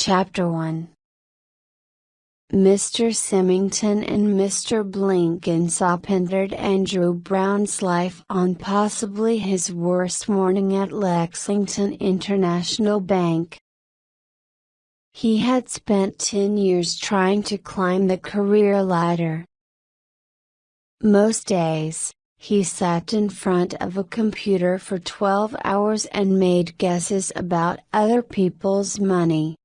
Chapter 1. Mr. Symington and Mr. Blenkinsop entered Andrew Brown's life on possibly his worst morning at Lexington International Bank. He had spent 10 years trying to climb the career ladder. Most days, he sat in front of a computer for 12 hours and made guesses about other people's money.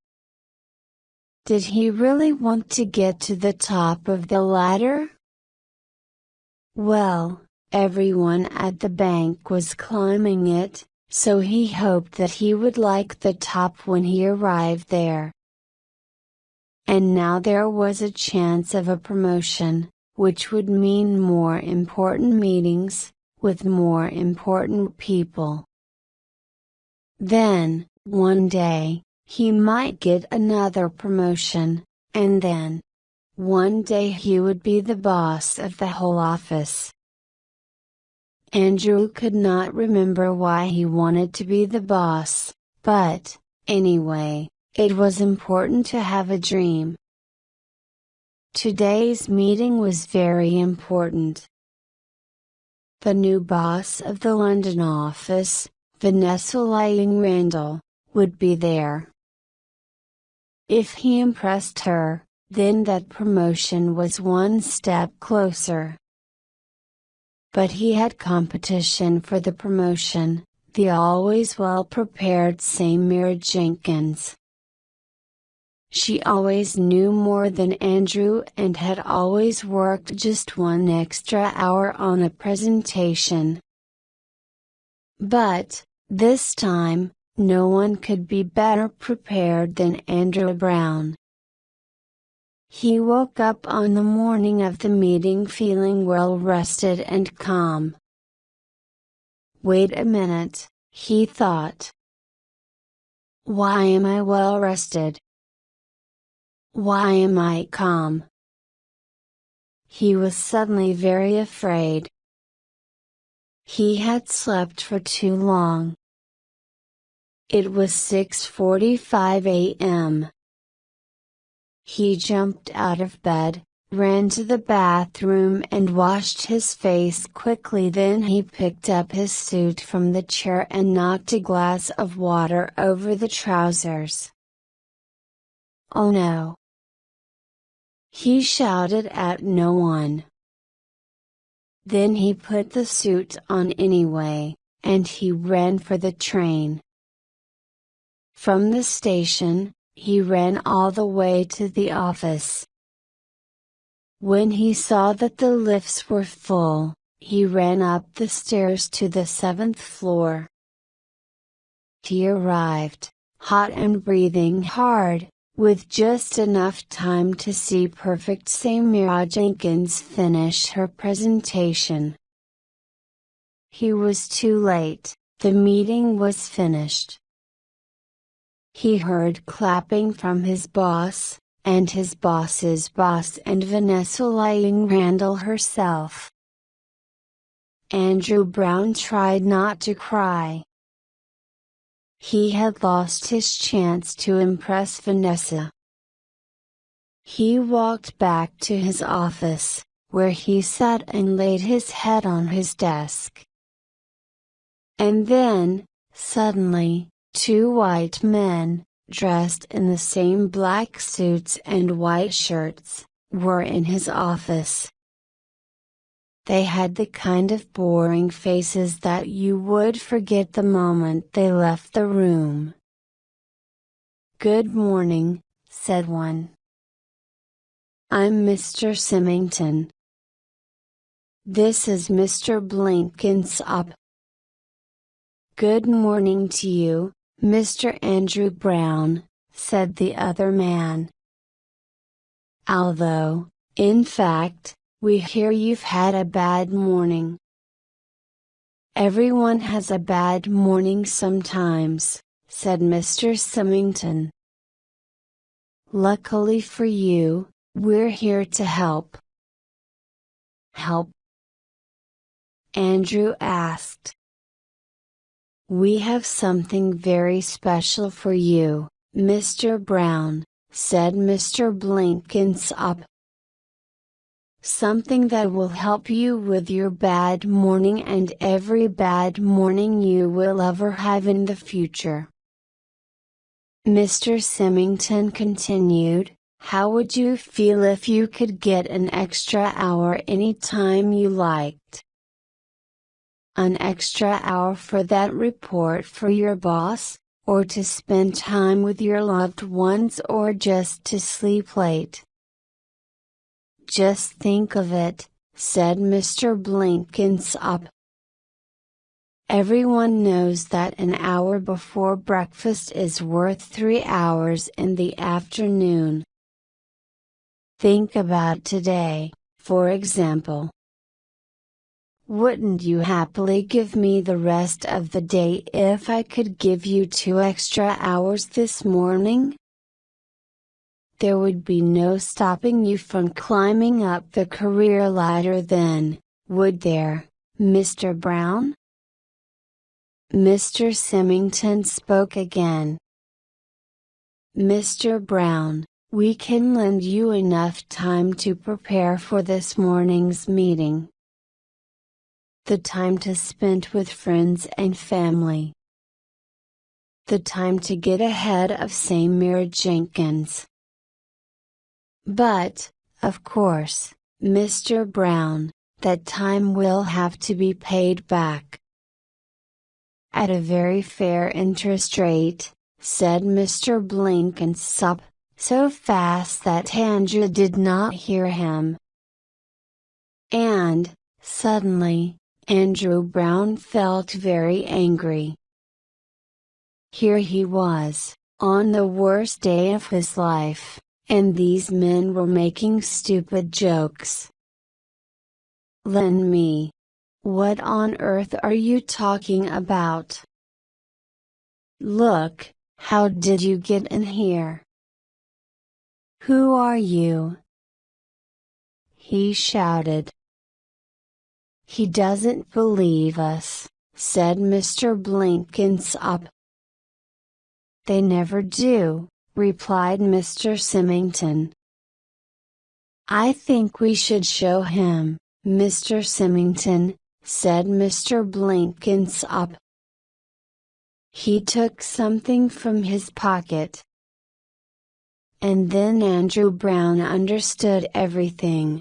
Did he really want to get to the top of the ladder? Well, everyone at the bank was climbing it, so he hoped that he would like the top when he arrived there. And now there was a chance of a promotion, which would mean more important meetings, with more important people. Then, one day, he might get another promotion, and then, one day he would be the boss of the whole office. Andrew could not remember why he wanted to be the boss, but, anyway, it was important to have a dream. Today's meeting was very important. The new boss of the London office, Vanessa Lying Randall, would be there. If he impressed her, then that promotion was one step closer. But he had competition for the promotion, the always well-prepared Samira Jenkins. She always knew more than Andrew and had always worked just one extra hour on a presentation. But, this time, no one could be better prepared than Andrew Brown. He woke up on the morning of the meeting feeling well rested and calm. Wait a minute, he thought. Why am I well rested? Why am I calm? He was suddenly very afraid. He had slept for too long. It was 6:45 a.m. He jumped out of bed, ran to the bathroom and washed his face quickly. Then he picked up his suit from the chair and knocked a glass of water over the trousers. Oh no! He shouted at no one. Then he put the suit on anyway, and he ran for the train. From the station, he ran all the way to the office. When he saw that the lifts were full, he ran up the stairs to the 7th floor. He arrived, hot and breathing hard, with just enough time to see perfect Samira Jenkins finish her presentation. He was too late, the meeting was finished. He heard clapping from his boss, and his boss's boss and Vanessa Lying Randall herself. Andrew Brown tried not to cry. He had lost his chance to impress Vanessa. He walked back to his office, where he sat and laid his head on his desk. And then, suddenly, two white men, dressed in the same black suits and white shirts, were in his office. They had the kind of boring faces that you would forget the moment they left the room. "Good morning," said one. "I'm Mr. Symington. This is Mr. Blenkinsop." "Good morning to you, Mr. Andrew Brown," said the other man. "Although, in fact, we hear you've had a bad morning." "Everyone has a bad morning sometimes," said Mr. Symington. "Luckily for you, we're here to help." "Help?" Andrew asked. "We have something very special for you, Mr. Brown, said Mr. Blenkinsop. Something that will help you with your bad morning and every bad morning you will ever have in the future. Mr. Symington continued, how would you feel if you could get an extra hour any time you liked? An extra hour for that report for your boss, or to spend time with your loved ones, or just to sleep late? Just think of it, said Mr. Blenkinsop. Everyone knows that an hour before breakfast is worth 3 hours in the afternoon. Think about today, for example. Wouldn't you happily give me the rest of the day if I could give you 2 extra hours this morning? There would be no stopping you from climbing up the career ladder then, would there, Mr. Brown? Mr. Symington spoke again. Mr. Brown, we can lend you enough time to prepare for this morning's meeting. The time to spend with friends and family. The time to get ahead of Samir Jenkins. But, of course, Mr. Brown, that time will have to be paid back. At a very fair interest rate, said Mr. Blenkinsop, so fast that Andrew did not hear him. And, suddenly, Andrew Brown felt very angry. Here he was, on the worst day of his life. And these men were making stupid jokes. Lend me. What on earth are you talking about? Look, how did you get in here? Who are you? He shouted. He doesn't believe us, said Mr. Blenkinsop. They never do, replied Mr. Symington. I think we should show him, Mr. Symington, said Mr. Blenkinsop. He took something from his pocket. And then Andrew Brown understood everything.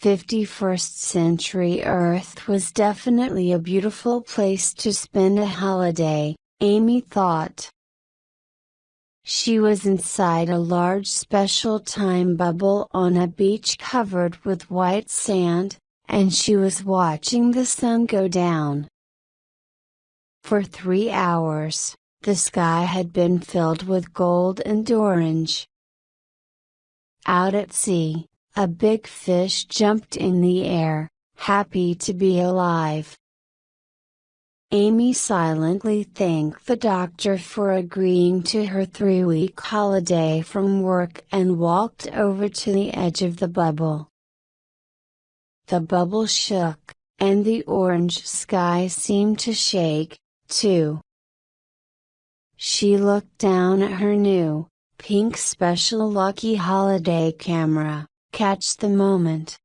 51st century Earth was definitely a beautiful place to spend a holiday, Amy thought. She was inside a large special time bubble on a beach covered with white sand, and she was watching the sun go down. For 3 hours, the sky had been filled with gold and orange. Out at sea, a big fish jumped in the air, happy to be alive. Amy silently thanked the doctor for agreeing to her 3-week holiday from work and walked over to the edge of the bubble. The bubble shook, and the orange sky seemed to shake, too. She looked down at her new, pink special Lucky Holiday camera, catch the moment.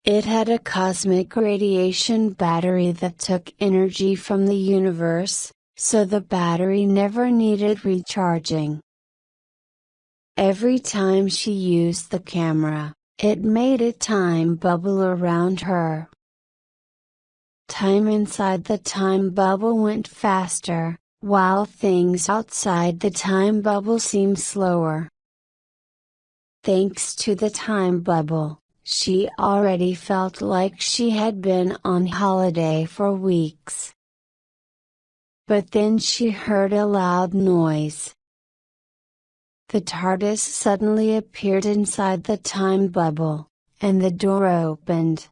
It had a cosmic radiation battery that took energy from the universe, so the battery never needed recharging. Every time she used the camera, it made a time bubble around her. Time inside the time bubble went faster, while things outside the time bubble seemed slower. Thanks to the time bubble, she already felt like she had been on holiday for weeks. But then she heard a loud noise. The Tardis suddenly appeared inside the time bubble, and the door opened.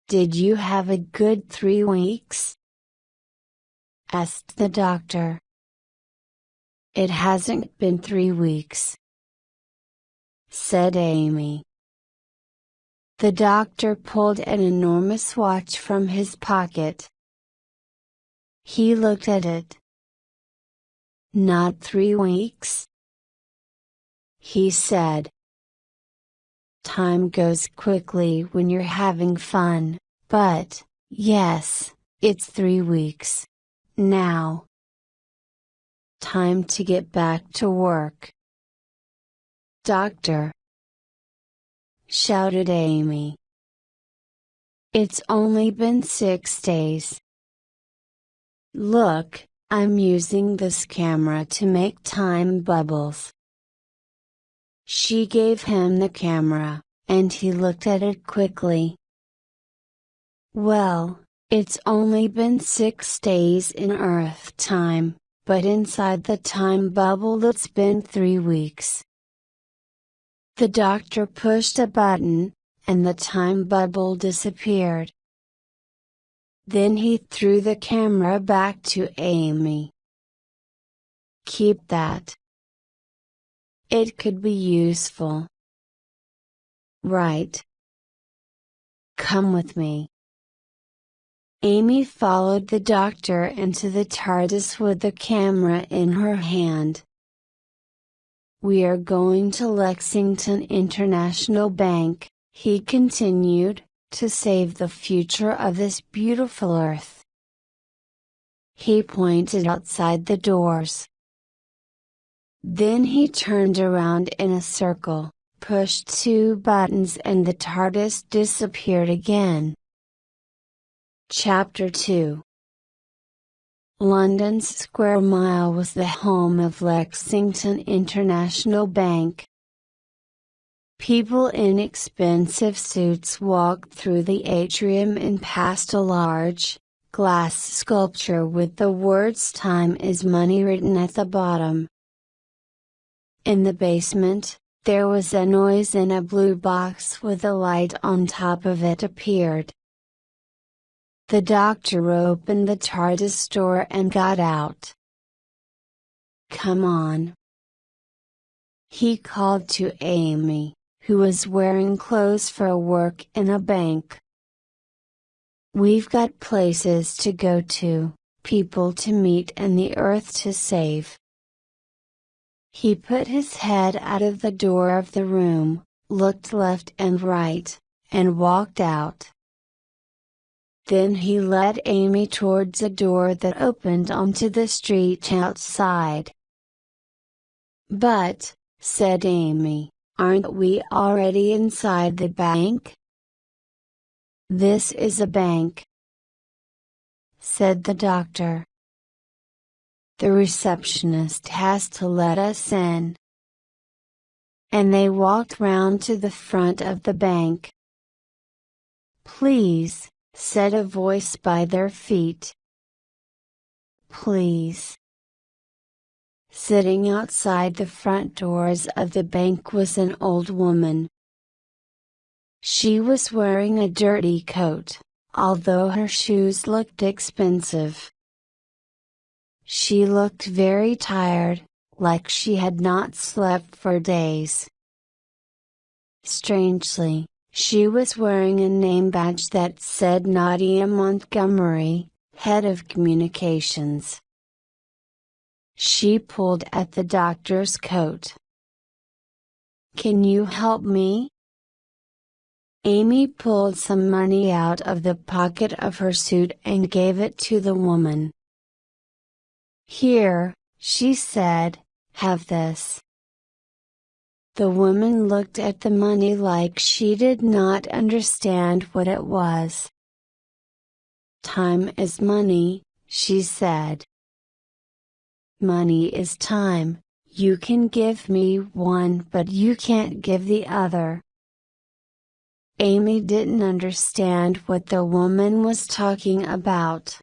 Did you have a good 3 weeks? Asked the doctor. It hasn't been 3 weeks, said Amy. The doctor pulled an enormous watch from his pocket. He looked at it. Not 3 weeks? He said. Time goes quickly when you're having fun, but, yes, it's 3 weeks. Now. Time to get back to work. Doctor! Shouted Amy. It's only been 6 days. Look, I'm using this camera to make time bubbles. She gave him the camera, and he looked at it quickly. Well, it's only been 6 days in Earth time, but inside the time bubble it's been 3 weeks. The doctor pushed a button, and the time bubble disappeared. Then he threw the camera back to Amy. Keep that. It could be useful. Right. Come with me. Amy followed the doctor into the Tardis with the camera in her hand. We are going to Lexington International Bank, he continued, to save the future of this beautiful Earth. He pointed outside the doors. Then he turned around in a circle, pushed 2 buttons and the Tardis disappeared again. Chapter 2. London's Square Mile was the home of Lexington International Bank. People in expensive suits walked through the atrium and past a large, glass sculpture with the words "Time is Money" written at the bottom. In the basement, there was a noise and a blue box with a light on top of it appeared. The doctor opened the Tardis door and got out. Come on. He called to Amy, who was wearing clothes for work in a bank. We've got places to go to, people to meet and the Earth to save. He put his head out of the door of the room, looked left and right, and walked out. Then he led Amy towards a door that opened onto the street outside. But, said Amy, aren't we already inside the bank? This is a bank, said the doctor. The receptionist has to let us in. And they walked round to the front of the bank. Please, said a voice by their feet. Please. Sitting outside the front doors of the bank was an old woman. She was wearing a dirty coat, although her shoes looked expensive. She looked very tired, like she had not slept for days. Strangely, she was wearing a name badge that said Nadia Montgomery, Head of Communications. She pulled at the doctor's coat. Can you help me? Amy pulled some money out of the pocket of her suit and gave it to the woman. Here, she said, have this. The woman looked at the money like she did not understand what it was. Time is money, she said. Money is time, you can give me one but you can't give the other. Amy didn't understand what the woman was talking about.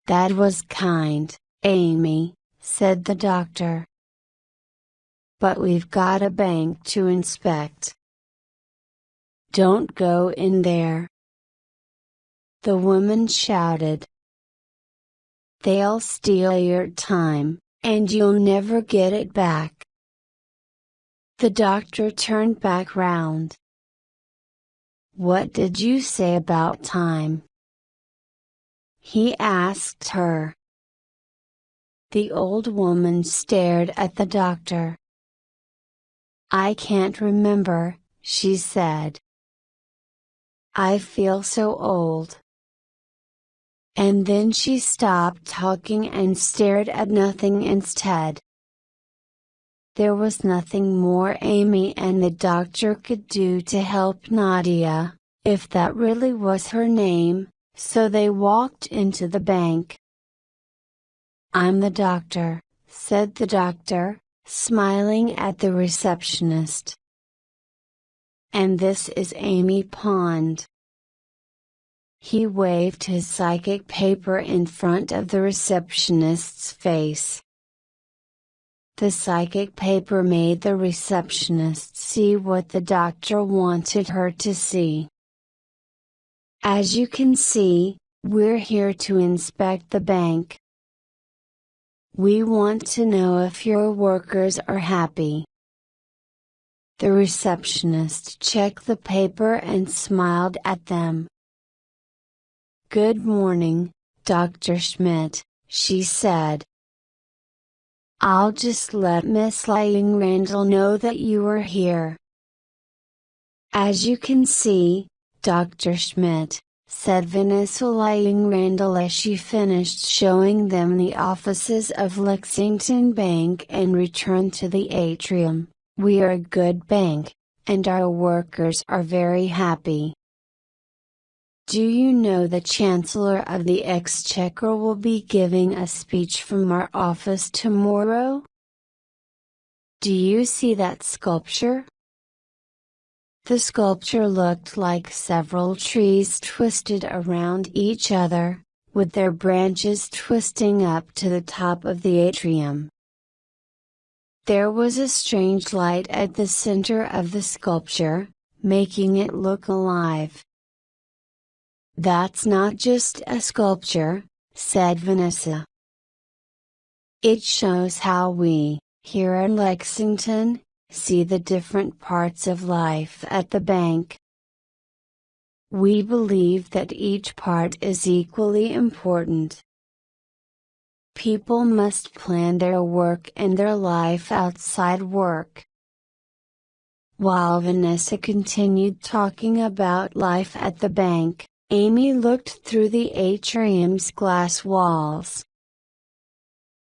That was kind, Amy, said the doctor. But we've got a bank to inspect. Don't go in there. The woman shouted. They'll steal your time, and you'll never get it back. The doctor turned back round. What did you say about time? He asked her. The old woman stared at the doctor. "I can't remember," she said. "I feel so old." And then she stopped talking and stared at nothing instead. There was nothing more Amy and the doctor could do to help Nadia, if that really was her name, so they walked into the bank. "I'm the doctor," said the doctor, smiling at the receptionist. "And this is Amy Pond." He waved his psychic paper in front of the receptionist's face. The psychic paper made the receptionist see what the doctor wanted her to see. "As you can see, we're here to inspect the bank. We want to know if your workers are happy." The receptionist checked the paper and smiled at them. "Good morning, Dr. Schmidt," she said. "I'll just let Miss Lying Randall know that you are here." "As you can see, Dr. Schmidt," said Vanessa Lying Randall as she finished showing them the offices of Lexington Bank and returned to the atrium, "we are a good bank, and our workers are very happy. Do you know the Chancellor of the Exchequer will be giving a speech from our office tomorrow? Do you see that sculpture?" The sculpture looked like several trees twisted around each other, with their branches twisting up to the top of the atrium. There was a strange light at the center of the sculpture, making it look alive. "That's not just a sculpture," said Vanessa. "It shows how we, here in Lexington, see the different parts of life at the bank. We believe that each part is equally important. People must plan their work and their life outside work." While Vanessa continued talking about life at the bank, Amy looked through the atrium's glass walls.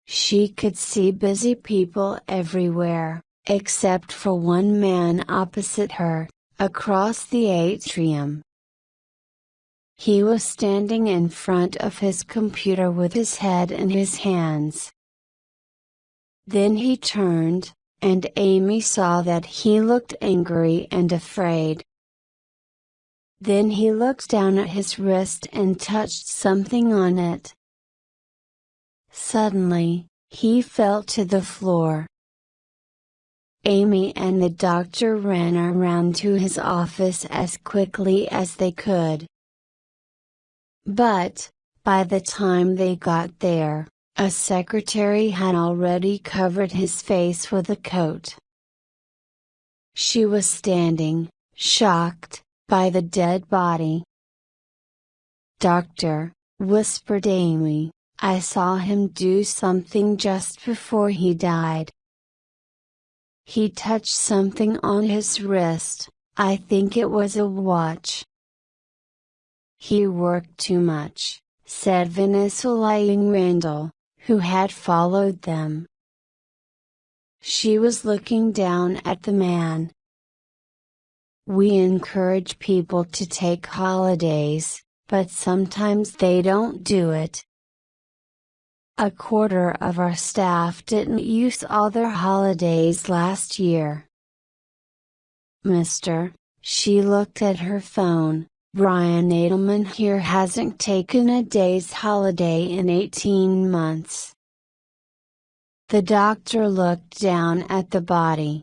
She could see busy people everywhere, except for one man opposite her, across the atrium. He was standing in front of his computer with his head in his hands. Then he turned, and Amy saw that he looked angry and afraid. Then he looked down at his wrist and touched something on it. Suddenly, he fell to the floor. Amy and the doctor ran around to his office as quickly as they could. But, by the time they got there, a secretary had already covered his face with a coat. She was standing, shocked, by the dead body. "Doctor," whispered Amy, "I saw him do something just before he died. He touched something on his wrist, I think it was a watch." "He worked too much," said Vanessa Lying Randall, who had followed them. She was looking down at the man. "We encourage people to take holidays, but sometimes they don't do it. A quarter of our staff didn't use all their holidays last year. Mr." She looked at her phone, "Brian Edelman here hasn't taken a day's holiday in 18 months." The doctor looked down at the body.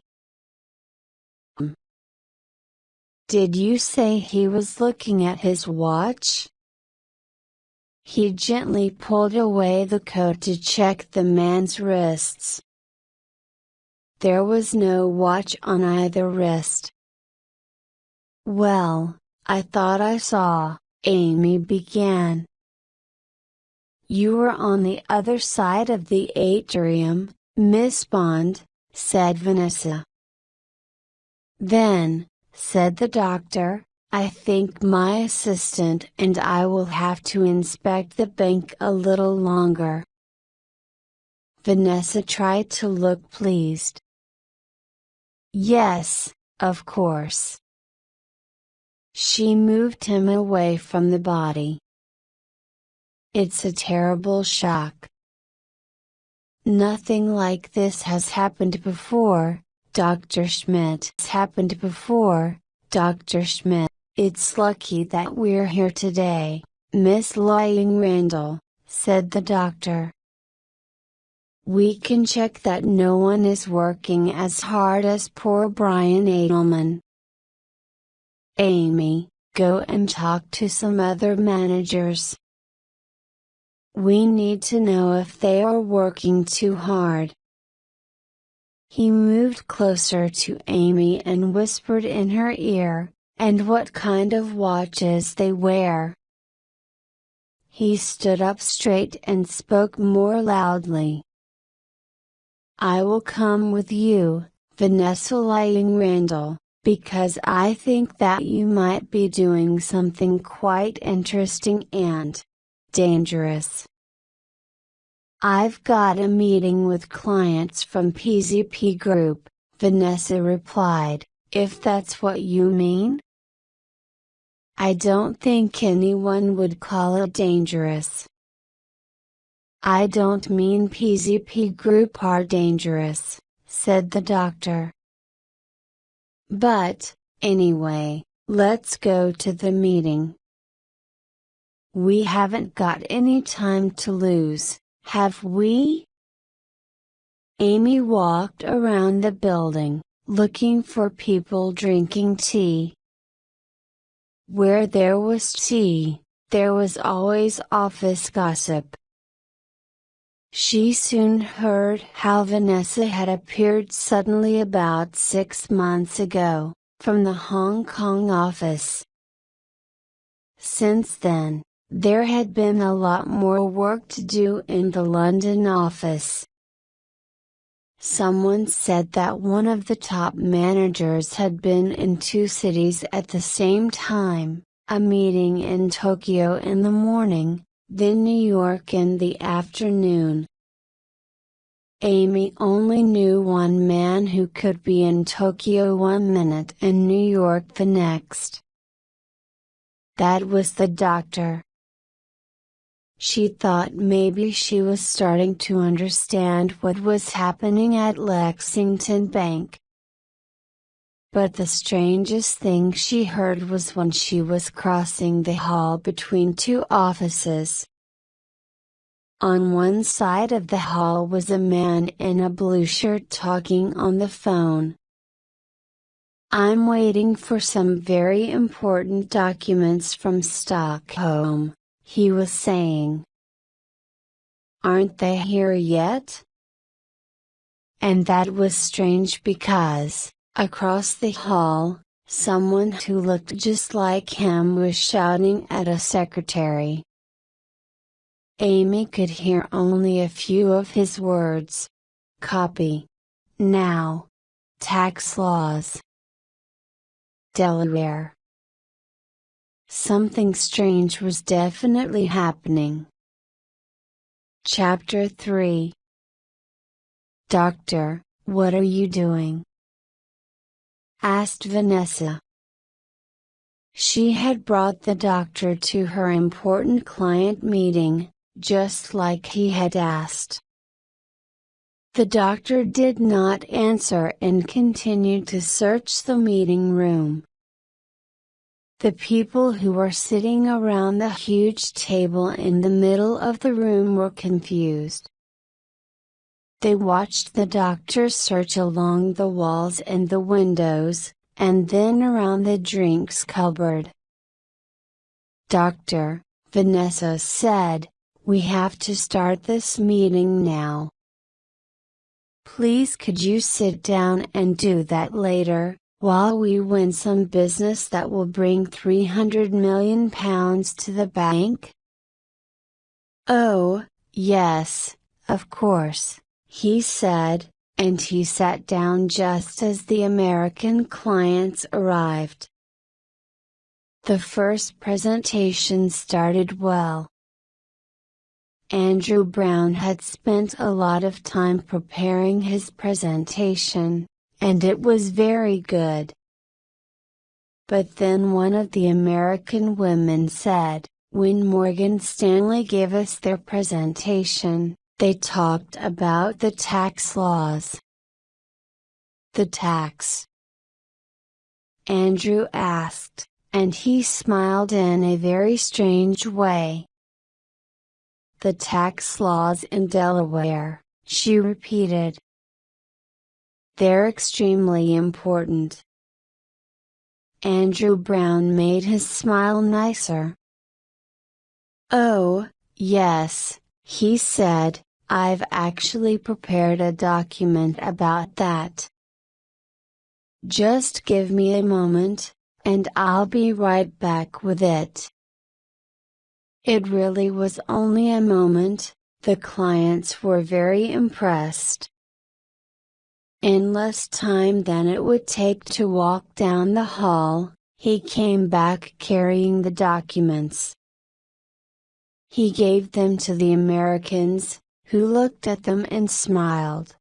"Did you say he was looking at his watch?" He gently pulled away the coat to check the man's wrists. There was no watch on either wrist. "Well, I thought I saw," Amy began. You were on the other side of the atrium, Miss Bond, said Vanessa. Then, said the doctor, I think my assistant and I will have to inspect the bank a little longer. Vanessa tried to look pleased. Yes, of course. She moved him away from the body. It's a terrible shock. Nothing like this has happened before, Dr. Schmidt. It's happened before, Dr. Schmidt. It's lucky that we're here today, Miss Lying Randall, said the doctor. We can check that no one is working as hard as poor Brian Edelman. Amy, go and talk to some other managers. We need to know if they are working too hard. He moved closer to Amy and whispered in her ear, and what kind of watches they wear. He stood up straight and spoke more loudly. I will come with you, Vanessa Lying Randall, because I think that you might be doing something quite interesting and dangerous. I've got a meeting with clients from PZP Group, Vanessa replied, if that's what you mean. I don't think anyone would call it dangerous. I don't mean PZP Group are dangerous, said the doctor. But, anyway, let's go to the meeting. We haven't got any time to lose, have we? Amy walked around the building, looking for people drinking tea. Where there was tea, there was always office gossip. She soon heard how Vanessa had appeared suddenly about 6 months ago, from the Hong Kong office. Since then, there had been a lot more work to do in the London office. Someone said that one of the top managers had been in 2 cities at the same time, a meeting in Tokyo in the morning, then New York in the afternoon. Amy only knew one man who could be in Tokyo 1 minute and New York the next. That was the doctor. She thought maybe she was starting to understand what was happening at Lexington Bank. But the strangest thing she heard was when she was crossing the hall between 2 offices. On one side of the hall was a man in a blue shirt talking on the phone. I'm waiting for some very important documents from Stockholm, he was saying. Aren't they here yet? And that was strange because, across the hall, someone who looked just like him was shouting at a secretary. Amy could hear only a few of his words. Copy. Now. Tax laws. Delaware. Something strange was definitely happening. Chapter 3. Doctor, what are you doing? Asked Vanessa. She had brought the doctor to her important client meeting, just like he had asked. The doctor did not answer and continued to search the meeting room. The people who were sitting around the huge table in the middle of the room were confused. They watched the doctor search along the walls and the windows, and then around the drinks cupboard. Doctor, Vanessa said, we have to start this meeting now. Please could you sit down and do that later, while we win some business that will bring £300 million to the bank? "Oh, yes, of course," he said, and he sat down just as the American clients arrived. The first presentation started well. Andrew Brown had spent a lot of time preparing his presentation, and it was very good. But then one of the American women said, when Morgan Stanley gave us their presentation, they talked about the tax laws. The tax? Andrew asked, and he smiled in a very strange way. The tax laws in Delaware, she repeated. They're extremely important. Andrew Brown made his smile nicer. "Oh, yes," he said, "I've actually prepared a document about that. Just give me a moment, and I'll be right back with it." It really was only a moment, the clients were very impressed. In less time than it would take to walk down the hall, he came back carrying the documents. He gave them to the Americans, who looked at them and smiled.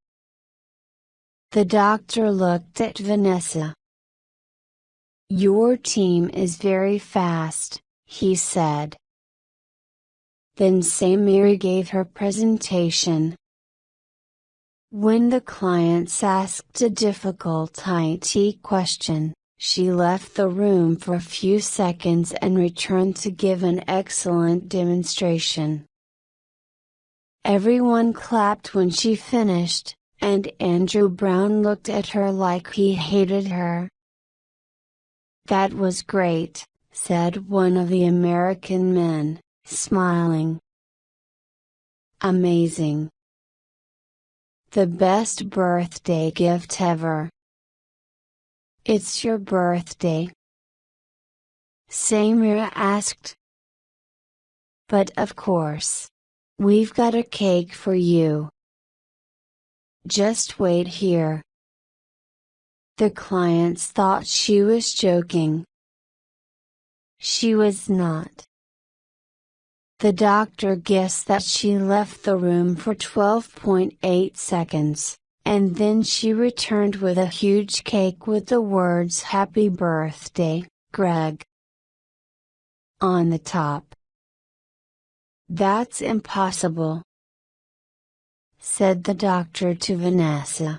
The doctor looked at Vanessa. "Your team is very fast," he said. Then Samira gave her presentation. When the clients asked a difficult IT question, she left the room for a few seconds and returned to give an excellent demonstration. Everyone clapped when she finished, and Andrew Brown looked at her like he hated her. "That was great," said one of the American men, smiling. "Amazing. The best birthday gift ever." "It's your birthday?" Samira asked. "But of course. We've got a cake for you. Just wait here." The clients thought she was joking. She was not. The doctor guessed that she left the room for 12.8 seconds, and then she returned with a huge cake with the words "Happy Birthday, Greg" on the top. "That's impossible," said the doctor to Vanessa.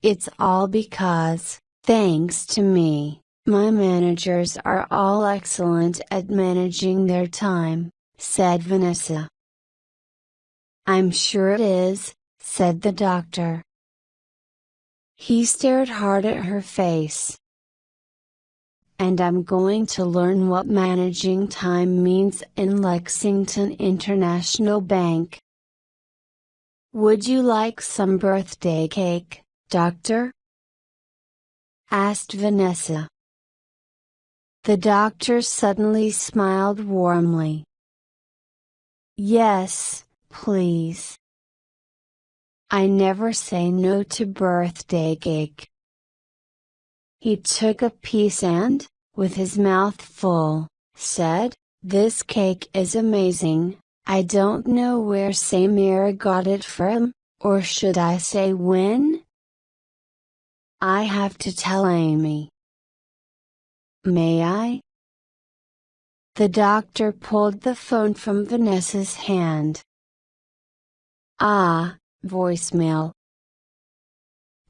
"It's all because, thanks to me, my managers are all excellent at managing their time," said Vanessa. "I'm sure it is," said the doctor. He stared hard at her face. "And I'm going to learn what managing time means in Lexington International Bank." "Would you like some birthday cake, doctor?" asked Vanessa. The doctor suddenly smiled warmly. "Yes, please. I never say no to birthday cake." He took a piece and, with his mouth full, said, "This cake is amazing. I don't know where Samira got it from, or should I say when? I have to tell Amy." "May I?" The doctor pulled the phone from Vanessa's hand. "Ah, voicemail.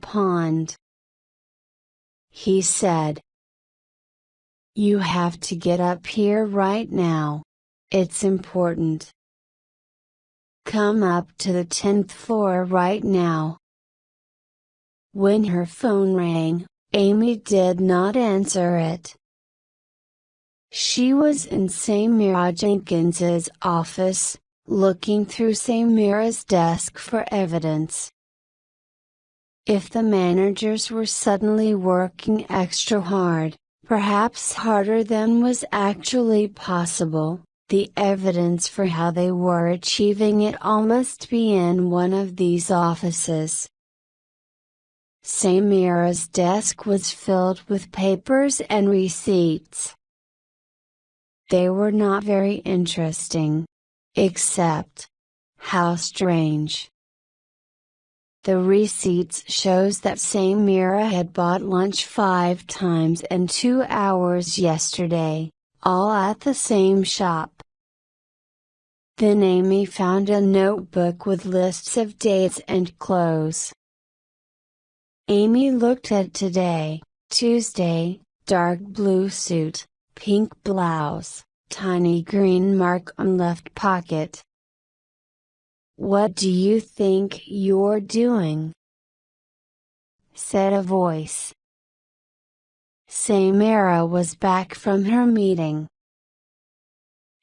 Pond," he said. "You have to get up here right now. It's important. Come up to the 10th floor right now." When her phone rang, Amy did not answer it. She was in Samira Jenkins's office, looking through Samira's desk for evidence. If the managers were suddenly working extra hard, perhaps harder than was actually possible, The evidence for how they were achieving it all must be in one of these offices. Samira's desk was filled with papers and receipts. They were not very interesting. Except, how strange. The receipts shows that Samira had bought lunch 5 times in 2 hours yesterday, all at the same shop. Then Amy found a notebook with lists of dates and clothes. Amy looked at today, Tuesday, dark blue suit, pink blouse, tiny green mark on left pocket. "What do you think you're doing?" said a voice. Samira was back from her meeting.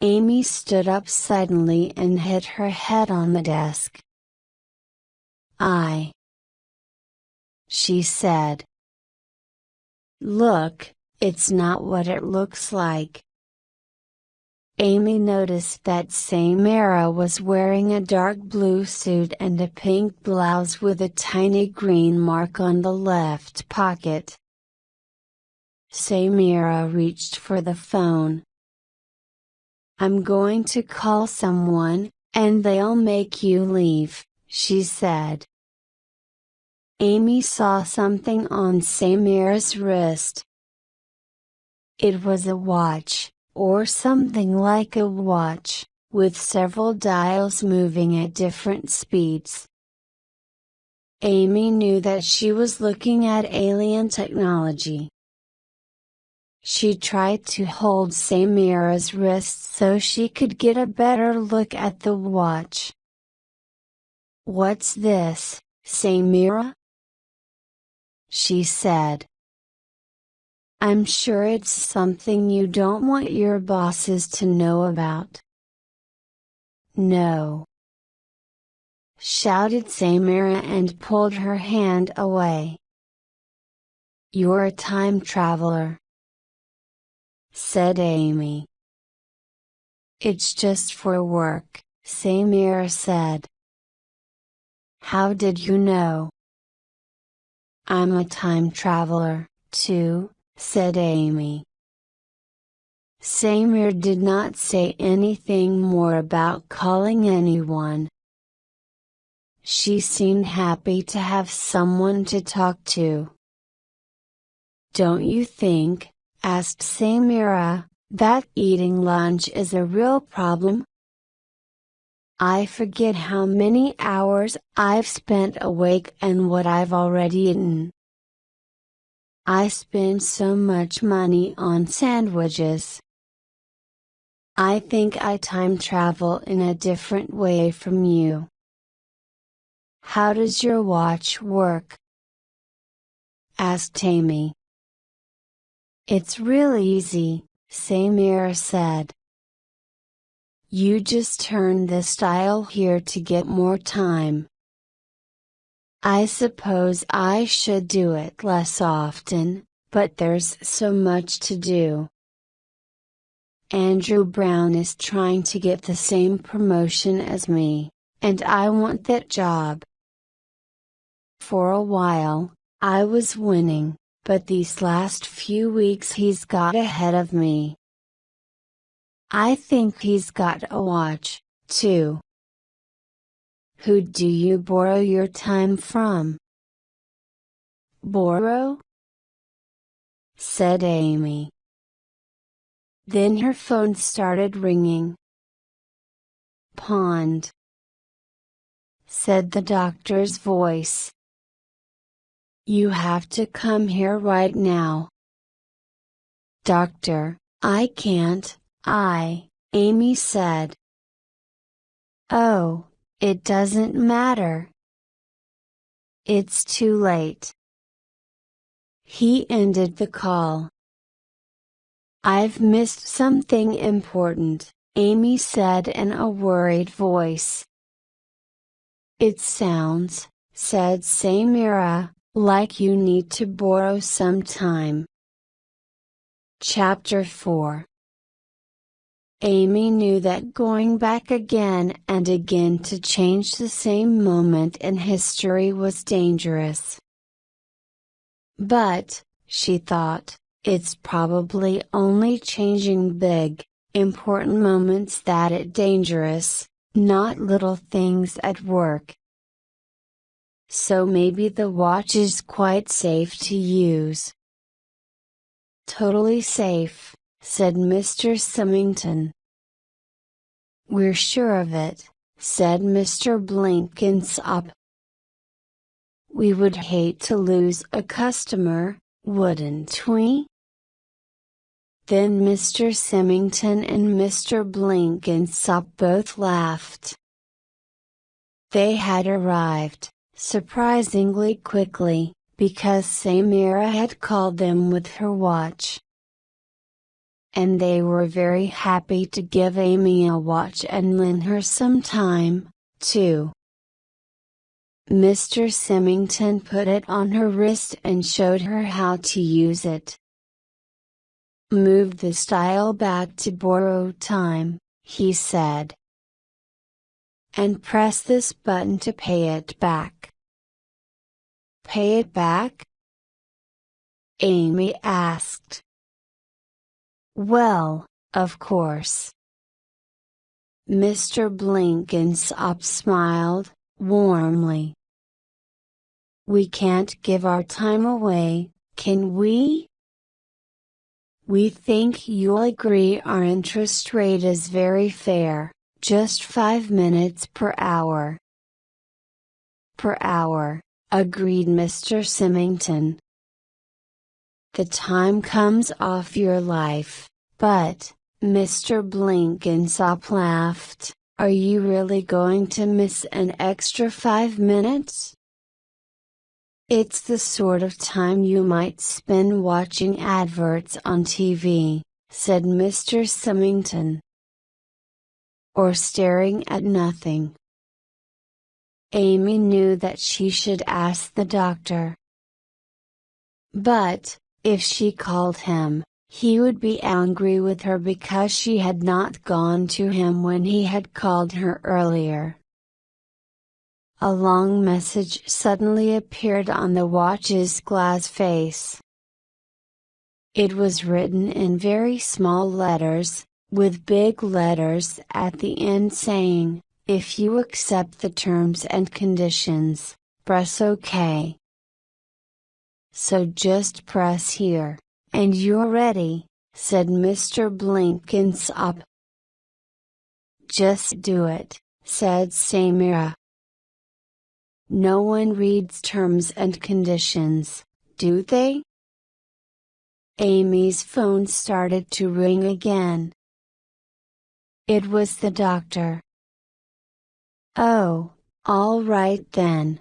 Amy stood up suddenly and hit her head on the desk. She said. "Look, it's not what it looks like." Amy noticed that Samira was wearing a dark blue suit and a pink blouse with a tiny green mark on the left pocket. Samira reached for the phone. "I'm going to call someone, and they'll make you leave," she said. Amy saw something on Samira's wrist. It was a watch, or something like a watch, with several dials moving at different speeds. Amy knew that she was looking at alien technology. She tried to hold Samira's wrist so she could get a better look at the watch. "What's this, Samira?" she said. "I'm sure it's something you don't want your bosses to know about." "No!" shouted Samira and pulled her hand away. "You're a time traveler," said Amy. "It's just for work," Samira said. "How did you know?" "I'm a time traveler, too," said Amy. Samir did not say anything more about calling anyone. She seemed happy to have someone to talk to. "Don't you think," asked Samira, "that eating lunch is a real problem? I forget how many hours I've spent awake and what I've already eaten. I spend so much money on sandwiches. I think I time travel in a different way from you." "How does your watch work?" asked Amy. "It's really easy," Samira said. "You just turn this dial here to get more time. I suppose I should do it less often, but there's so much to do. Andrew Brown is trying to get the same promotion as me, and I want that job. For a while, I was winning, but these last few weeks he's got ahead of me. I think he's got a watch, too." "Who do you borrow your time from?" "Borrow?" said Amy. Then her phone started ringing. "Pond," said the doctor's voice. "You have to come here right now." "Doctor, I can't, Amy said. "Oh, it doesn't matter. It's too late." He ended the call. "I've missed something important," Amy said in a worried voice. "It sounds," said Samira, "like you need to borrow some time." Chapter 4 Amy knew that going back again and again to change the same moment in history was dangerous. But, she thought, it's probably only changing big, important moments that it's dangerous, not little things at work. So maybe the watch is quite safe to use. Totally safe, said Mr. Symington. We're sure of it, said Mr. Blenkinsop. We would hate to lose a customer, wouldn't we? Then Mr. Symington and Mr. Blenkinsop both laughed. They had arrived, surprisingly quickly, because Samira had called them with her watch. And they were very happy to give Amy a watch and lend her some time, too. Mr. Symington put it on her wrist and showed her how to use it. Move the dial back to borrow time, he said. And press this button to pay it back. Pay it back? Amy asked. Well, of course. Mr. Blenkinsop smiled, warmly. We can't give our time away, can we? We think you'll agree our interest rate is very fair, just 5 minutes per hour. Per hour, agreed Mr. Symington. The time comes off your life, but, Mr. Blenkinsop laughed, are you really going to miss an extra 5 minutes? It's the sort of time you might spend watching adverts on TV, said Mr. Symington. Or staring at nothing. Amy knew that she should ask the doctor. But, if she called him, he would be angry with her because she had not gone to him when he had called her earlier. A long message suddenly appeared on the watch's glass face. It was written in very small letters, with big letters at the end saying, if you accept the terms and conditions, press OK. So just press here, and you're ready, said Mr. Blenkinsop. Just do it, said Samira. No one reads terms and conditions, do they? Amy's phone started to ring again. It was the doctor. Oh, all right then,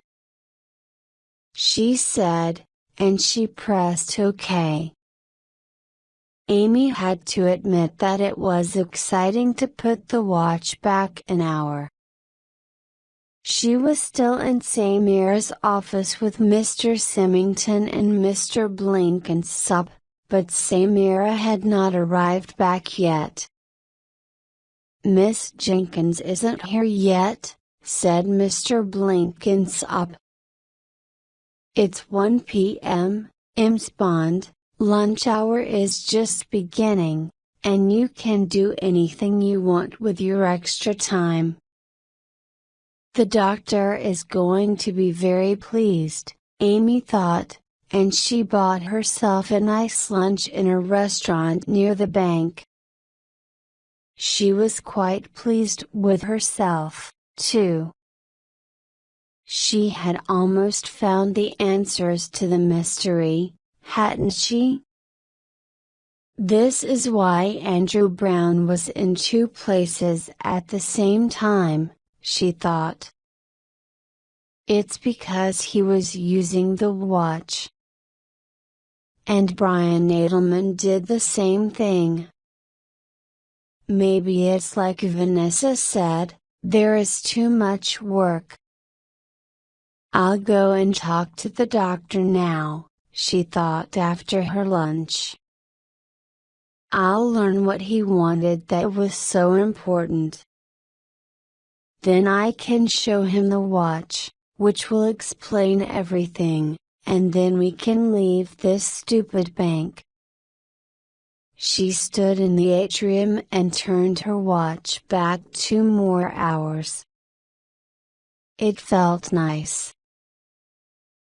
she said, and she pressed OK. Amy had to admit that it was exciting to put the watch back an hour. She was still in Samira's office with Mr. Symington and Mr. Blenkinsop, but Samira had not arrived back yet. Miss Jenkins isn't here yet, said Mr. Blenkinsop. It's 1 p.m., Ms. Bond, lunch hour is just beginning, and you can do anything you want with your extra time. The doctor is going to be very pleased, Amy thought, and she bought herself a nice lunch in a restaurant near the bank. She was quite pleased with herself, too. She had almost found the answers to the mystery, hadn't she? This is why Andrew Brown was in 2 places at the same time, she thought. It's because he was using the watch. And Brian Nadelman did the same thing. Maybe it's like Vanessa said, there is too much work. I'll go and talk to the doctor now, she thought after her lunch. I'll learn what he wanted that was so important. Then I can show him the watch, which will explain everything, and then we can leave this stupid bank. She stood in the atrium and turned her watch back 2 more hours. It felt nice.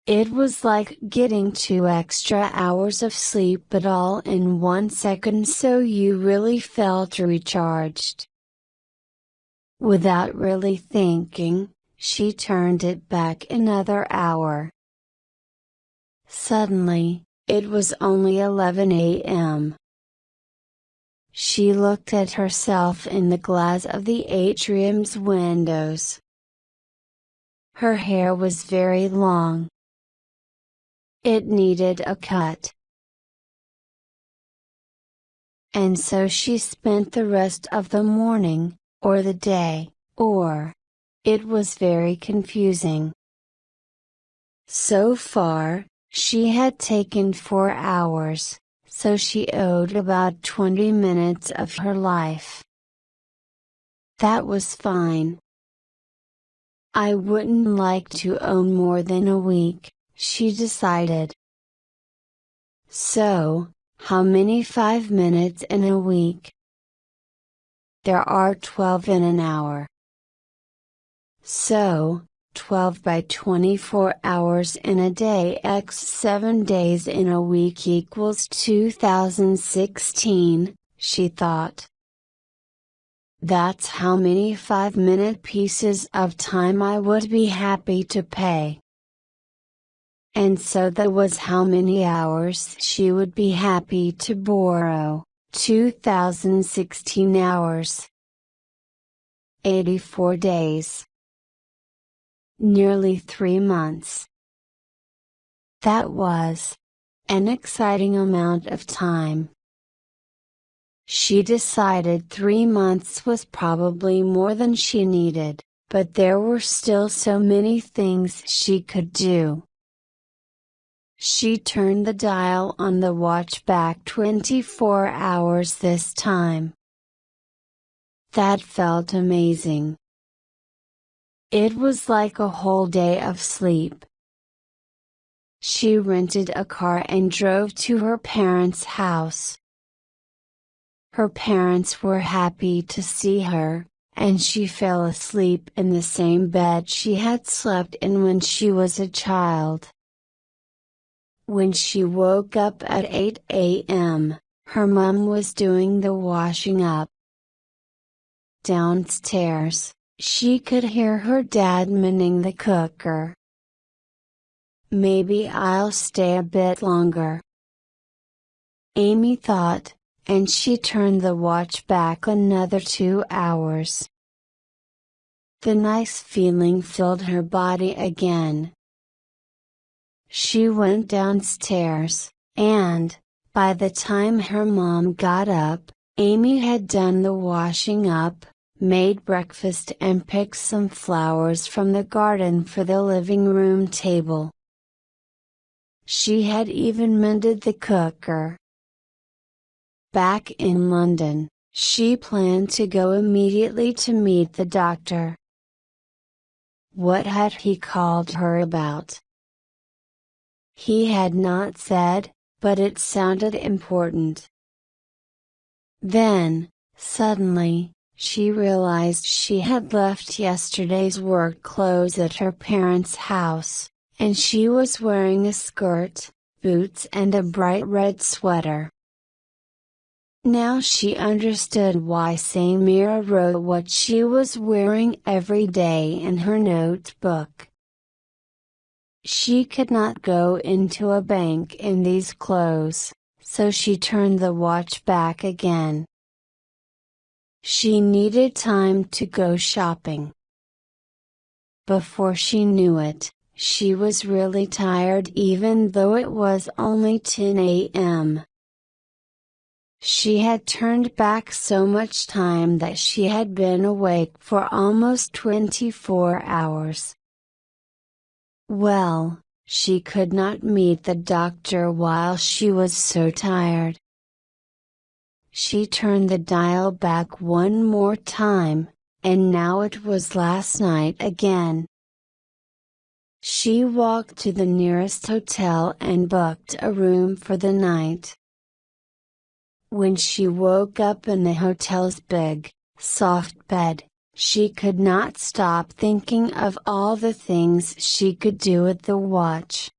It was like getting 2 extra hours of sleep, but all in 1 second, so you really felt recharged. Without really thinking, she turned it back another hour. Suddenly, it was only 11 a.m. She looked at herself in the glass of the atrium's windows. Her hair was very long. It needed a cut. And so she spent the rest of the morning, or the day, or. It was very confusing. So far, she had taken 4 hours, so she owed about 20 minutes of her life. That was fine. I wouldn't like to own more than a week, she decided. So, how many 5 minutes in a week? There are 12 in an hour. So, 12 by 24 hours in a day x 7 days in a week equals 2016, she thought. That's how many 5-minute pieces of time I would be happy to pay. And so that was how many hours she would be happy to borrow, 2016 hours. 84 days. Nearly 3 months. That was an exciting amount of time. She decided 3 months was probably more than she needed, but there were still so many things she could do. She turned the dial on the watch back 24 hours this time. That felt amazing. It was like a whole day of sleep. She rented a car and drove to her parents' house. Her parents were happy to see her, and she fell asleep in the same bed she had slept in when she was a child. When she woke up at 8 a.m., her mom was doing the washing up. Downstairs, she could hear her dad manning the cooker. Maybe I'll stay a bit longer, Amy thought, and she turned the watch back another 2 hours. The nice feeling filled her body again. She went downstairs, and, by the time her mom got up, Amy had done the washing up, made breakfast and picked some flowers from the garden for the living room table. She had even mended the cooker. Back in London, she planned to go immediately to meet the doctor. What had he called her about? He had not said, but it sounded important. Then, suddenly, she realized she had left yesterday's work clothes at her parents' house, and she was wearing a skirt, boots and a bright red sweater. Now she understood why Samira wrote what she was wearing every day in her notebook. She could not go into a bank in these clothes, so she turned the watch back again. She needed time to go shopping. Before she knew it, she was really tired even though it was only 10 a.m. She had turned back so much time that she had been awake for almost 24 hours. Well, she could not meet the doctor while she was so tired. She turned the dial back one more time, and now it was last night again. She walked to the nearest hotel and booked a room for the night. When she woke up in the hotel's big, soft bed, she could not stop thinking of all the things she could do with the watch.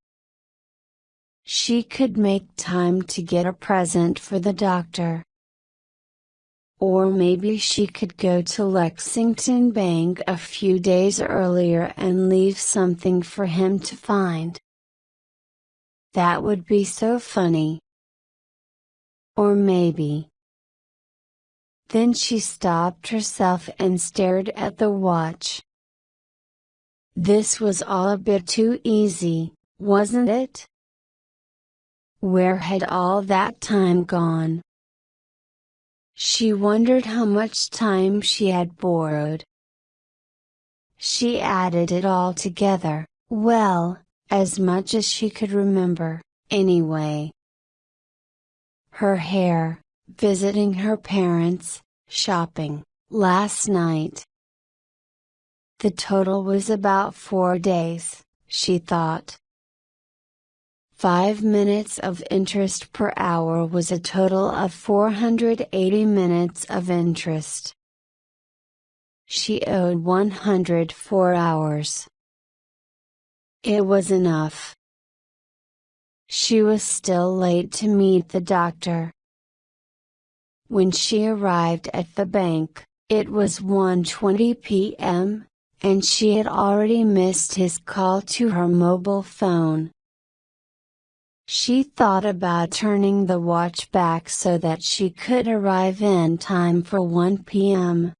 She could make time to get a present for the doctor. Or maybe she could go to Lexington Bank a few days earlier and leave something for him to find. That would be so funny. Or maybe. Then she stopped herself and stared at the watch. This was all a bit too easy, wasn't it? Where had all that time gone? She wondered how much time she had borrowed. She added it all together, well, as much as she could remember, anyway. Her hair, visiting her parents, shopping, last night. The total was about 4 days, she thought. 5 minutes of interest per hour was a total of 480 minutes of interest. She owed 104 hours. It was enough. She was still late to meet the doctor. When she arrived at the bank, it was 1:20 p.m., and she had already missed his call to her mobile phone. She thought about turning the watch back so that she could arrive in time for 1 p.m.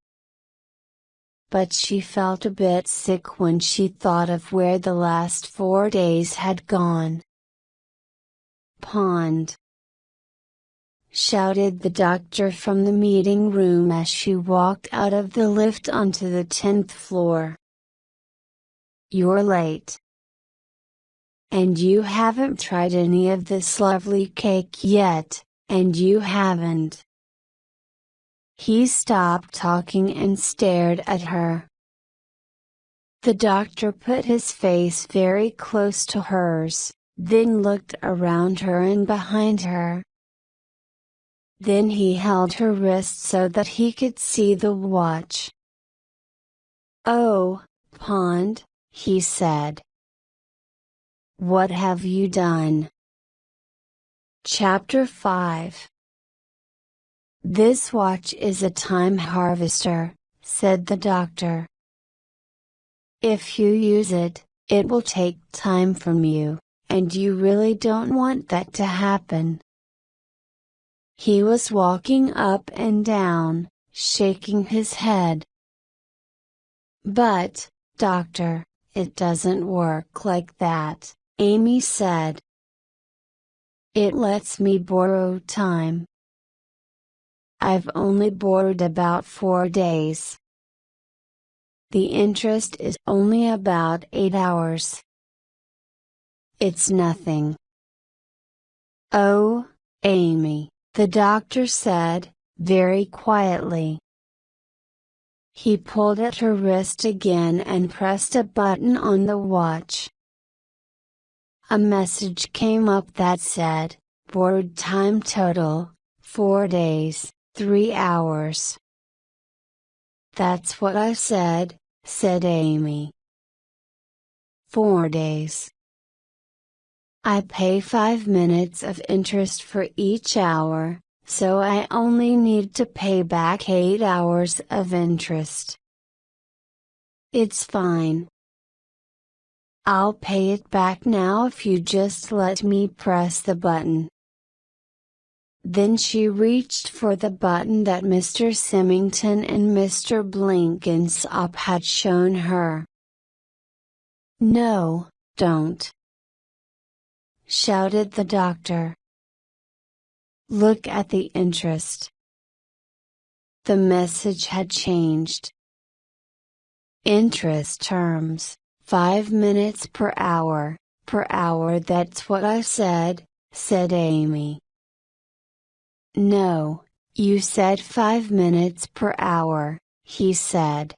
But she felt a bit sick when she thought of where the last 4 days had gone. "Pond!" shouted the doctor from the meeting room as she walked out of the lift onto the 10th floor. "You're late. And you haven't tried any of this lovely cake yet, and you haven't." He stopped talking and stared at her. The doctor put his face very close to hers, then looked around her and behind her. Then he held her wrist so that he could see the watch. "Oh, Pond," he said. "What have you done?" Chapter 5. "This watch is a time harvester," said the doctor. "If you use it, it will take time from you, and you really don't want that to happen." He was walking up and down, shaking his head. "But, doctor, it doesn't work like that," Amy said. "It lets me borrow time. I've only borrowed about 4 days. The interest is only about 8 hours. It's nothing." "Oh, Amy," the doctor said, very quietly. He pulled at her wrist again and pressed a button on the watch. A message came up that said, "Borrowed time total, 4 days, 3 hours." "That's what I said," said Amy. 4 days. I pay 5 minutes of interest for each hour, so I only need to pay back 8 hours of interest. It's fine. I'll pay it back now if you just let me press the button. Then she reached for the button that Mr. Symington and Mr. Blenkinsop had shown her. "No, don't!" shouted the doctor. "Look at the interest." The message had changed. "Interest terms, 5 minutes per hour, that's what I said," said Amy. "No, You said 5 minutes per hour, he said.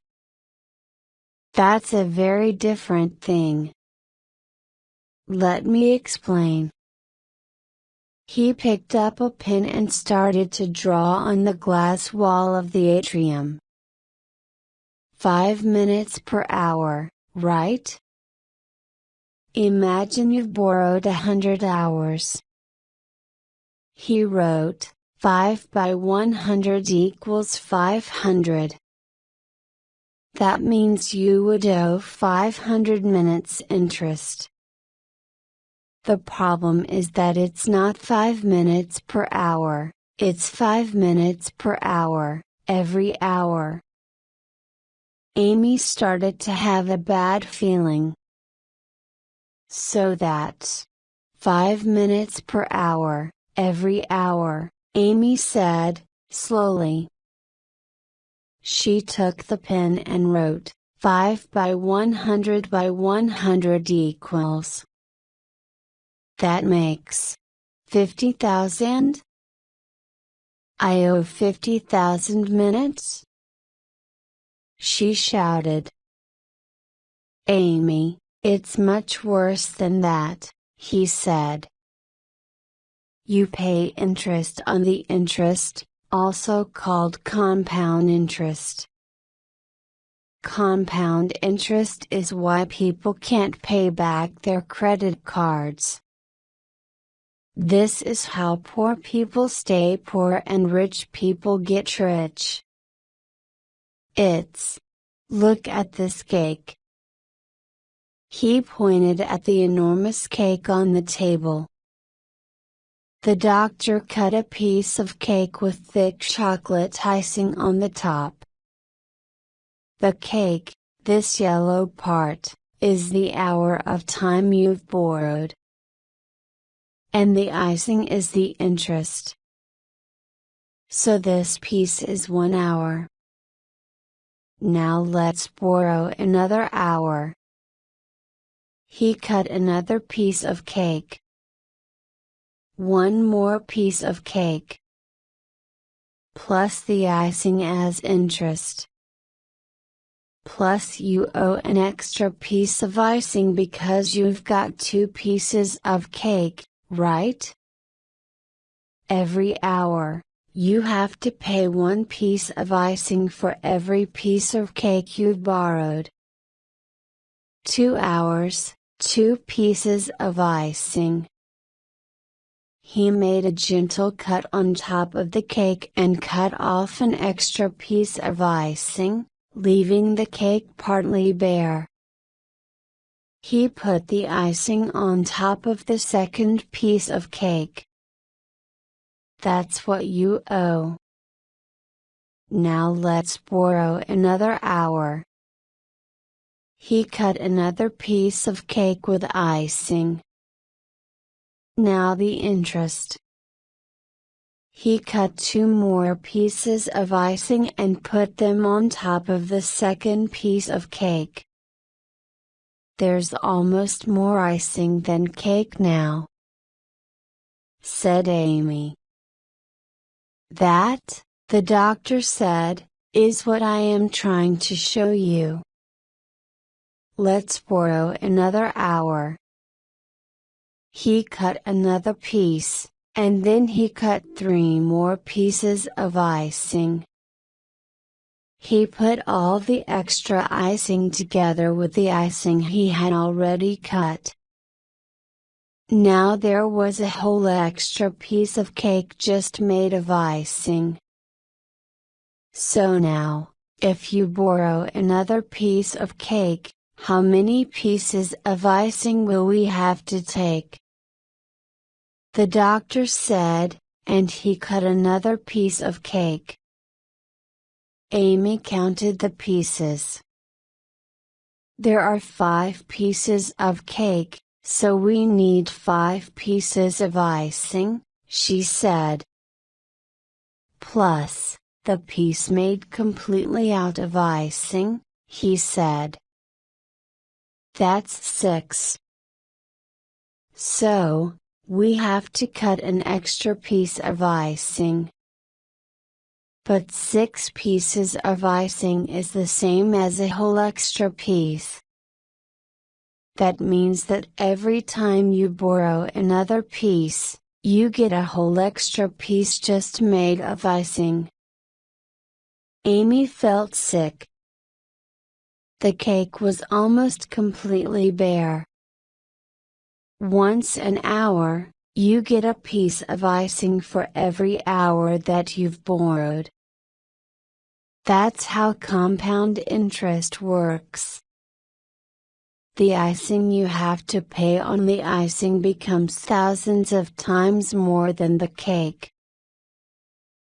That's a very different thing. Let me explain. He picked up a pen and started to draw on the glass wall of the atrium. 5 minutes per hour, right? Imagine you've borrowed 100 hours. He wrote, 5 by 100 equals 500. That means you would owe 500 minutes interest. The problem is that it's not 5 minutes per hour, it's 5 minutes per hour, every hour. Amy started to have a bad feeling. So that's 5 minutes per hour, every hour, Amy said, slowly. She took the pen and wrote, 5 by 100 by 100 equals. That makes 50,000? I owe 50,000 minutes? She shouted. Amy, it's much worse than that, he said. You pay interest on the interest, also called compound interest. Compound interest is why people can't pay back their credit cards. This is how poor people stay poor and rich people get rich. Look at this cake. He pointed at the enormous cake on the table. The doctor cut a piece of cake with thick chocolate icing on the top. The cake, this yellow part, is the hour of time you've borrowed. And the icing is the interest. So this piece is 1 hour. Now let's borrow another hour. He cut another piece of cake. One more piece of cake. Plus the icing as interest. Plus you owe an extra piece of icing because you've got 2 pieces of cake, right? Every hour, you have to pay 1 piece of icing for every piece of cake you've borrowed. 2 hours, 2 pieces of icing. He made a gentle cut on top of the cake and cut off an extra piece of icing, leaving the cake partly bare. He put the icing on top of the second piece of cake. That's what you owe. Now let's borrow another hour. He cut another piece of cake with icing. Now the interest. He cut 2 more pieces of icing and put them on top of the second piece of cake. There's almost more icing than cake now, said Amy. That, the doctor said, is what I am trying to show you. Let's borrow another hour. He cut another piece, and then he cut 3 more pieces of icing. He put all the extra icing together with the icing he had already cut. Now there was a whole extra piece of cake just made of icing. So now, if you borrow another piece of cake, how many pieces of icing will we have to take? The doctor said, and he cut another piece of cake. Amy counted the pieces. There are 5 pieces of cake, so we need 5 pieces of icing, she said. Plus, the piece made completely out of icing, he said. That's 6. So, we have to cut an extra piece of icing. But 6 pieces of icing is the same as a whole extra piece. That means that every time you borrow another piece, you get a whole extra piece just made of icing. Amy felt sick. The cake was almost completely bare. Once an hour, you get a piece of icing for every hour that you've borrowed. That's how compound interest works. The icing you have to pay on the icing becomes thousands of times more than the cake.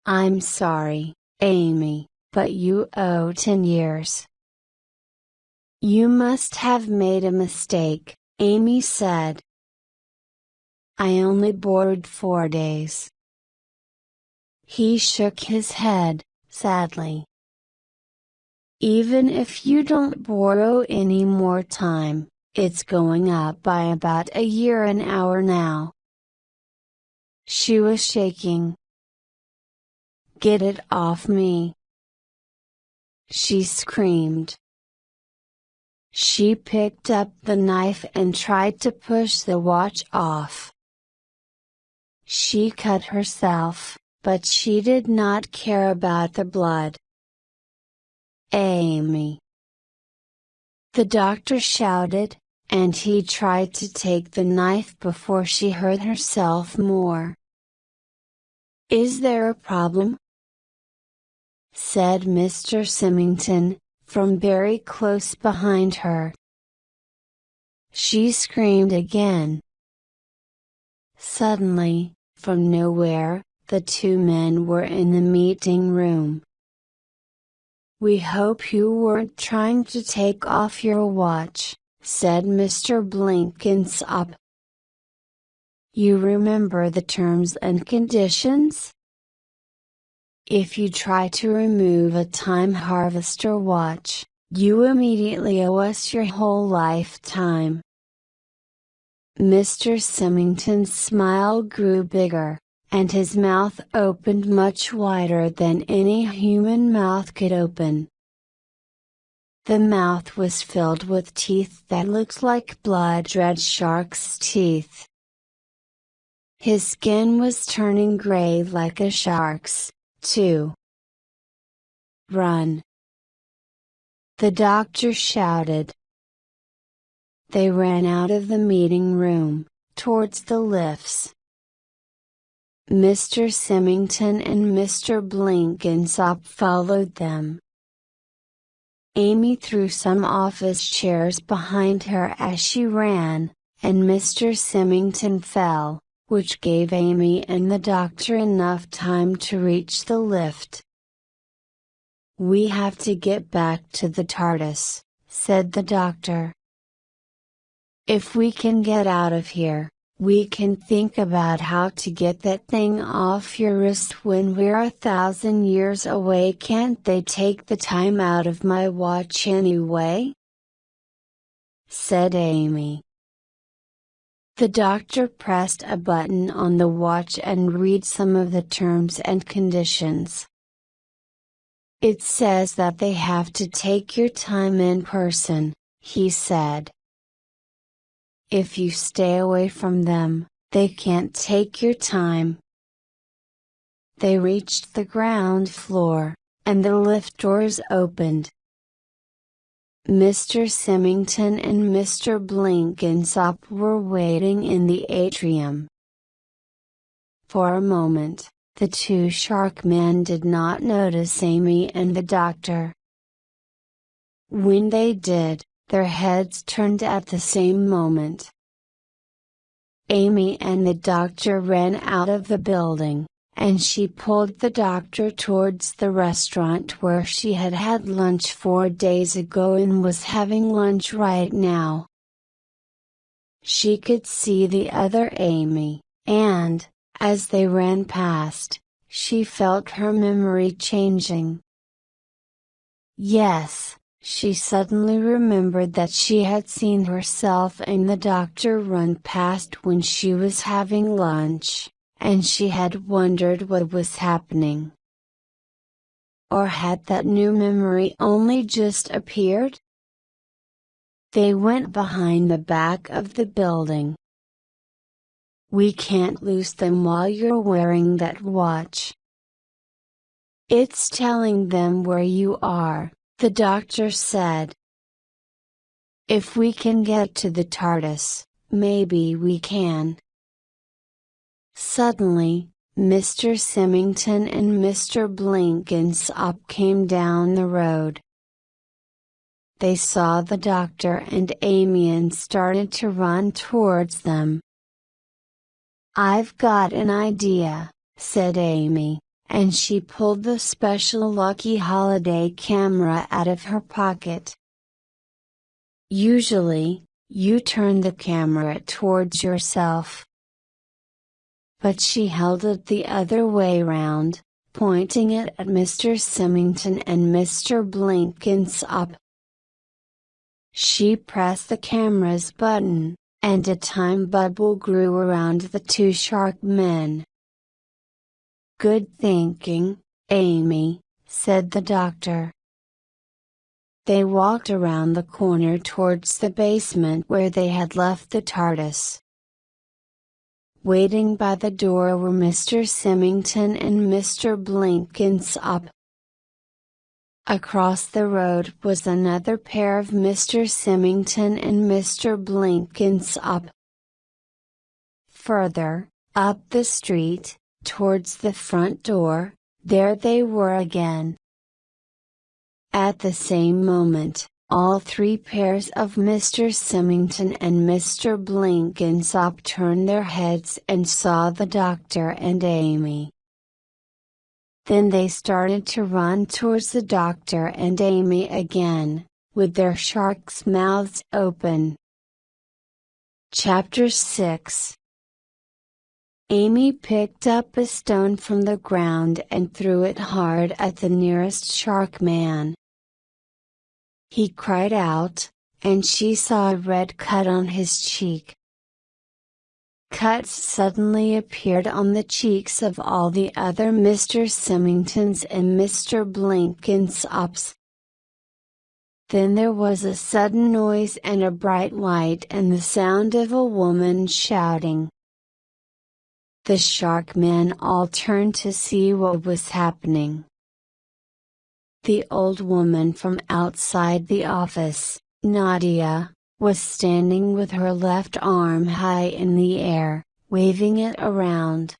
I'm sorry, Amy, but you owe 10 years. You must have made a mistake, Amy said. I only borrowed 4 days. He shook his head, sadly. Even if you don't borrow any more time, it's going up by about a year an hour now. She was shaking. Get it off me! She screamed. She picked up the knife and tried to push the watch off. She cut herself, but she did not care about the blood. Amy! The doctor shouted, and he tried to take the knife before she hurt herself more. Is there a problem? Said Mr. Symington, from very close behind her. She screamed again. Suddenly, from nowhere, the 2 men were in the meeting room. We hope you weren't trying to take off your watch, said Mr. Blenkinsop. You remember the terms and conditions? If you try to remove a time harvester watch, you immediately owe us your whole lifetime. Mr. Symington's smile grew bigger, and his mouth opened much wider than any human mouth could open. The mouth was filled with teeth that looked like blood-red shark's teeth. His skin was turning gray like a shark's, too. Run! The doctor shouted. They ran out of the meeting room, towards the lifts. Mr. Symington and Mr. Blenkinsop followed them. Amy threw some office chairs behind her as she ran, and Mr. Symington fell, which gave Amy and the doctor enough time to reach the lift. We have to get back to the Tardis, said the doctor. If we can get out of here, we can think about how to get that thing off your wrist when we're 1,000 years away. Can't they take the time out of my watch anyway? Said Amy. The doctor pressed a button on the watch and read some of the terms and conditions. It says that they have to take your time in person, he said. If you stay away from them, they can't take your time. They reached the ground floor, and the lift doors opened. Mr. Symington and Mr. Blenkinsop were waiting in the atrium. For a moment, the 2 shark men did not notice Amy and the doctor. When they did, their heads turned at the same moment. Amy and the doctor ran out of the building, and she pulled the doctor towards the restaurant where she had had lunch 4 days ago and was having lunch right now. She could see the other Amy, and, as they ran past, she felt her memory changing. Yes, she suddenly remembered that she had seen herself and the doctor run past when she was having lunch, and she had wondered what was happening. Or had that new memory only just appeared? They went behind the back of the building. We can't lose them while you're wearing that watch. It's telling them where you are, the doctor said. If we can get to the Tardis, maybe we can. Suddenly, Mr. Symington and Mr. Blenkinsop came down the road. They saw the doctor and Amy and started to run towards them. "I've got an idea," said Amy, and she pulled the special Lucky Holiday camera out of her pocket. Usually, you turn the camera towards yourself. But she held it the other way round, pointing it at Mr. Symington and Mr. Blenkinsop. She pressed the camera's button, and a time bubble grew around the two shark men. "Good thinking, Amy," said the doctor. They walked around the corner towards the basement where they had left the Tardis. Waiting by the door were Mr. Symington and Mr. Blenkinsop. Across the road was another pair of Mr. Symington and Mr. Blenkinsop. Further, up the street, towards the front door, there they were again. At the same moment, all three pairs of Mr. Symington and Mr. Blenkinsop turned their heads and saw the doctor and Amy. Then they started to run towards the doctor and Amy again, with their sharks' mouths open. Chapter 6. Amy picked up a stone from the ground and threw it hard at the nearest shark man. He cried out, and she saw a red cut on his cheek. Cuts suddenly appeared on the cheeks of all the other Mr. Symingtons and Mr. Blenkinsops. Then there was a sudden noise and a bright light and the sound of a woman shouting. The shark men all turned to see what was happening. The old woman from outside the office, Nadia, was standing with her left arm high in the air, waving it around.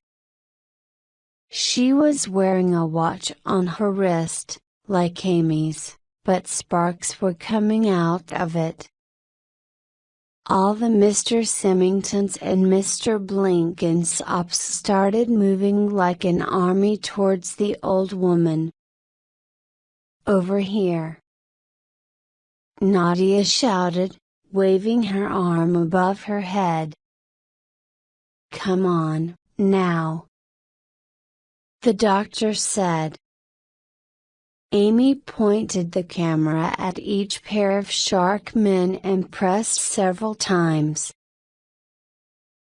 She was wearing a watch on her wrist, like Amy's, but sparks were coming out of it. All the Mr. Symingtons and Mr. Blenkinsops started moving like an army towards the old woman. "Over here!" Nadia shouted, waving her arm above her head. "Come on, now!" the doctor said. Amy pointed the camera at each pair of shark men and pressed several times.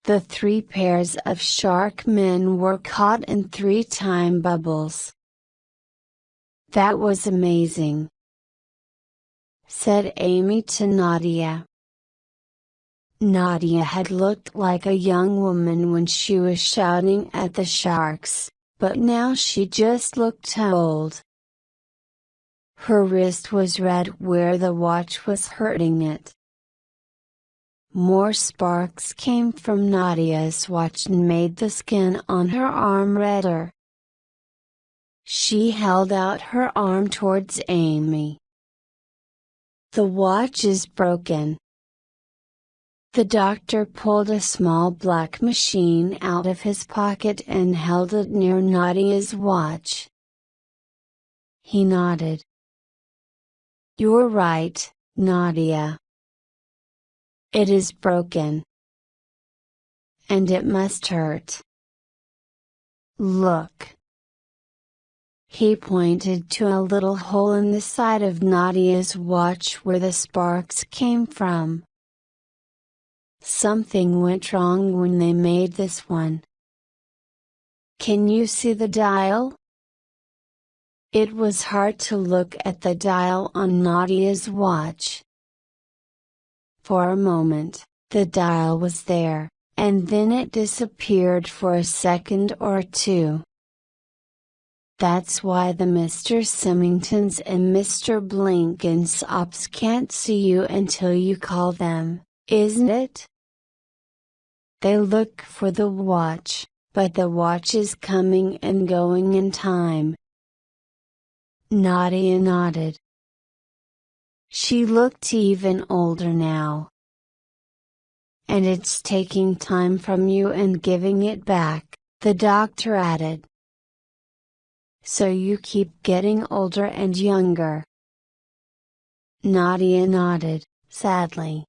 The three pairs of shark men were caught in 3 time bubbles. "That was amazing," said Amy to Nadia. Nadia had looked like a young woman when she was shouting at the sharks, but now she just looked old. Her wrist was red where the watch was hurting it. More sparks came from Nadia's watch and made the skin on her arm redder. She held out her arm towards Amy. "The watch is broken." The doctor pulled a small black machine out of his pocket and held it near Nadia's watch. He nodded. "You're right, Nadia. It is broken. And it must hurt. Look." He pointed to a little hole in the side of Nadia's watch where the sparks came from. "Something went wrong when they made this one. Can you see the dial?" It was hard to look at the dial on Nadia's watch. For a moment, the dial was there, and then it disappeared for a second or two. That's why the Mr. Symingtons and Mr. Blenkinsopps can't see you until you call them, isn't it? They look for the watch, but the watch is coming and going in time. Nadia nodded. She looked even older now. And it's taking time from you and giving it back, the doctor added. So you keep getting older and younger. Nadia nodded, sadly.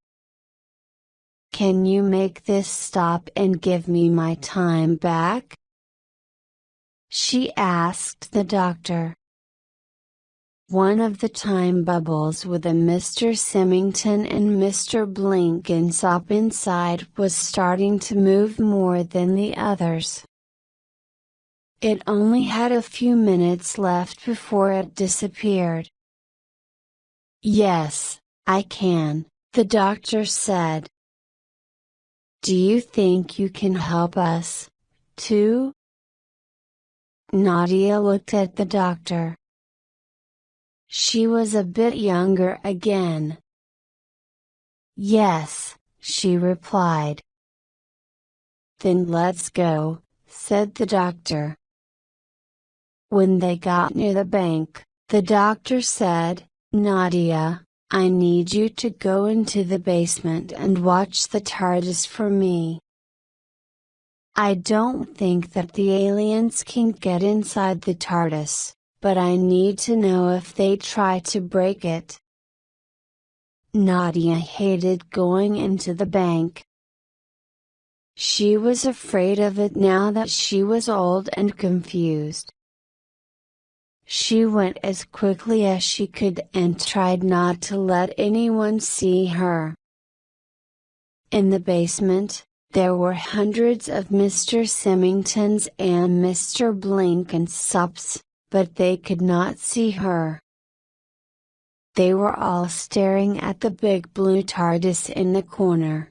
Can you make this stop and give me my time back? She asked the doctor. One of the time bubbles with a Mr. Symington and Mr. Blenkinsop inside was starting to move more than the others. It only had a few minutes left before it disappeared. Yes, I can, the doctor said. Do you think you can help us, too? Nadia looked at the doctor. She was a bit younger again. Yes, she replied. Then let's go, said the doctor. When they got near the bank, the doctor said, Nadia, I need you to go into the basement and watch the Tardis for me. I don't think that the aliens can get inside the Tardis, but I need to know if they try to break it. Nadia hated going into the bank. She was afraid of it now that she was old and confused. She went as quickly as she could and tried not to let anyone see her. In the basement, there were hundreds of Mr. Symingtons and Mr. Blenkinsopps, but they could not see her. They were all staring at the big blue Tardis in the corner.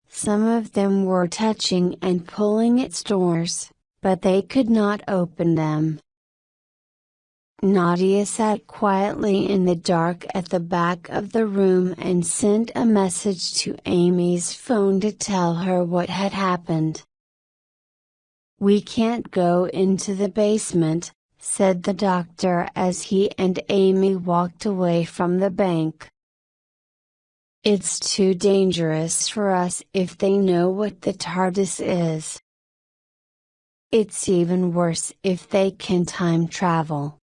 Some of them were touching and pulling its doors, but they could not open them. Nadia sat quietly in the dark at the back of the room and sent a message to Amy's phone to tell her what had happened. We can't go into the basement, said the doctor as he and Amy walked away from the bank. It's too dangerous for us if they know what the Tardis is. It's even worse if they can time travel.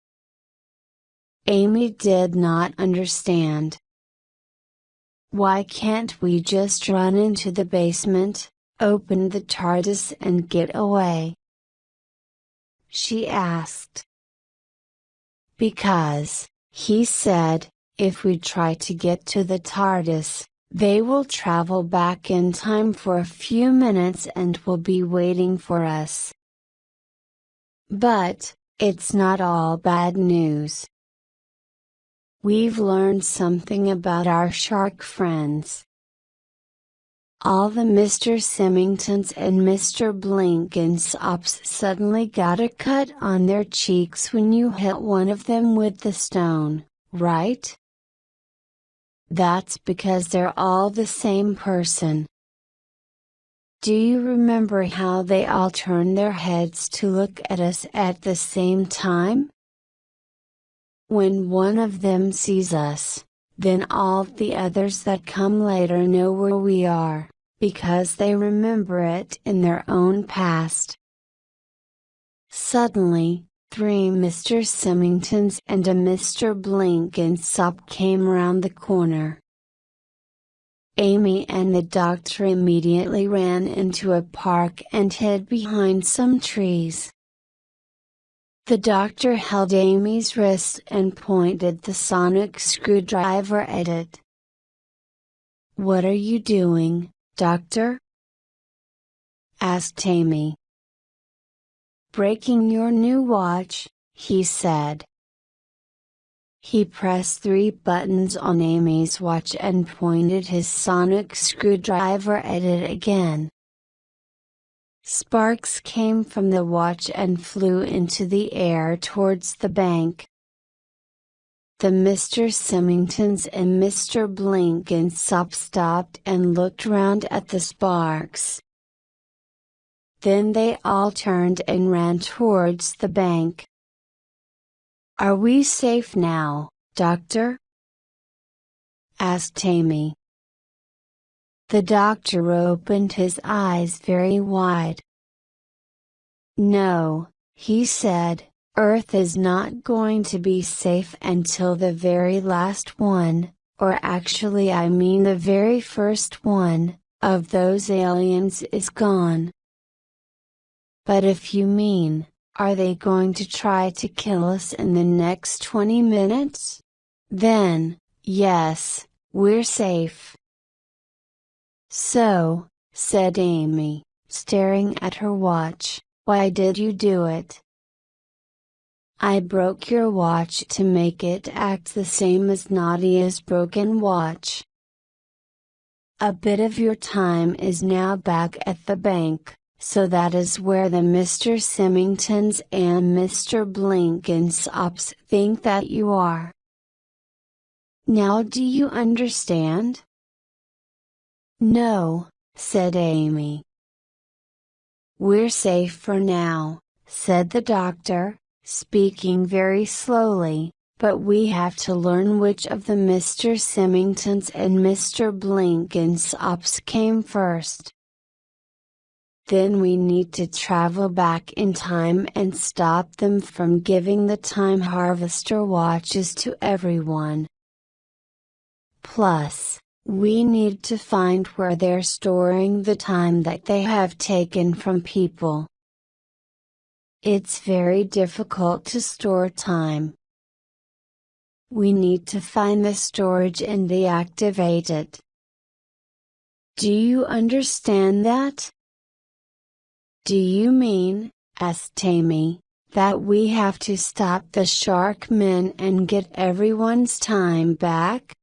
Amy did not understand. Why can't we just run into the basement, open the Tardis and get away? She asked. Because, he said, if we try to get to the Tardis, they will travel back in time for a few minutes and will be waiting for us. But, it's not all bad news. We've learned something about our shark friends. All the Mr. Symingtons and Mr. Blenkinsopps suddenly got a cut on their cheeks when you hit one of them with the stone, right? That's because they're all the same person. Do you remember how they all turn their heads to look at us at the same time? When one of them sees us, then all the others that come later know where we are, because they remember it in their own past. Suddenly, 3 Mr. Symingtons and a Mr. Blenkinsop came round the corner. Amy and the doctor immediately ran into a park and hid behind some trees. The doctor held Amy's wrist and pointed the sonic screwdriver at it. What are you doing, doctor? Asked Amy. Breaking your new watch, he said. He pressed 3 buttons on Amy's watch and pointed his sonic screwdriver at it again. Sparks came from the watch and flew into the air towards the bank. The Mr. Symingtons and Mr. Blenkinsop stopped and looked round at the sparks. Then they all turned and ran towards the bank. "Are we safe now, Doctor?" asked Amy. The doctor opened his eyes very wide. "No," he said, "Earth is not going to be safe until the very last one, or actually I mean the very first one, of those aliens is gone." "But if you mean, are they going to try to kill us in the next 20 minutes? Then, yes, we're safe." "So," said Amy, staring at her watch, "why did you do it?" "I broke your watch to make it act the same as Nadia's broken watch. A bit of your time is now back at the bank, so that is where the Mr. Symingtons and Mr. Blenkinsops think that you are. Now do you understand?" "No," said Amy. "We're safe for now," said the doctor, speaking very slowly, "but we have to learn which of the Mr. Symingtons and Mr. Blenkinsops came first. Then we need to travel back in time and stop them from giving the time harvester watches to everyone. Plus, we need to find where they're storing the time that they have taken from people. It's very difficult to store time. We need to find the storage and deactivate it. Do you understand that?" "Do you mean," asked Amy, "that we have to stop the shark men and get everyone's time back?"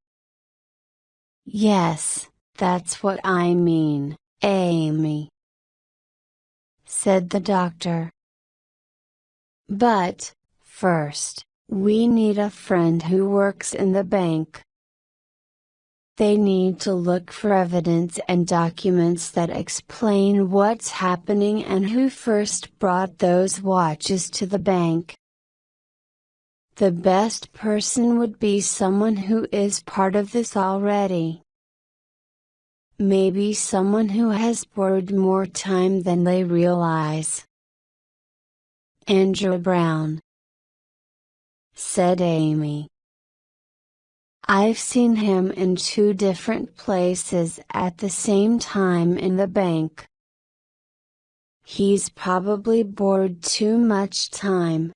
"Yes, that's what I mean, Amy," said the doctor. "But, first, we need a friend who works in the bank. They need to look for evidence and documents that explain what's happening and who first brought those watches to the bank. The best person would be someone who is part of this already. Maybe someone who has borrowed more time than they realize." "Andrew Brown," said Amy. "I've seen him in 2 different places at the same time in the bank. He's probably borrowed too much time."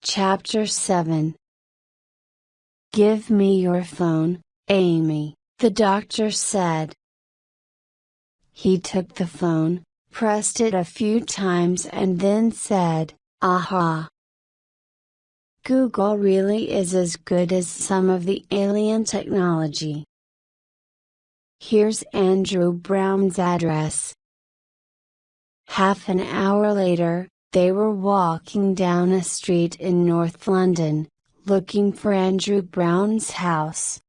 Chapter 7. "Give me your phone, Amy," the doctor said. He took the phone, pressed it a few times and then said, "Aha! Google really is as good as some of the alien technology. Here's Andrew Brown's address." Half an hour later, they were walking down a street in North London, looking for Andrew Brown's house.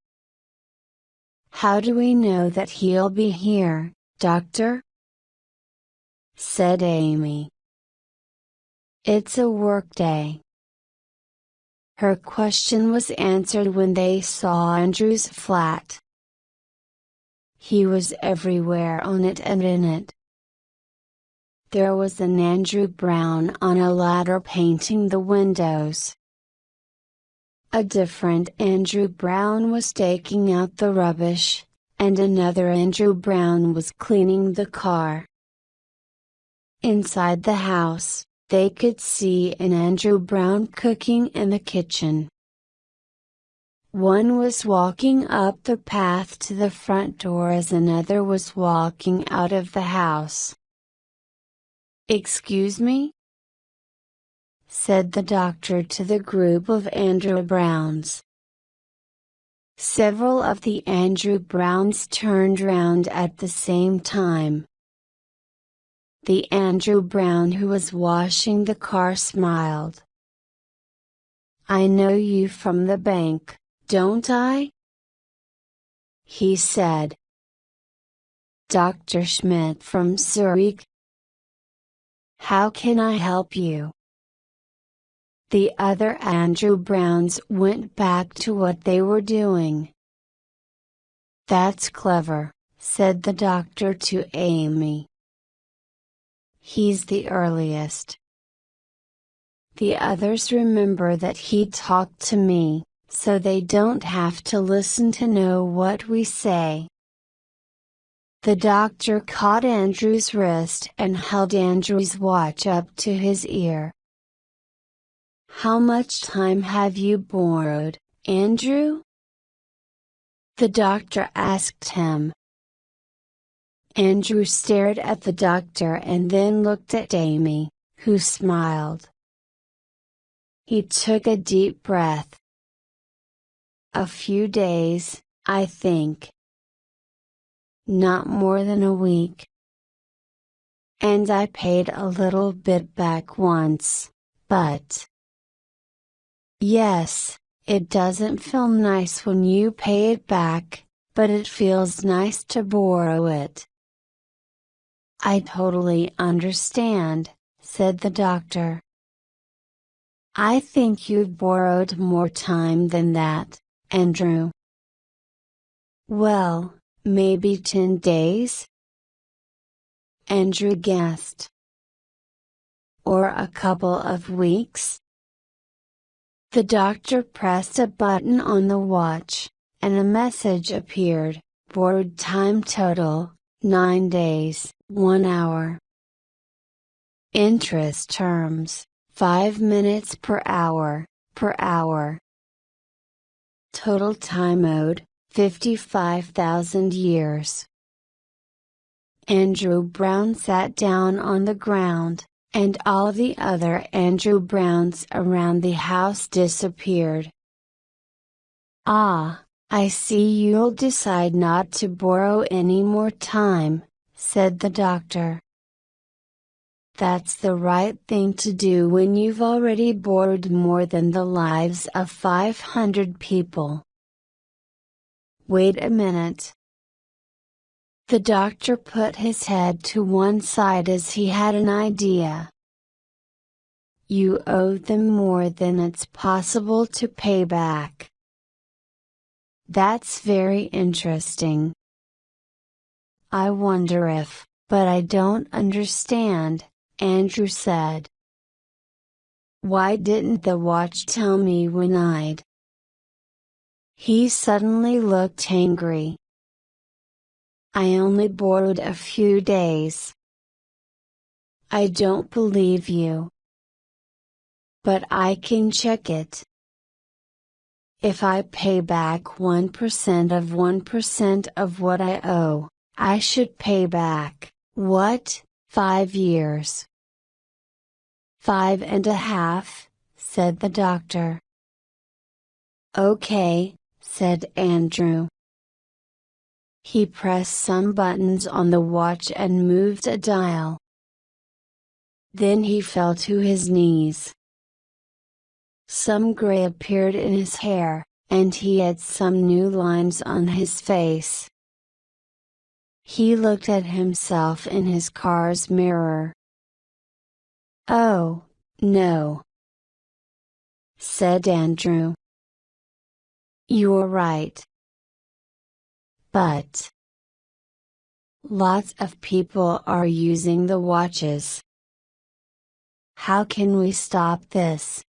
"How do we know that he'll be here, Doctor?" said Amy. "It's a workday." Her question was answered when they saw Andrew's flat. He was everywhere on it and in it. There was an Andrew Brown on a ladder painting the windows. A different Andrew Brown was taking out the rubbish, and another Andrew Brown was cleaning the car. Inside the house, they could see an Andrew Brown cooking in the kitchen. One was walking up the path to the front door as another was walking out of the house. "Excuse me?" said the doctor to the group of Andrew Browns. Several of the Andrew Browns turned round at the same time. The Andrew Brown who was washing the car smiled. "I know you from the bank, don't I?" he said. "Dr. Schmidt from Zurich. How can I help you?" The other Andrew Browns went back to what they were doing. "That's clever," said the doctor to Amy. "He's the earliest." The others remember that he talked to me, so they don't have to listen to know what we say. The doctor caught Andrew's wrist and held Andrew's watch up to his ear. "How much time have you borrowed, Andrew?" the doctor asked him. Andrew stared at the doctor and then looked at Amy, who smiled. He took a deep breath. "A few days, I think. Not more than a week. And I paid a little bit back once, but..." "Yes, it doesn't feel nice when you pay it back, but it feels nice to borrow it." "I totally understand," said the doctor. "I think you've borrowed more time than that, Andrew." "Well, maybe 10 days?" Andrew guessed. "Or a couple of weeks?" The doctor pressed a button on the watch, and a message appeared: "Borrowed time total, 9 days, 1 hour. Interest terms, 5 minutes per hour, per hour. Total time owed, 55,000 years." Andrew Brown sat down on the ground, and all the other Andrew Browns around the house disappeared. "Ah, I see you'll decide not to borrow any more time," said the doctor. "That's the right thing to do when you've already borrowed more than the lives of 500 people. Wait a minute." The doctor put his head to one side as he had an idea. "You owe them more than it's possible to pay back." "That's very interesting. I wonder if, but I don't understand," Andrew said. "Why didn't the watch tell me when I'd..." He suddenly looked angry. "I only borrowed a few days." "I don't believe you. But I can check it. If I pay back 1% of 1% of what I owe, I should pay back, what, 5 years?" "5.5, said the doctor. "Okay," said Andrew. He pressed some buttons on the watch and moved a dial. Then he fell to his knees. Some gray appeared in his hair, and he had some new lines on his face. He looked at himself in his car's mirror. "Oh, no," said Andrew. "You're right. But lots of people are using the watches. How can we stop this?"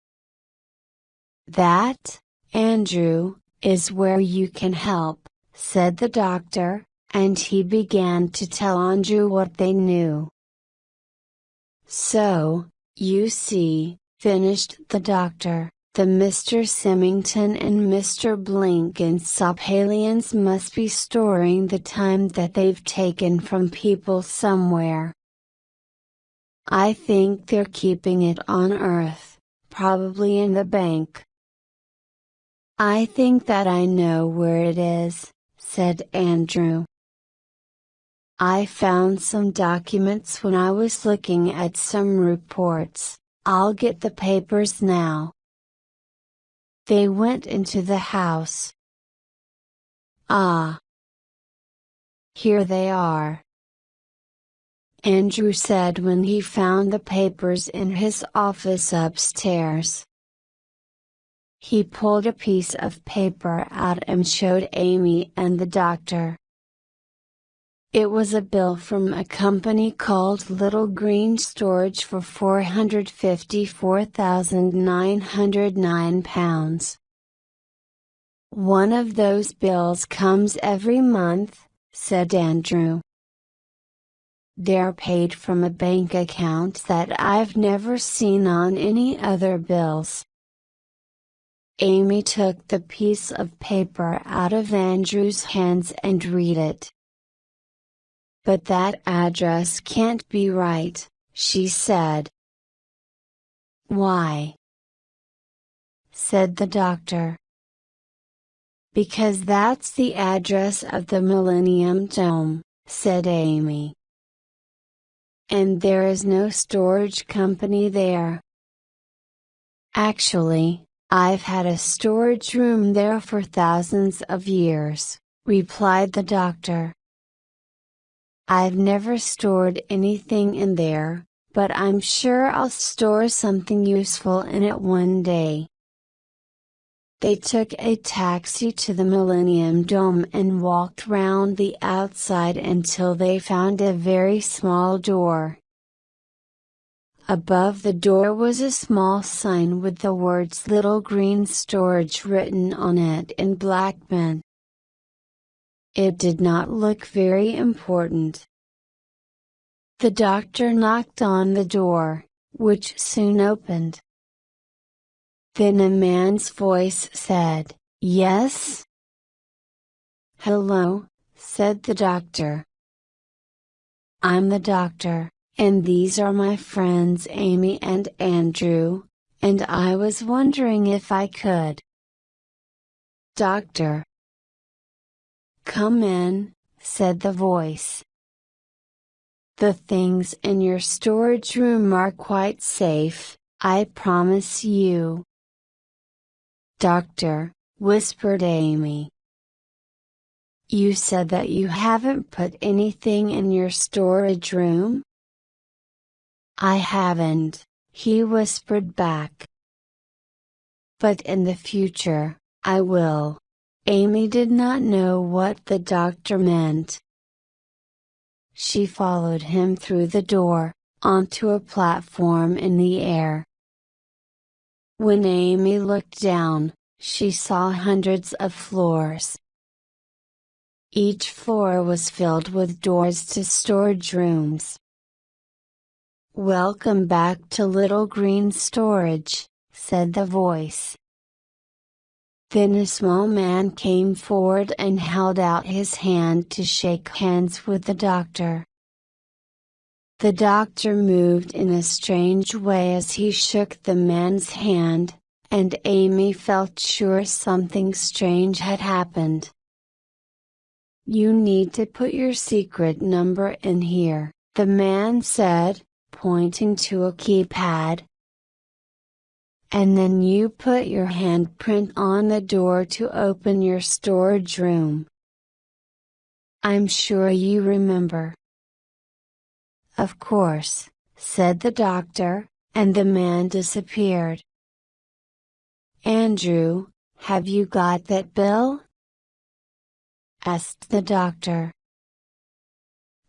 "That, Andrew, is where you can help," said the doctor, and he began to tell Andrew what they knew. "So, you see," finished the doctor, "the Mr. Symington and Mr. Blenkinsopalians must be storing the time that they've taken from people somewhere. I think they're keeping it on Earth, probably in the bank. I think that I know where it is, said Andrew. I found some documents when I was looking at some reports. I'll get the papers now. They went into the house. Ah! Here they are, Andrew said when he found the papers in his office upstairs. He pulled a piece of paper out and showed Amy and the doctor. It was a bill from a company called Little Green Storage for £454,909. One of those bills comes every month, said Andrew. They're paid from a bank account that I've never seen on any other bills. Amy took the piece of paper out of Andrew's hands and read it. But that address can't be right, she said. Why? Said the doctor. Because that's the address of the Millennium Dome, said Amy. And there is no storage company there. Actually, I've had a storage room there for thousands of years, replied the doctor. I've never stored anything in there, but I'm sure I'll store something useful in it one day. They took a taxi to the Millennium Dome and walked round the outside until they found a very small door. Above the door was a small sign with the words Little Green Storage written on it in black pen. It did not look very important. The doctor knocked on the door, which soon opened. Then a man's voice said, "Yes?" "Hello," said the doctor. "I'm the doctor, and these are my friends Amy and Andrew, and I was wondering if I could." "Doctor." "Come in," said the voice. "The things in your storage room are quite safe, I promise you." "Doctor," whispered Amy. "You said that you haven't put anything in your storage room?" "I haven't," he whispered back. "But in the future, I will." Amy did not know what the doctor meant. She followed him through the door, onto a platform in the air. When Amy looked down, she saw hundreds of floors. Each floor was filled with doors to storage rooms. "Welcome back to Little Green Storage," said the voice. Then a small man came forward and held out his hand to shake hands with the doctor. The doctor moved in a strange way as he shook the man's hand, and Amy felt sure something strange had happened. "You need to put your secret number in here," the man said, pointing to a keypad. "And then you put your handprint on the door to open your storage room. I'm sure you remember." "Of course," said the doctor, and the man disappeared. "Andrew, have you got that bill?" asked the doctor.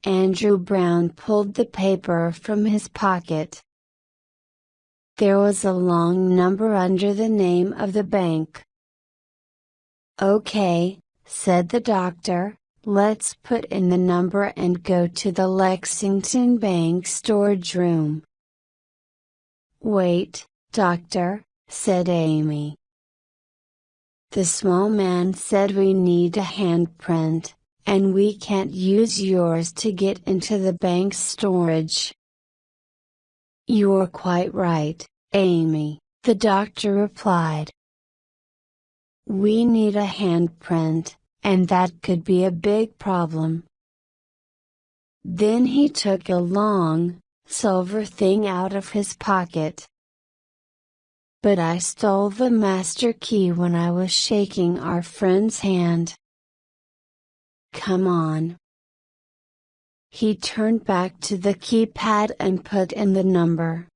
Andrew Brown pulled the paper from his pocket. There was a long number under the name of the bank. "Okay," said the doctor, "let's put in the number and go to the Lexington Bank storage room." "Wait, doctor," said Amy. The small man said we need a handprint, and we can't use yours to get into the bank's storage. "You're quite right, Amy," the doctor replied. We need a handprint, and that could be a big problem. Then he took a long, silver thing out of his pocket. But I stole the master key when I was shaking our friend's hand. Come on. He turned back to the keypad and put in the number.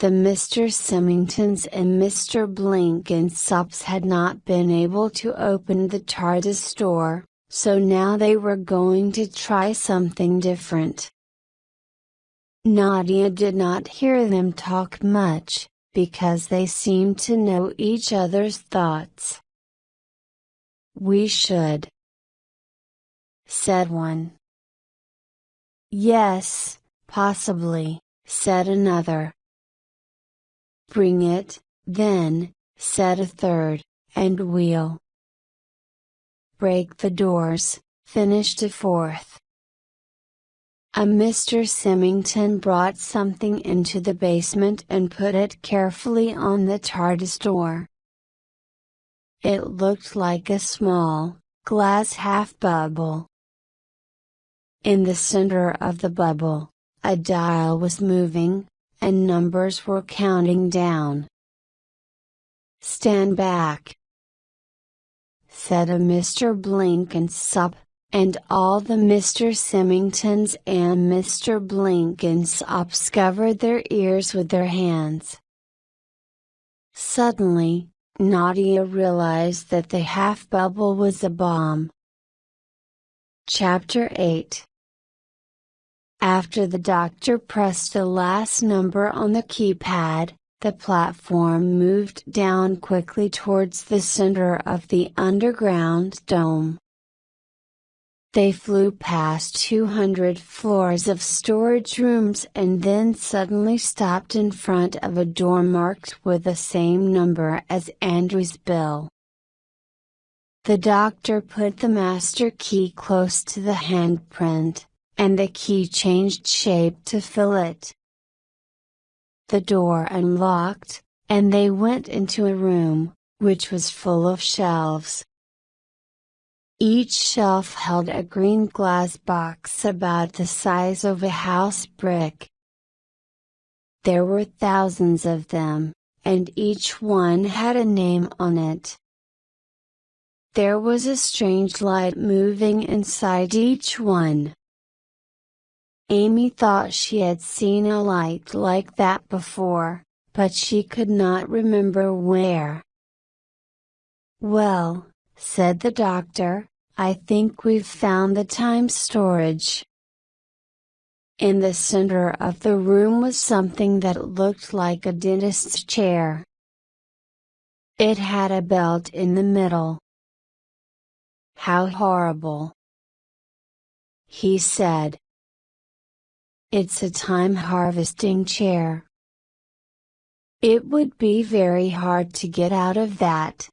The Mr. Symingtons and Mr. Blenkinsopps had not been able to open the Tardis door, so now they were going to try something different. Nadia did not hear them talk much, because they seemed to know each other's thoughts. We should, said one. Yes, possibly, said another. Bring it, then, said a third, and we'll break the doors, finished a fourth. A Mr. Symington brought something into the basement and put it carefully on the Tardis door. It looked like a small, glass half bubble. In the center of the bubble, a dial was moving, and numbers were counting down. Stand back, said a Mr. Blenkinsop, and all the Mr. Symingtons and Mr. Blenkinsopps covered their ears with their hands. Suddenly, Nadia realized that the half bubble was a bomb. Chapter 8. After the doctor pressed the last number on the keypad, the platform moved down quickly towards the center of the underground dome. They flew past 200 floors of storage rooms and then suddenly stopped in front of a door marked with the same number as Andrew's bill. The doctor put the master key close to the handprint, and the key changed shape to fill it. The door unlocked, and they went into a room, which was full of shelves. Each shelf held a green glass box about the size of a house brick. There were thousands of them, and each one had a name on it. There was a strange light moving inside each one. Amy thought she had seen a light like that before, but she could not remember where. Well, said the doctor, I think we've found the time storage. In the center of the room was something that looked like a dentist's chair. It had a belt in the middle. How horrible, he said. It's a time harvesting chair. It would be very hard to get out of that.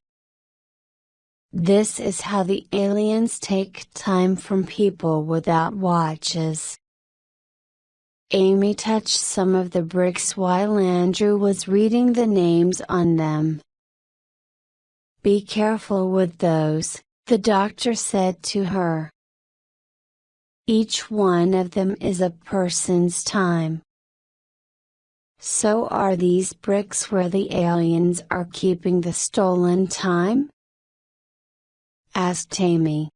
This is how the aliens take time from people without watches. Amy touched some of the bricks while Andrew was reading the names on them. Be careful with those, the doctor said to her. Each one of them is a person's time. So are these bricks where the aliens are keeping the stolen time? Asked Amy.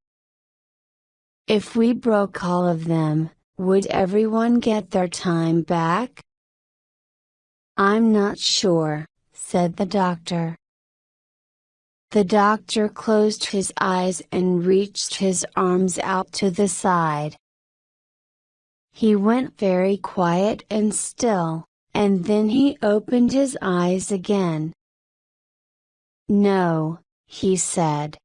If we broke all of them, would everyone get their time back? I'm not sure, said the doctor. The doctor closed his eyes and reached his arms out to the side. He went very quiet and still, and then he opened his eyes again. No, he said.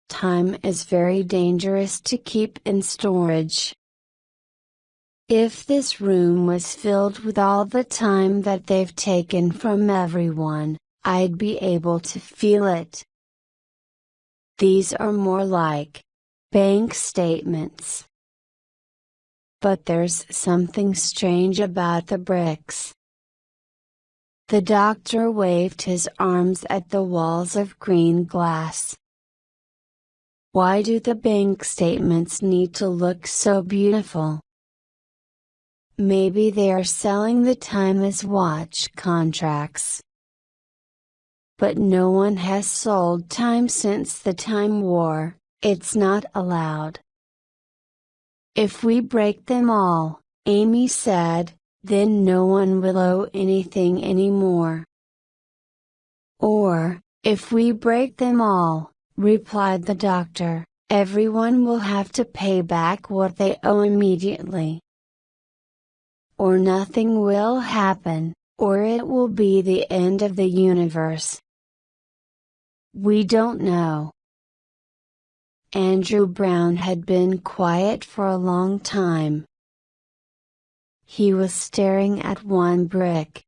Time is very dangerous to keep in storage. If this room was filled with all the time that they've taken from everyone, I'd be able to feel it. These are more like bank statements. But there's something strange about the bricks. The doctor waved his arms at the walls of green glass. Why do the bank statements need to look so beautiful? Maybe they are selling the time as watch contracts. But no one has sold time since the Time War, it's not allowed. If we break them all, Amy said, then no one will owe anything anymore. Or, if we break them all, replied the doctor, everyone will have to pay back what they owe immediately. Or nothing will happen, or it will be the end of the universe. We don't know. Andrew Brown had been quiet for a long time. He was staring at one brick.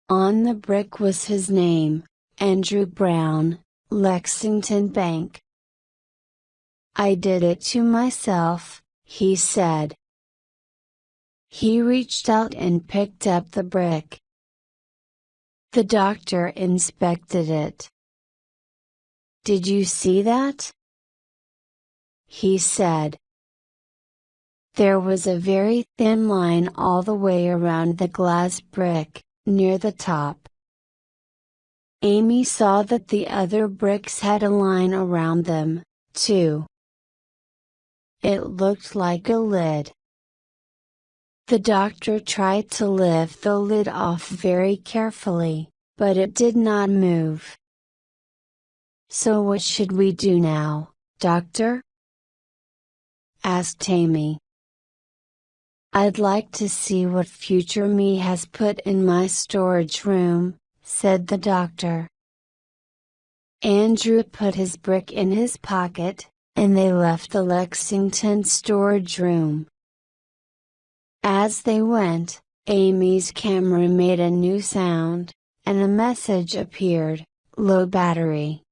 On the brick was his name, Andrew Brown, Lexington Bank. I did it to myself, he said. He reached out and picked up the brick. The doctor inspected it. Did you see that? He said. There was a very thin line all the way around the glass brick, near the top. Amy saw that the other bricks had a line around them, too. It looked like a lid. The doctor tried to lift the lid off very carefully, but it did not move. So what should we do now, doctor? Asked Amy. I'd like to see what future me has put in my storage room, said the doctor. Andrew put his brick in his pocket, and they left the Lexington storage room. As they went, Amy's camera made a new sound, and a message appeared, low battery.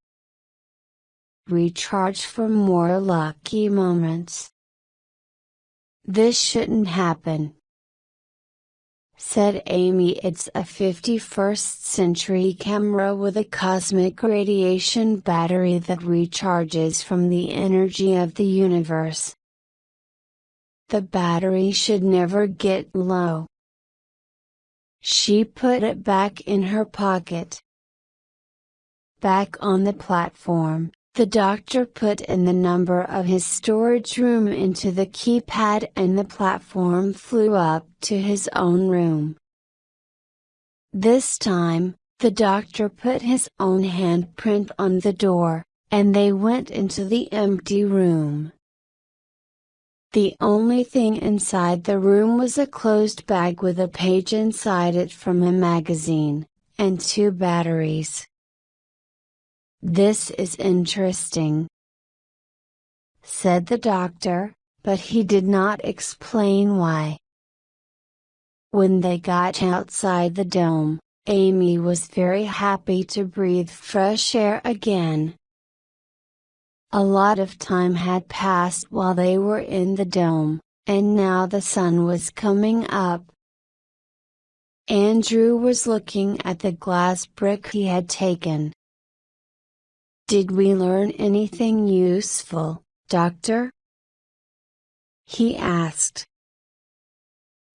Recharge for more lucky moments. This shouldn't happen, said Amy. It's a 51st century camera with a cosmic radiation battery that recharges from the energy of the universe. The battery should never get low. She put it back in her pocket. Back on the platform, the doctor put in the number of his storage room into the keypad and the platform flew up to his own room. This time, the doctor put his own handprint on the door, and they went into the empty room. The only thing inside the room was a closed bag with a page inside it from a magazine, and 2 batteries. This is interesting, said the doctor, but he did not explain why. When they got outside the dome, Amy was very happy to breathe fresh air again. A lot of time had passed while they were in the dome, and now the sun was coming up. Andrew was looking at the glass brick he had taken. Did we learn anything useful, doctor? He asked.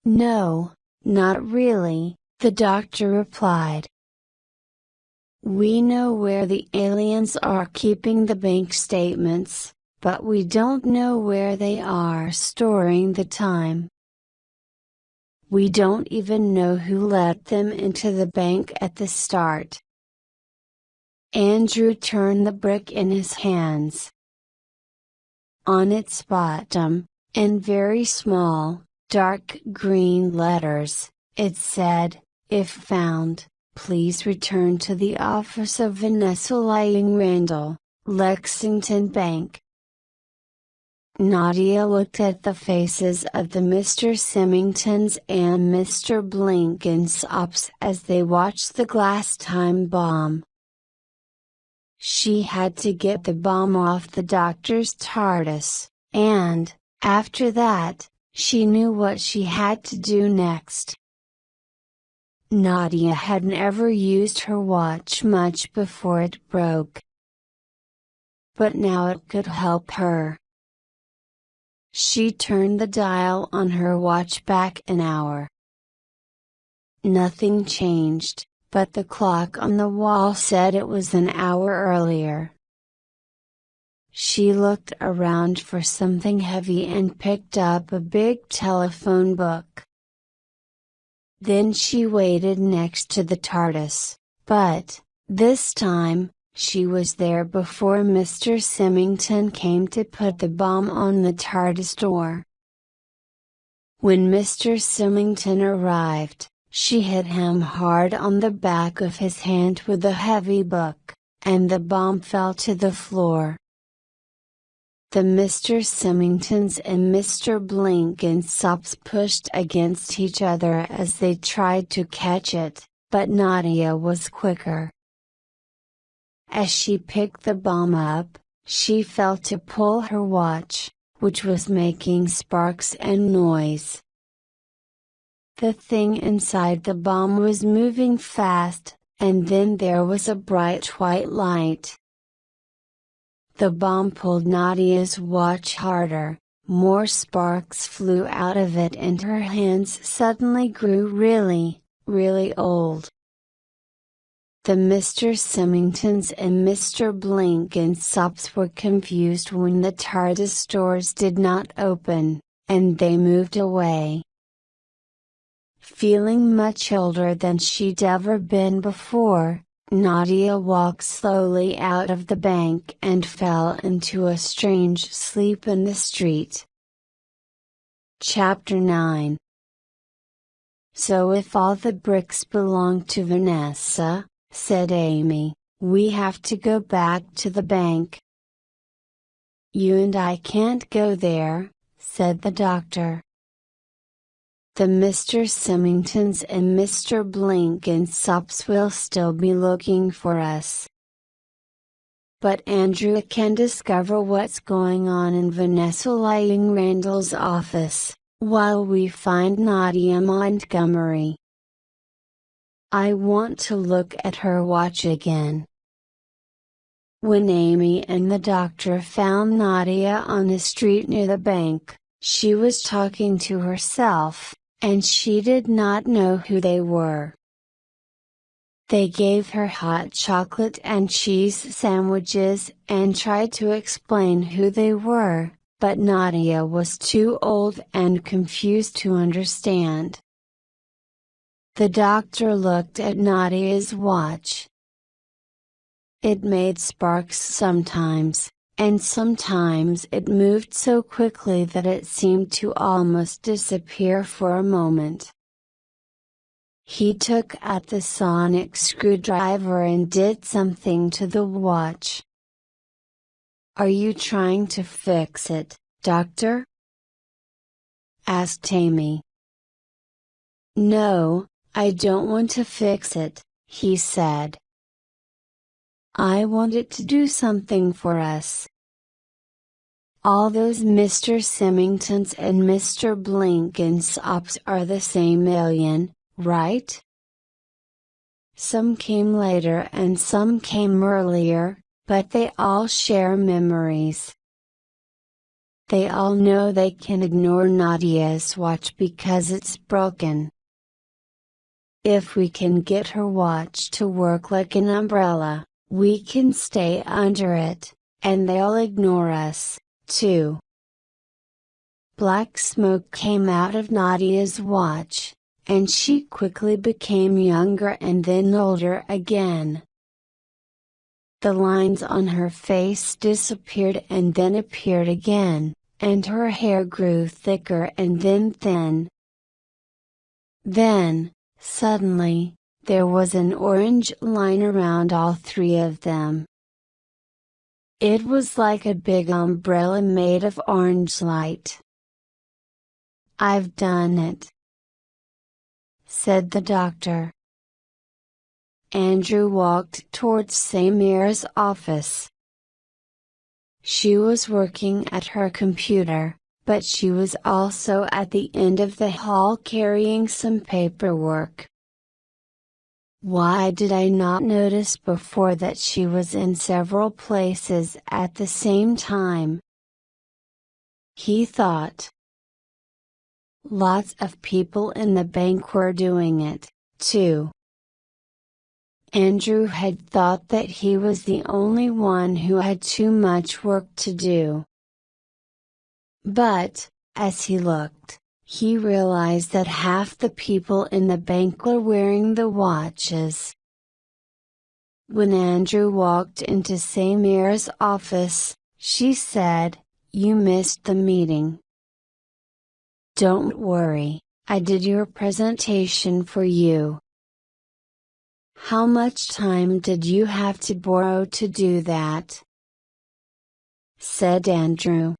No, not really, the doctor replied. We know where the aliens are keeping the bank statements, but we don't know where they are storing the time. We don't even know who let them into the bank at the start. Andrew turned the brick in his hands. On its bottom, in very small, dark green letters, it said, "If found, please return to the office of Vanessa Lying Randall, Lexington Bank." Nadia looked at the faces of the Mr. Symingtons and Mr. Blenkinsopps as they watched the glass time bomb. She had to get the bomb off the doctor's Tardis, and, after that, she knew what she had to do next. Nadia had never used her watch much before it broke. But now it could help her. She turned the dial on her watch back an hour. Nothing changed, but the clock on the wall said it was an hour earlier. She looked around for something heavy and picked up a big telephone book. Then she waited next to the Tardis, but, this time, she was there before Mr. Symington came to put the bomb on the Tardis door. When Mr. Symington arrived, she hit him hard on the back of his hand with a heavy book, and the bomb fell to the floor. The Mr. Symingtons and Mr. Blenkinsopps pushed against each other as they tried to catch it, but Nadia was quicker. As she picked the bomb up, she felt to pull her watch, which was making sparks and noise. The thing inside the bomb was moving fast, and then there was a bright white light. The bomb pulled Nadia's watch harder, more sparks flew out of it and her hands suddenly grew really, really old. The Mr. Symingtons and Mr. Blenkinsopps were confused when the Tardis doors did not open, and they moved away. Feeling much older than she'd ever been before, Nadia walked slowly out of the bank and fell into a strange sleep in the street. Chapter 9. So if all the bricks belong to Vanessa, said Amy, we have to go back to the bank. You and I can't go there, said the doctor. The Mr. Symingtons and Mr. Blenkinsopps will still be looking for us. But Andrew can discover what's going on in Vanessa Lying Randall's office, while we find Nadia Montgomery. I want to look at her watch again. When Amy and the doctor found Nadia on a street near the bank, she was talking to herself, and she did not know who they were. They gave her hot chocolate and cheese sandwiches and tried to explain who they were, but Nadia was too old and confused to understand. The doctor looked at Nadia's watch. It made sparks sometimes, and sometimes it moved so quickly that it seemed to almost disappear for a moment. He took out the sonic screwdriver and did something to the watch. Are you trying to fix it, doctor? Asked Amy. No, I don't want to fix it, he said. I want it to do something for us. All those Mr. Symingtons and Mr. Blenkinsopps are the same alien, right? Some came later and some came earlier, but they all share memories. They all know they can ignore Nadia's watch because it's broken. If we can get her watch to work like an umbrella, we can stay under it, and they'll ignore us, too. Black smoke came out of Nadia's watch, and she quickly became younger and then older again. The lines on her face disappeared and then appeared again, and her hair grew thicker and then thin. Then, suddenly, there was an orange line around all three of them. It was like a big umbrella made of orange light. I've done it, said the doctor. Andrew walked towards Samir's office. She was working at her computer, but she was also at the end of the hall carrying some paperwork. Why did I not notice before that she was in several places at the same time? He thought. Lots of people in the bank were doing it, too. Andrew had thought that he was the only one who had too much work to do. But, as he looked, he realized that half the people in the bank were wearing the watches. When Andrew walked into Samira's office, she said, "You missed the meeting." "Don't worry, I did your presentation for you." "How much time did you have to borrow to do that?" said Andrew.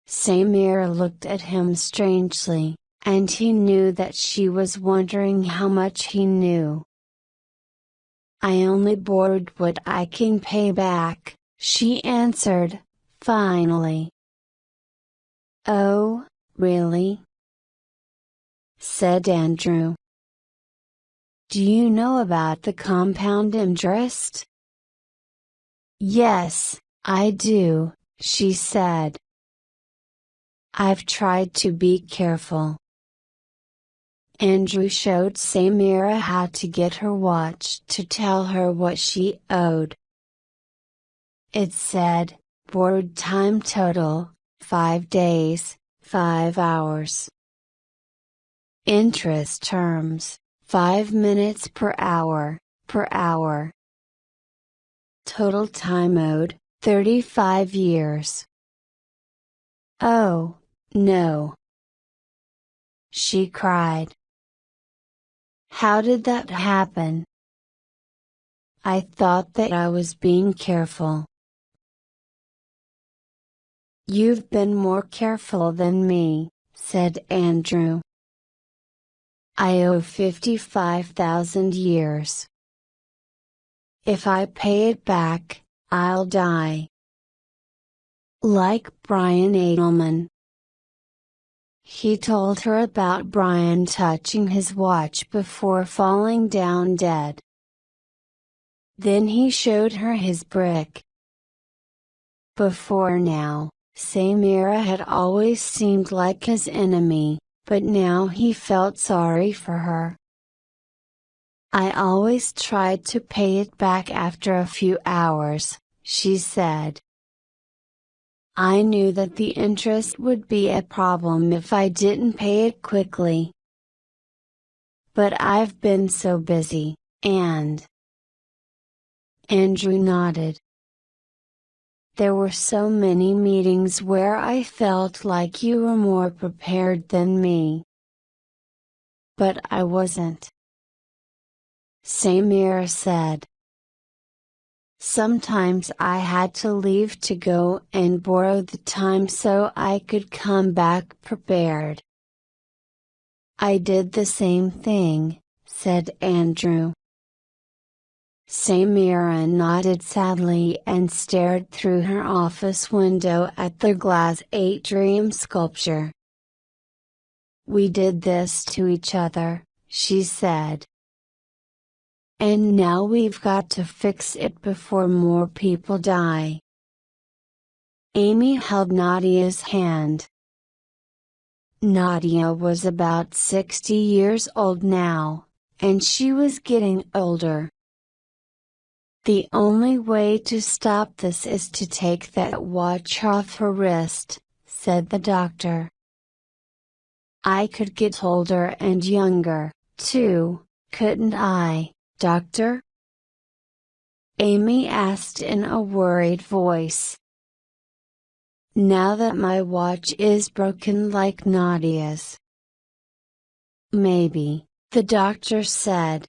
Samira looked at him strangely, and he knew that she was wondering how much he knew. "I only borrowed what I can pay back," she answered, finally. "Oh, really?" said Andrew. "Do you know about the compound interest?" "Yes, I do," she said. "I've tried to be careful." Andrew showed Samira how to get her watch to tell her what she owed. It said, borrowed time total, 5 days, 5 hours. Interest terms, 5 minutes per hour, per hour. Total time owed, 35 years. "Oh, no!" she cried. "How did that happen? I thought that I was being careful." "You've been more careful than me," said Andrew. "I owe 55,000 years. If I pay it back, I'll die. Like Brian Edelman." He told her about Brian touching his watch before falling down dead. Then he showed her his brick. Before now, Samira had always seemed like his enemy, but now he felt sorry for her. "I always tried to pay it back after a few hours," she said. "I knew that the interest would be a problem if I didn't pay it quickly. But I've been so busy, and—" Andrew nodded. "There were so many meetings where I felt like you were more prepared than me. But I wasn't," Samira said. "Sometimes I had to leave to go and borrow the time so I could come back prepared." "I did the same thing," said Andrew. Samira nodded sadly and stared through her office window at the glass atrium sculpture. "We did this to each other," she said. "And now we've got to fix it before more people die." Amy held Nadia's hand. Nadia was about 60 years old now, and she was getting older. "The only way to stop this is to take that watch off her wrist," said the doctor. "I could get older and younger, too, couldn't I, doctor?" Amy asked in a worried voice. "Now that my watch is broken like Nadia's?" "Maybe," the doctor said.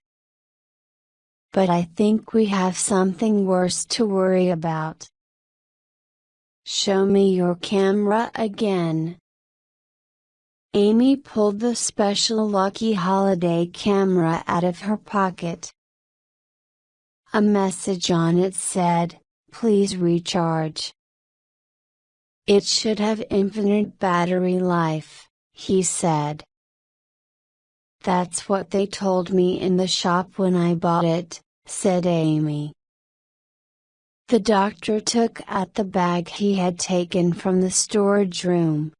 "But I think we have something worse to worry about." "Show me your camera again." Amy pulled the special Lucky Holiday camera out of her pocket. A message on it said, "Please recharge." "It should have infinite battery life," he said. That's what they told me in the shop when I bought it, said Amy. The doctor took out the bag he had taken from the storage room.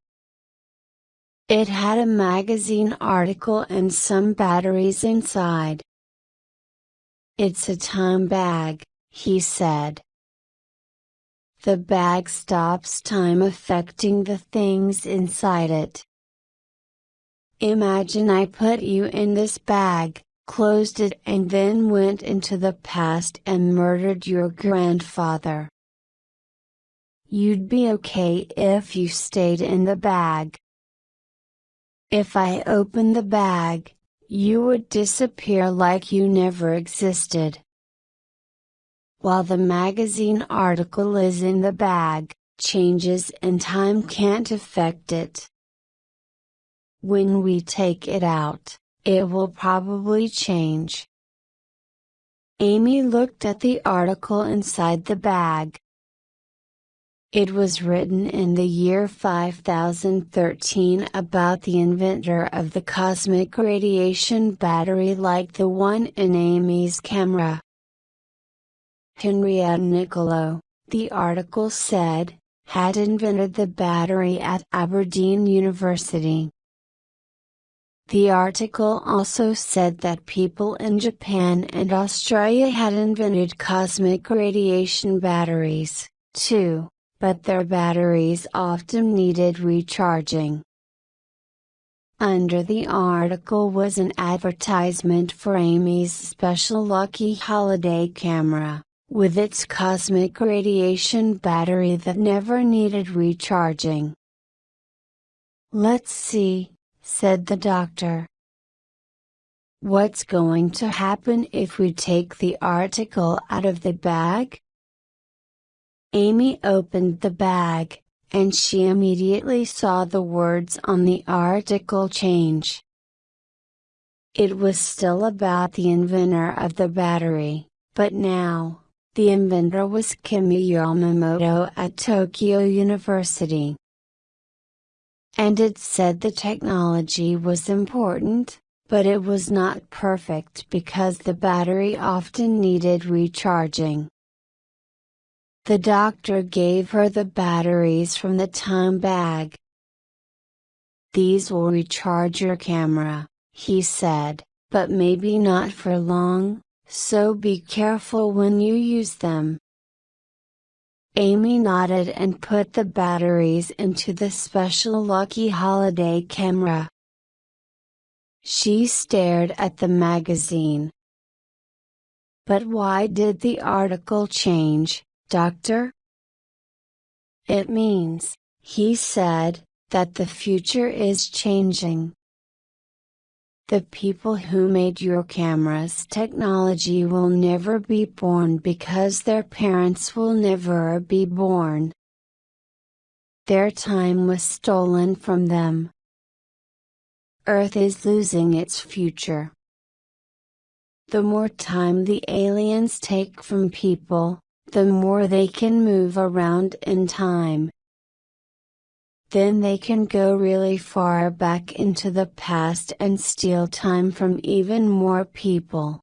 It had a magazine article and some batteries inside. It's a time bag, he said. The bag stops time affecting the things inside it. Imagine I put you in this bag, closed it and then went into the past and murdered your grandfather. You'd be okay if you stayed in the bag. If I opened the bag, you would disappear like you never existed. While the magazine article is in the bag, changes in time can't affect it. When we take it out, it will probably change. Amy looked at the article inside the bag. It was written in the year 5013 about the inventor of the cosmic radiation battery like the one in Amy's camera. Henrietta Niccolo, the article said, had invented the battery at Aberdeen University. The article also said that people in Japan and Australia had invented cosmic radiation batteries, too, but their batteries often needed recharging. Under the article was an advertisement for Amy's special Lucky Holiday camera, with its cosmic radiation battery that never needed recharging. "Let's see," said the doctor. "What's going to happen if we take the article out of the bag?" Amy opened the bag, and she immediately saw the words on the article change. It was still about the inventor of the battery, but now, the inventor was Kimi Yamamoto at Tokyo University. And it said the technology was important, but it was not perfect because the battery often needed recharging. The doctor gave her the batteries from the time bag. "These will recharge your camera," he said, "but maybe not for long, so be careful when you use them." Amy nodded and put the batteries into the special Lucky Holiday camera. She stared at the magazine. "But why did the article change, Doctor?" "It means," he said, "that the future is changing. The people who made your camera's technology will never be born because their parents will never be born. Their time was stolen from them. Earth is losing its future. The more time the aliens take from people, the more they can move around in time. Then they can go really far back into the past and steal time from even more people.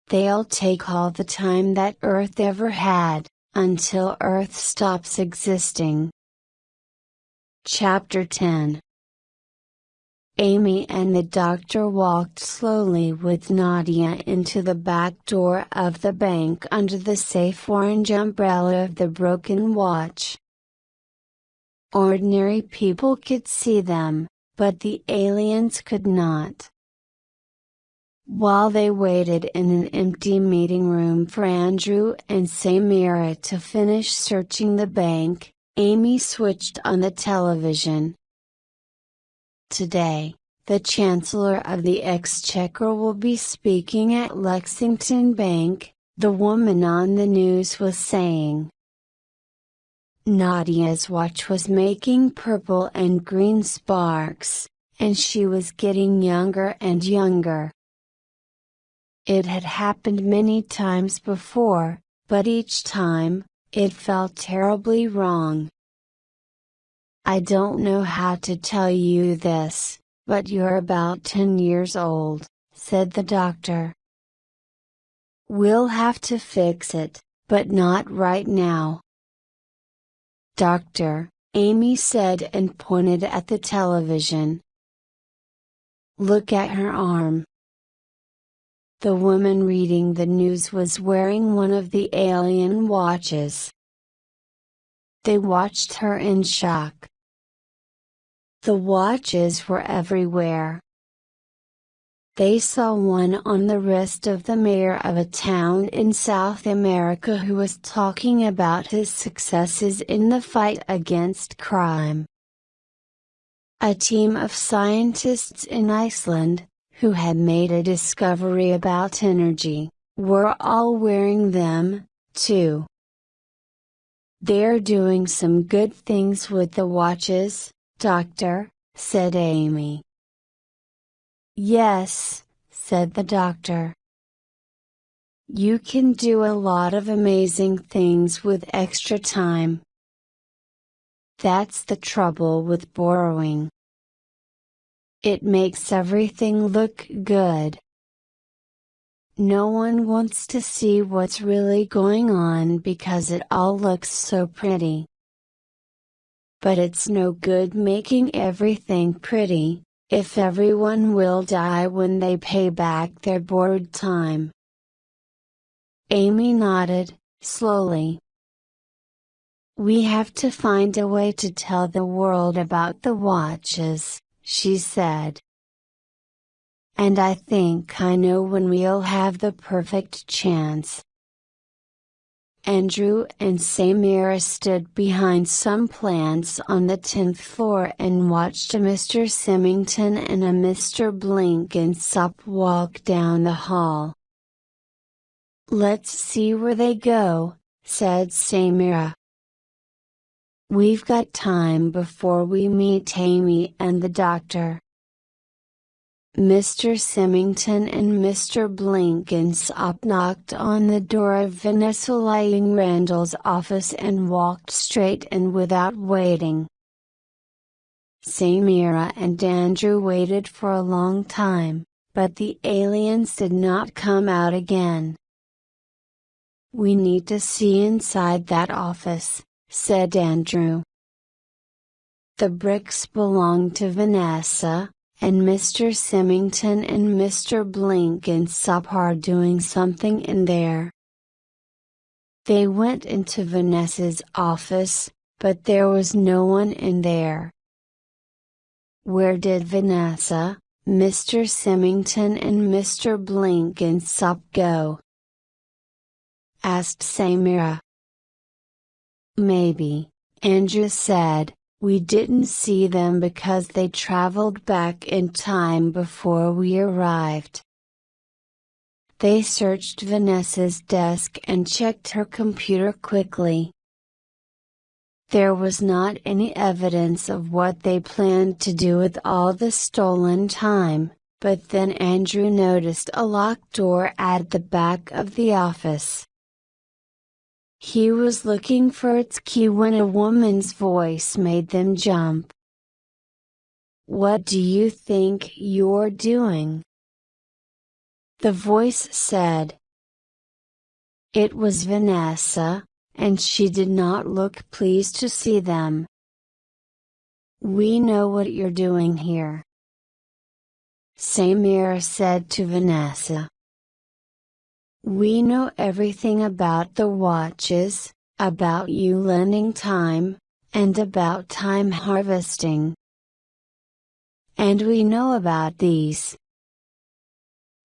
They'll take all the time that Earth ever had, until Earth stops existing." Chapter 10. Amy and the doctor walked slowly with Nadia into the back door of the bank under the safe orange umbrella of the broken watch. Ordinary people could see them, but the aliens could not. While they waited in an empty meeting room for Andrew and Samira to finish searching the bank, Amy switched on the television. Today, the Chancellor of the Exchequer will be speaking at Lexington Bank, the woman on the news was saying. Nadia's watch was making purple and green sparks, and she was getting younger and younger. It had happened many times before, but each time, it felt terribly wrong. "I don't know how to tell you this," But you're about 10 years old, said the doctor. We'll have to fix it, but not right now. Doctor, Amy said and pointed at the television. Look at her arm. The woman reading the news was wearing one of the alien watches. They watched her in shock. The watches were everywhere. They saw one on the wrist of the mayor of a town in South America who was talking about his successes in the fight against crime. A team of scientists in Iceland, who had made a discovery about energy, were all wearing them, too. They're doing some good things with the watches, Doctor, said Amy. Yes, said the doctor. You can do a lot of amazing things with extra time. That's the trouble with borrowing. It makes everything look good. No one wants to see what's really going on because it all looks so pretty. But it's no good making everything pretty, if everyone will die when they pay back their borrowed time. Amy nodded, slowly. We have to find a way to tell the world about the watches, she said. And I think I know when we'll have the perfect chance. Andrew and Samira stood behind some plants on the 10th floor and watched a Mr. Symington and a Mr. Blenkinsop walk down the hall. Let's see where they go, said Samira. We've got time before we meet Amy and the doctor. Mr. Symington and Mr. Blenkinsop knocked on the door of Vanessa Lying Randall's office and walked straight in without waiting. Samira and Andrew waited for a long time, but the aliens did not come out again. We need to see inside that office, said Andrew. The bricks belong to Vanessa, and Mr. Symington and Mr. Blenkinsop are doing something in there. They went into Vanessa's office, but there was no one in there. Where did Vanessa, Mr. Symington and Mr. Blenkinsop go? Asked Samira. Maybe, Andrew said. We didn't see them because they traveled back in time before we arrived. They searched Vanessa's desk and checked her computer quickly. There was not any evidence of what they planned to do with all the stolen time, but then Andrew noticed a locked door at the back of the office. He was looking for its key when a woman's voice made them jump. What do you think you're doing? The voice said. It was Vanessa, and she did not look pleased to see them. We know what you're doing here, Samira said to Vanessa. We know everything about the watches, about you lending time, and about time harvesting. And we know about these,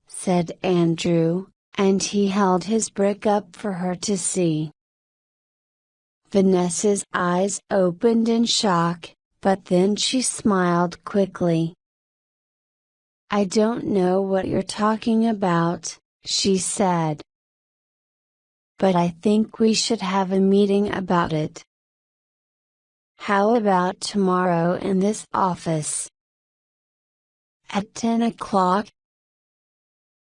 said Andrew, and he held his brick up for her to see. Vanessa's eyes opened in shock, but then she smiled quickly. I don't know what you're talking about, she said. But I think we should have a meeting about it. How about tomorrow in this office? At 10 o'clock?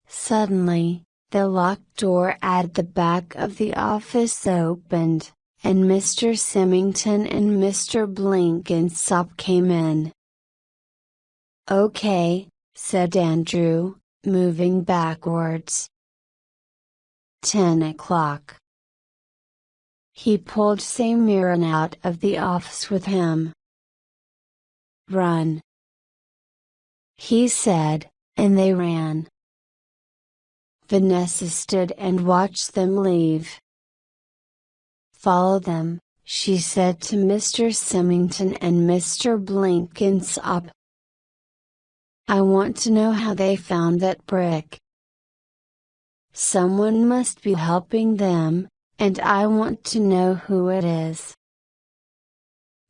Suddenly, the locked door at the back of the office opened, and Mr. Symington and Mr. Blenkinsop came in. "Okay," said Andrew, moving backwards. 10 o'clock. He pulled Samiran out of the office with him. "Run," he said, and they ran. Vanessa stood and watched them leave. "Follow them," she said to Mr. Symington and Mr. Blenkinsop. "I want to know how they found that brick. Someone must be helping them, and I want to know who it is."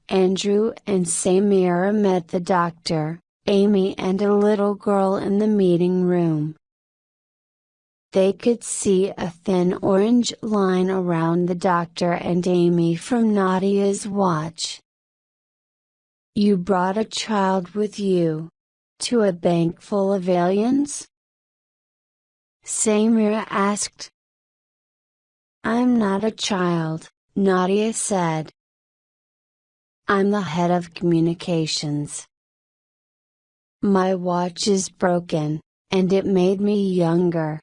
Andrew and Samira met the doctor, Amy and a little girl in the meeting room. They could see a thin orange line around the doctor and Amy from Nadia's watch. "You brought a child with you? To a bank full of aliens?" Samira asked. "I'm not a child," Nadia said. "I'm the head of communications. My watch is broken, and it made me younger."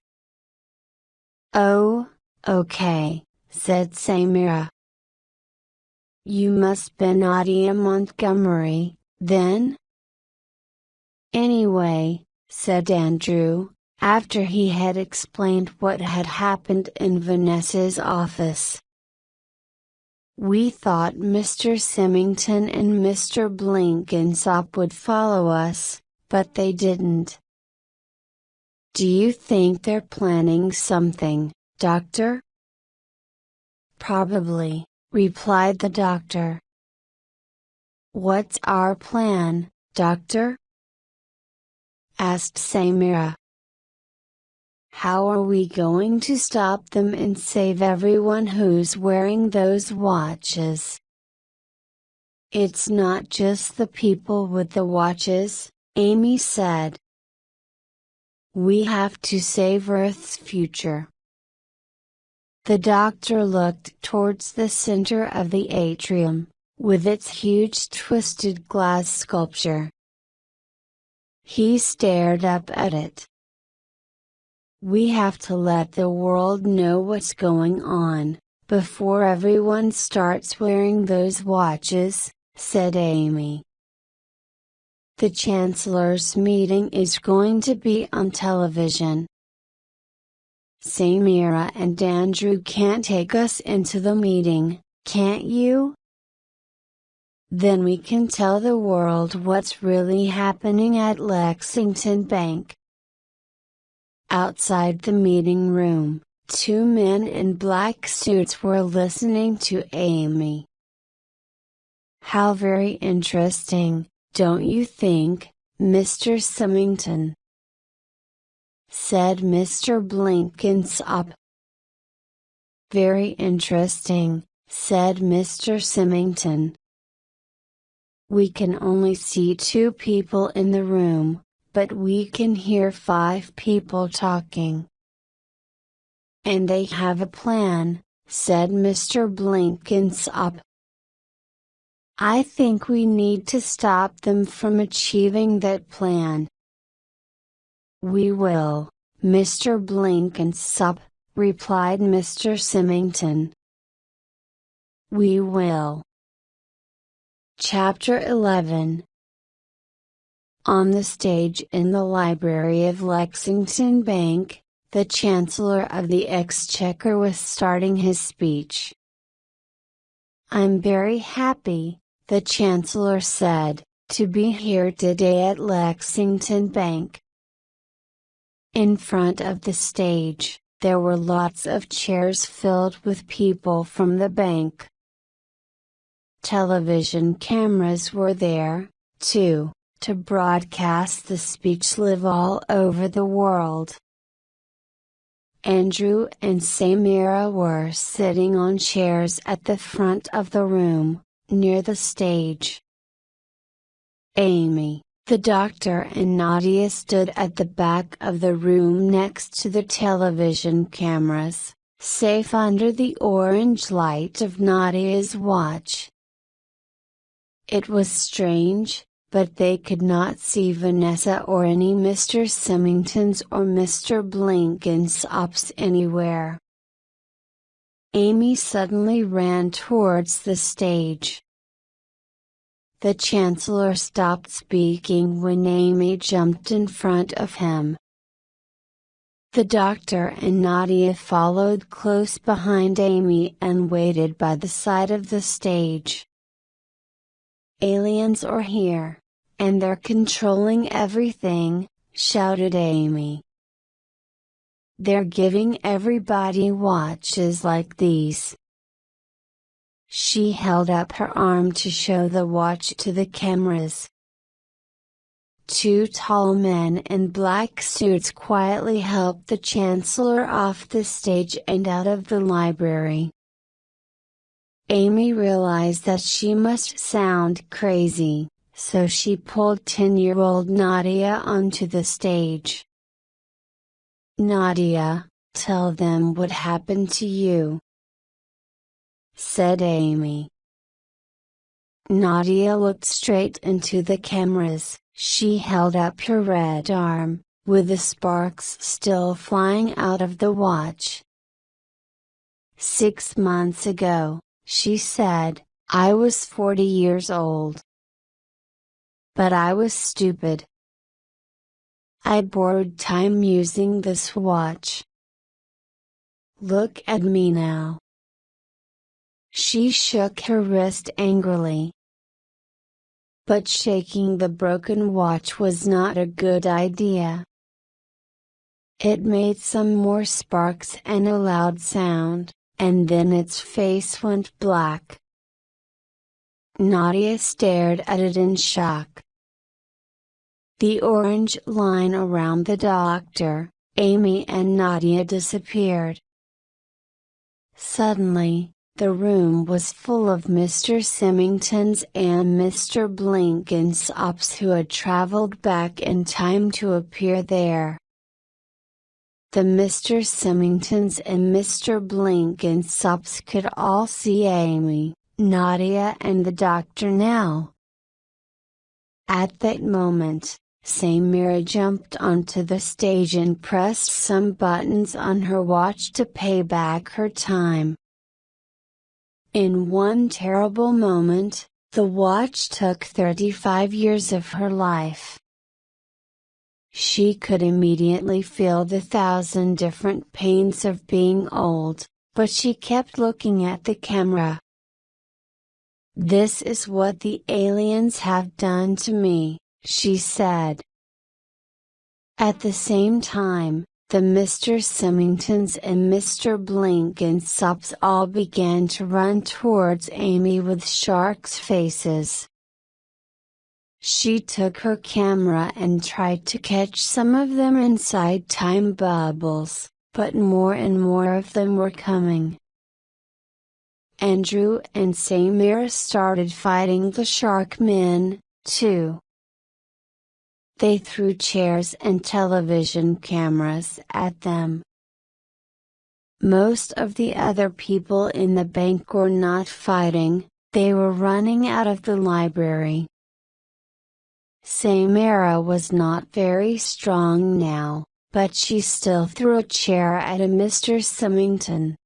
"Oh, okay," said Samira. "You must be Nadia Montgomery, then?" "Anyway," said Andrew, after he had explained what had happened in Vanessa's office, "we thought Mr. Symington and Mr. Blenkinsop would follow us, but they didn't." "Do you think they're planning something, Doctor?" "Probably," replied the doctor. "What's our plan, Doctor?" asked Samira. "How are we going to stop them and save everyone who's wearing those watches?" "It's not just the people with the watches," Amy said. "We have to save Earth's future." The doctor looked towards the center of the atrium, with its huge twisted glass sculpture. He stared up at it. "We have to let the world know what's going on, before everyone starts wearing those watches," said Amy. "The Chancellor's meeting is going to be on television. Samira and Andrew can't take us into the meeting, can't you? Then we can tell the world what's really happening at Lexington Bank." Outside the meeting room, two men in black suits were listening to Amy. "How very interesting, don't you think, Mr. Symington?" said Mr. Blenkinsop. "Very interesting," said Mr. Symington. "We can only see two people in the room, but we can hear 5 people talking." "And they have a plan," said Mr. Blenkinsop. "I think we need to stop them from achieving that plan." "We will, Mr. Blenkinsop," replied Mr. Symington. "We will." Chapter 11. On the stage in the library of Lexington Bank, the Chancellor of the Exchequer was starting his speech. "I'm very happy," the Chancellor said, "to be here today at Lexington Bank." In front of the stage, there were lots of chairs filled with people from the bank. Television cameras were there, too, to broadcast the speech live all over the world. Andrew and Samira were sitting on chairs at the front of the room, near the stage. Amy, the doctor and Nadia stood at the back of the room next to the television cameras, safe under the orange light of Nadia's watch. It was strange, but they could not see Vanessa or any Mr. Symingtons or Mr. Blenkinsopps anywhere. Amy suddenly ran towards the stage. The Chancellor stopped speaking when Amy jumped in front of him. The doctor and Nadia followed close behind Amy and waited by the side of the stage. "Aliens are here, and they're controlling everything," shouted Amy. "They're giving everybody watches like these." She held up her arm to show the watch to the cameras. Two tall men in black suits quietly helped the Chancellor off the stage and out of the library. Amy realized that she must sound crazy, so she pulled 10-year-old Nadia onto the stage. "Nadia, tell them what happened to you," said Amy. Nadia looked straight into the cameras. She held up her red arm, with the sparks still flying out of the watch. "6 months ago," she said, "I was 40 years old. But I was stupid. I borrowed time using this watch. Look at me now." She shook her wrist angrily. But shaking the broken watch was not a good idea. It made some more sparks and a loud sound, and then its face went black. Nadia stared at it in shock. The orange line around the doctor, Amy and Nadia disappeared. Suddenly, the room was full of Mr. Symingtons and Mr. Blenkinsopps who had traveled back in time to appear there. The Mr. Symingtons and Mr. Blenkinsopps could all see Amy, Nadia and the doctor now. At that moment, Samira jumped onto the stage and pressed some buttons on her watch to pay back her time. In one terrible moment, the watch took 35 years of her life. She could immediately feel the 1,000 different pains of being old, but she kept looking at the camera. "This is what the aliens have done to me," she said. At the same time, the Mr. Symingtons and Mr. Blenkinsopps all began to run towards Amy with sharks' faces. She took her camera and tried to catch some of them inside time bubbles, but more and more of them were coming. Andrew and Samira started fighting the shark men, too. They threw chairs and television cameras at them. Most of the other people in the bank were not fighting, they were running out of the library. Samira was not very strong now, but she still threw a chair at a Mr. Symington.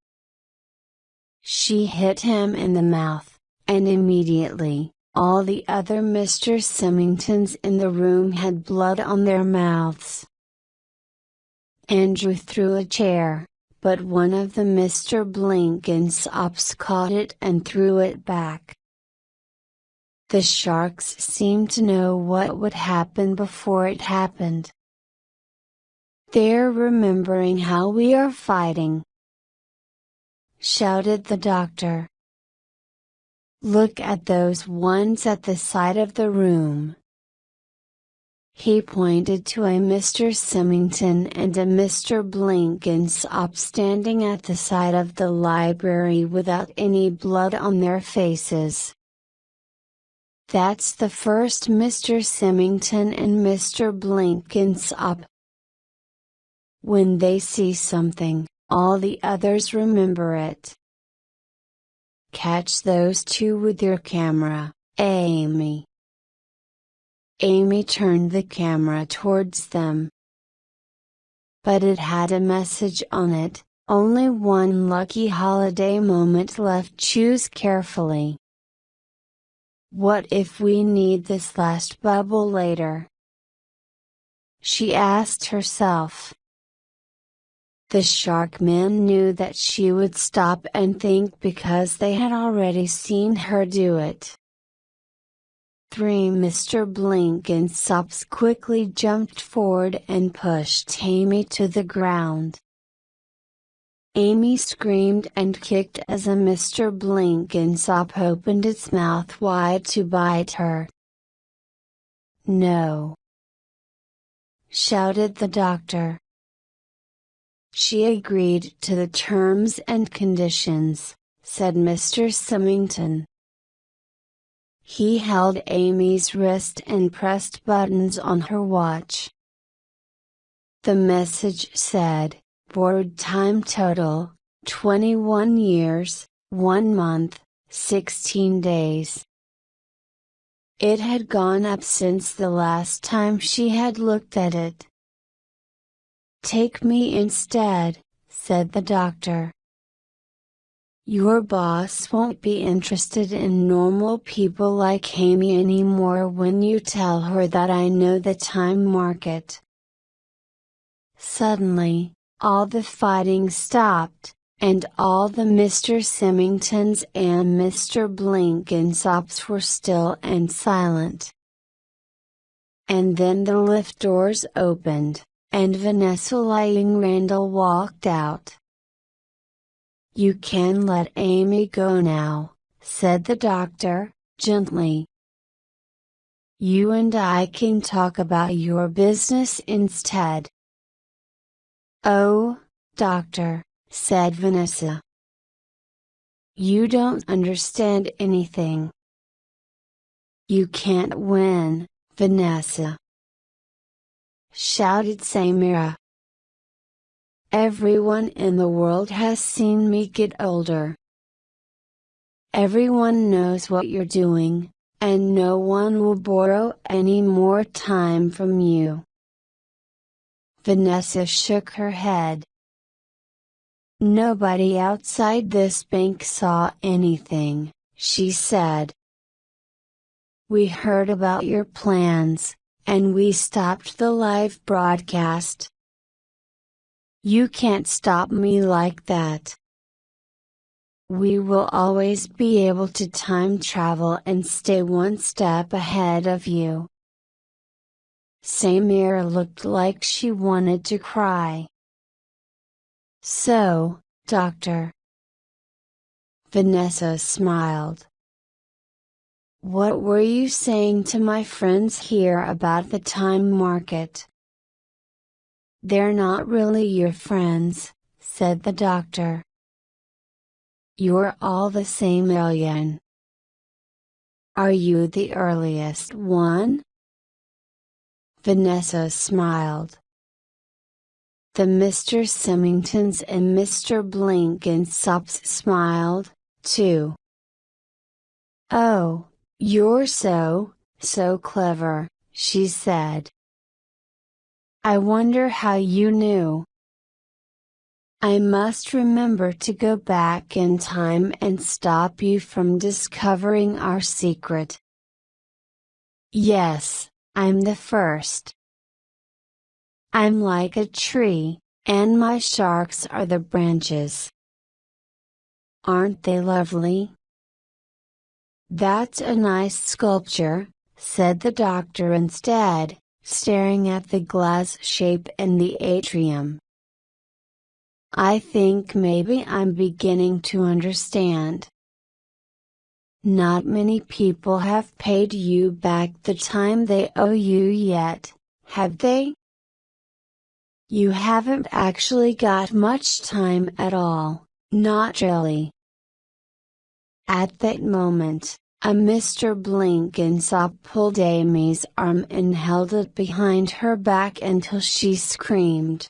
She hit him in the mouth, and immediately, all the other Mr. Symingtons in the room had blood on their mouths. Andrew threw a chair, but one of the Mr. Blenkinsopps caught it and threw it back. The sharks seemed to know what would happen before it happened. "They're remembering how we are fighting," shouted the doctor. "Look at those ones at the side of the room." He pointed to a Mr. Symington and a Mr. Blenkinsopps standing at the side of the library without any blood on their faces. "That's the first Mr. Symington and Mr. Blenkinsopps. When they see something, all the others remember it. Catch those two with your camera, Amy." Amy turned the camera towards them. But it had a message on it, only one lucky holiday moment left, choose carefully. What if we need this last bubble later? She asked herself. The Sharkmen knew that she would stop and think because they had already seen her do it. 3 Mr. Blenkinsopps quickly jumped forward and pushed Amy to the ground. Amy screamed and kicked as a Mr. Blenkinsopp opened its mouth wide to bite her. "No!" shouted the doctor. "She agreed to the terms and conditions," said Mr. Symington. He held Amy's wrist and pressed buttons on her watch. The message said, "Board time total, 21 years, 1 month, 16 days." It had gone up since the last time she had looked at it. "Take me instead," said the doctor. "Your boss won't be interested in normal people like Amy anymore when you tell her that I know the time market." Suddenly, all the fighting stopped, and all the Mr. Symingtons and Mr. Blenkinsopps were still and silent. And then the lift doors opened, and Vanessa Lying Randall walked out. "You can let Amy go now," said the doctor, gently. "You and I can talk about your business instead." "Oh, doctor," said Vanessa. "You don't understand anything." "You can't win, Vanessa!" shouted Samira. "Everyone in the world has seen me get older. Everyone knows what you're doing, and no one will borrow any more time from you." Vanessa shook her head. "Nobody outside this bank saw anything," she said. "We heard about your plans, and we stopped the live broadcast. You can't stop me like that. We will always be able to time travel and stay one step ahead of you." Samira looked like she wanted to cry. "So, doctor." Vanessa smiled. "What were you saying to my friends here about the time market?" "They're not really your friends," said the doctor. "You're all the same alien." "Are you the earliest one?" Vanessa smiled. The Mr. Symingtons and Mr. Blenkinsopps smiled, too. "Oh, you're so clever," she said. "I wonder how you knew." "I must remember to go back in time and stop you from discovering our secret." "Yes, I'm the first. I'm like a tree, and my sharks are the branches. Aren't they lovely?" "That's a nice sculpture," said the doctor instead, staring at the glass shape in the atrium. "I think maybe I'm beginning to understand. Not many people have paid you back the time they owe you yet, have they? You haven't actually got much time at all, not really." At that moment, a Mr. Blenkinsop pulled Amy's arm and held it behind her back until she screamed.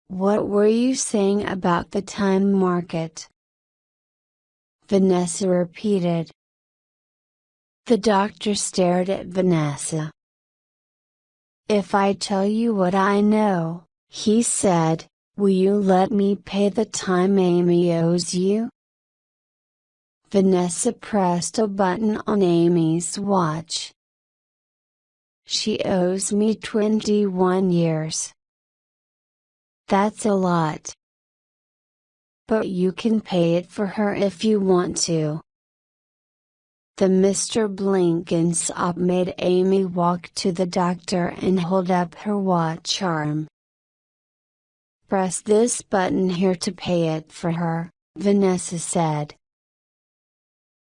"What were you saying about the time market?" Vanessa repeated. The doctor stared at Vanessa. "If I tell you what I know," he said, "will you let me pay the time Amy owes you?" Vanessa pressed a button on Amy's watch. "She owes me 21 years. That's a lot. But you can pay it for her if you want to." The Mr. Blenkinsop made Amy walk to the doctor and hold up her watch arm. "Press this button here to pay it for her," Vanessa said.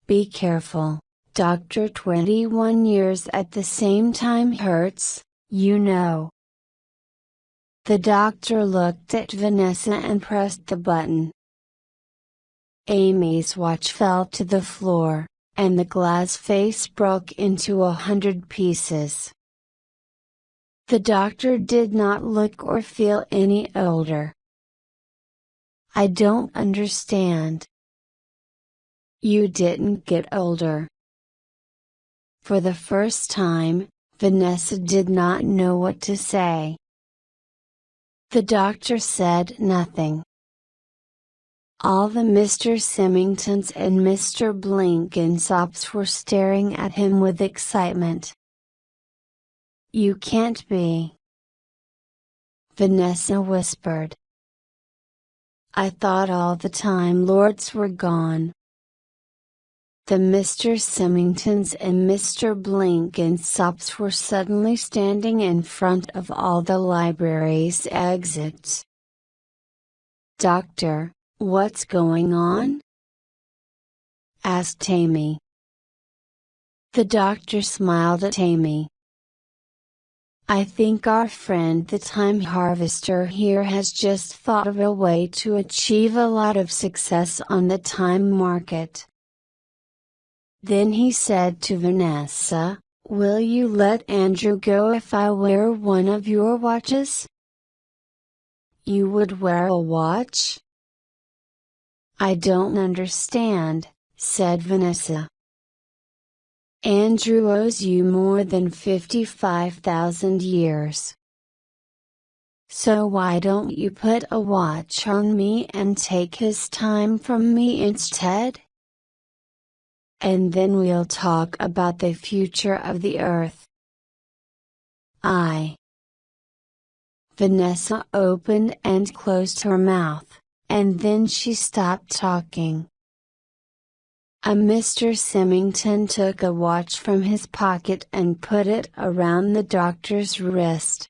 "Be careful, Doctor. 21 years at the same time hurts, you know." The doctor looked at Vanessa and pressed the button. Amy's watch fell to the floor, and the glass face broke into 100 pieces. The doctor did not look or feel any older. "I don't understand." "You didn't get older." For the first time, Vanessa did not know what to say. The doctor said nothing. All the Mr. Symingtons and Mr. Blenkinsops were staring at him with excitement. "You can't be," Vanessa whispered. "I thought all the Time Lords were gone." The Mr. Symingtons and Mr. Blenkinsops were suddenly standing in front of all the library's exits. "Doctor, what's going on?" asked Amy. The doctor smiled at Amy. "I think our friend the time harvester here has just thought of a way to achieve a lot of success on the time market." Then he said to Vanessa, "Will you let Andrew go if I wear one of your watches?" "You would wear a watch?" "I don't understand," said Vanessa. "Andrew owes you more than 55,000 years. So why don't you put a watch on me and take his time from me instead? And then we'll talk about the future of the Earth." Vanessa opened and closed her mouth, and then she stopped talking. A Mr. Symington took a watch from his pocket and put it around the doctor's wrist.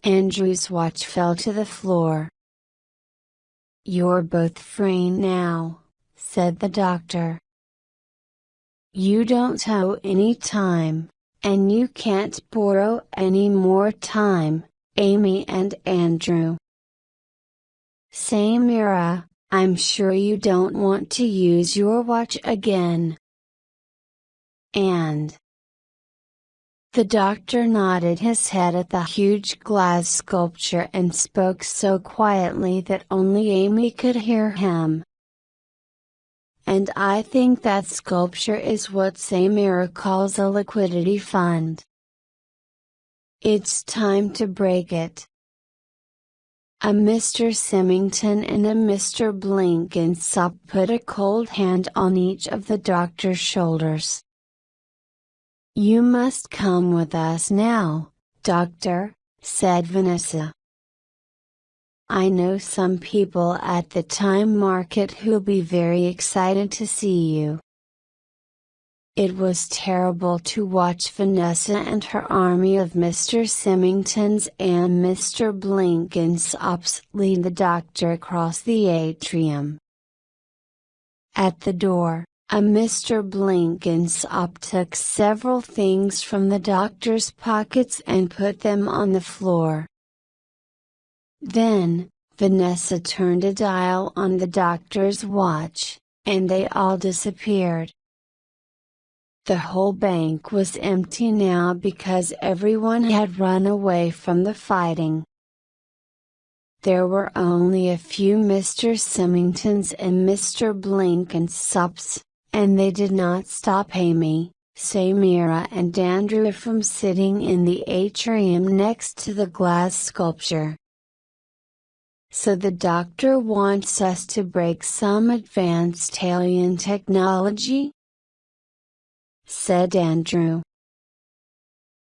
Andrew's watch fell to the floor. "You're both free now," said the doctor. "You don't owe any time, and you can't borrow any more time, Amy and Andrew. Samira, I'm sure you don't want to use your watch again." And the doctor nodded his head at the huge glass sculpture and spoke so quietly that only Amy could hear him. "And I think that sculpture is what Samira calls a liquidity fund. It's time to break it." A Mr. Symington and a Mr. Blenkinsop put a cold hand on each of the doctor's shoulders. "You must come with us now, doctor," said Vanessa. "I know some people at the time market who'll be very excited to see you." It was terrible to watch Vanessa and her army of Mr. Symingtons and Mr. Blenkinsops lead the doctor across the atrium. At the door, a Mr. Blenkinsop took several things from the doctor's pockets and put them on the floor. Then, Vanessa turned a dial on the doctor's watch, and they all disappeared. The whole bank was empty now because everyone had run away from the fighting. There were only a few Mr. Symingtons and Mr. Blenkinsops, and they did not stop Amy, Samira and Andrew from sitting in the atrium next to the glass sculpture. So the doctor wants us to break some advanced alien technology? Said Andrew.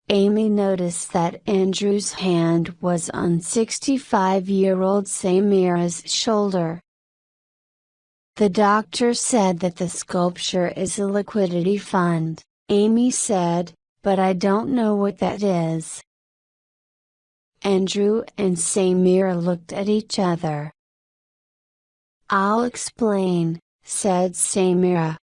Amy noticed that Andrew's hand was on 65-year-old Samira's shoulder. The doctor said that the sculpture is a liquidity fund, Amy said, but I don't know what that is. Andrew and Samira looked at each other. I'll explain, said Samira.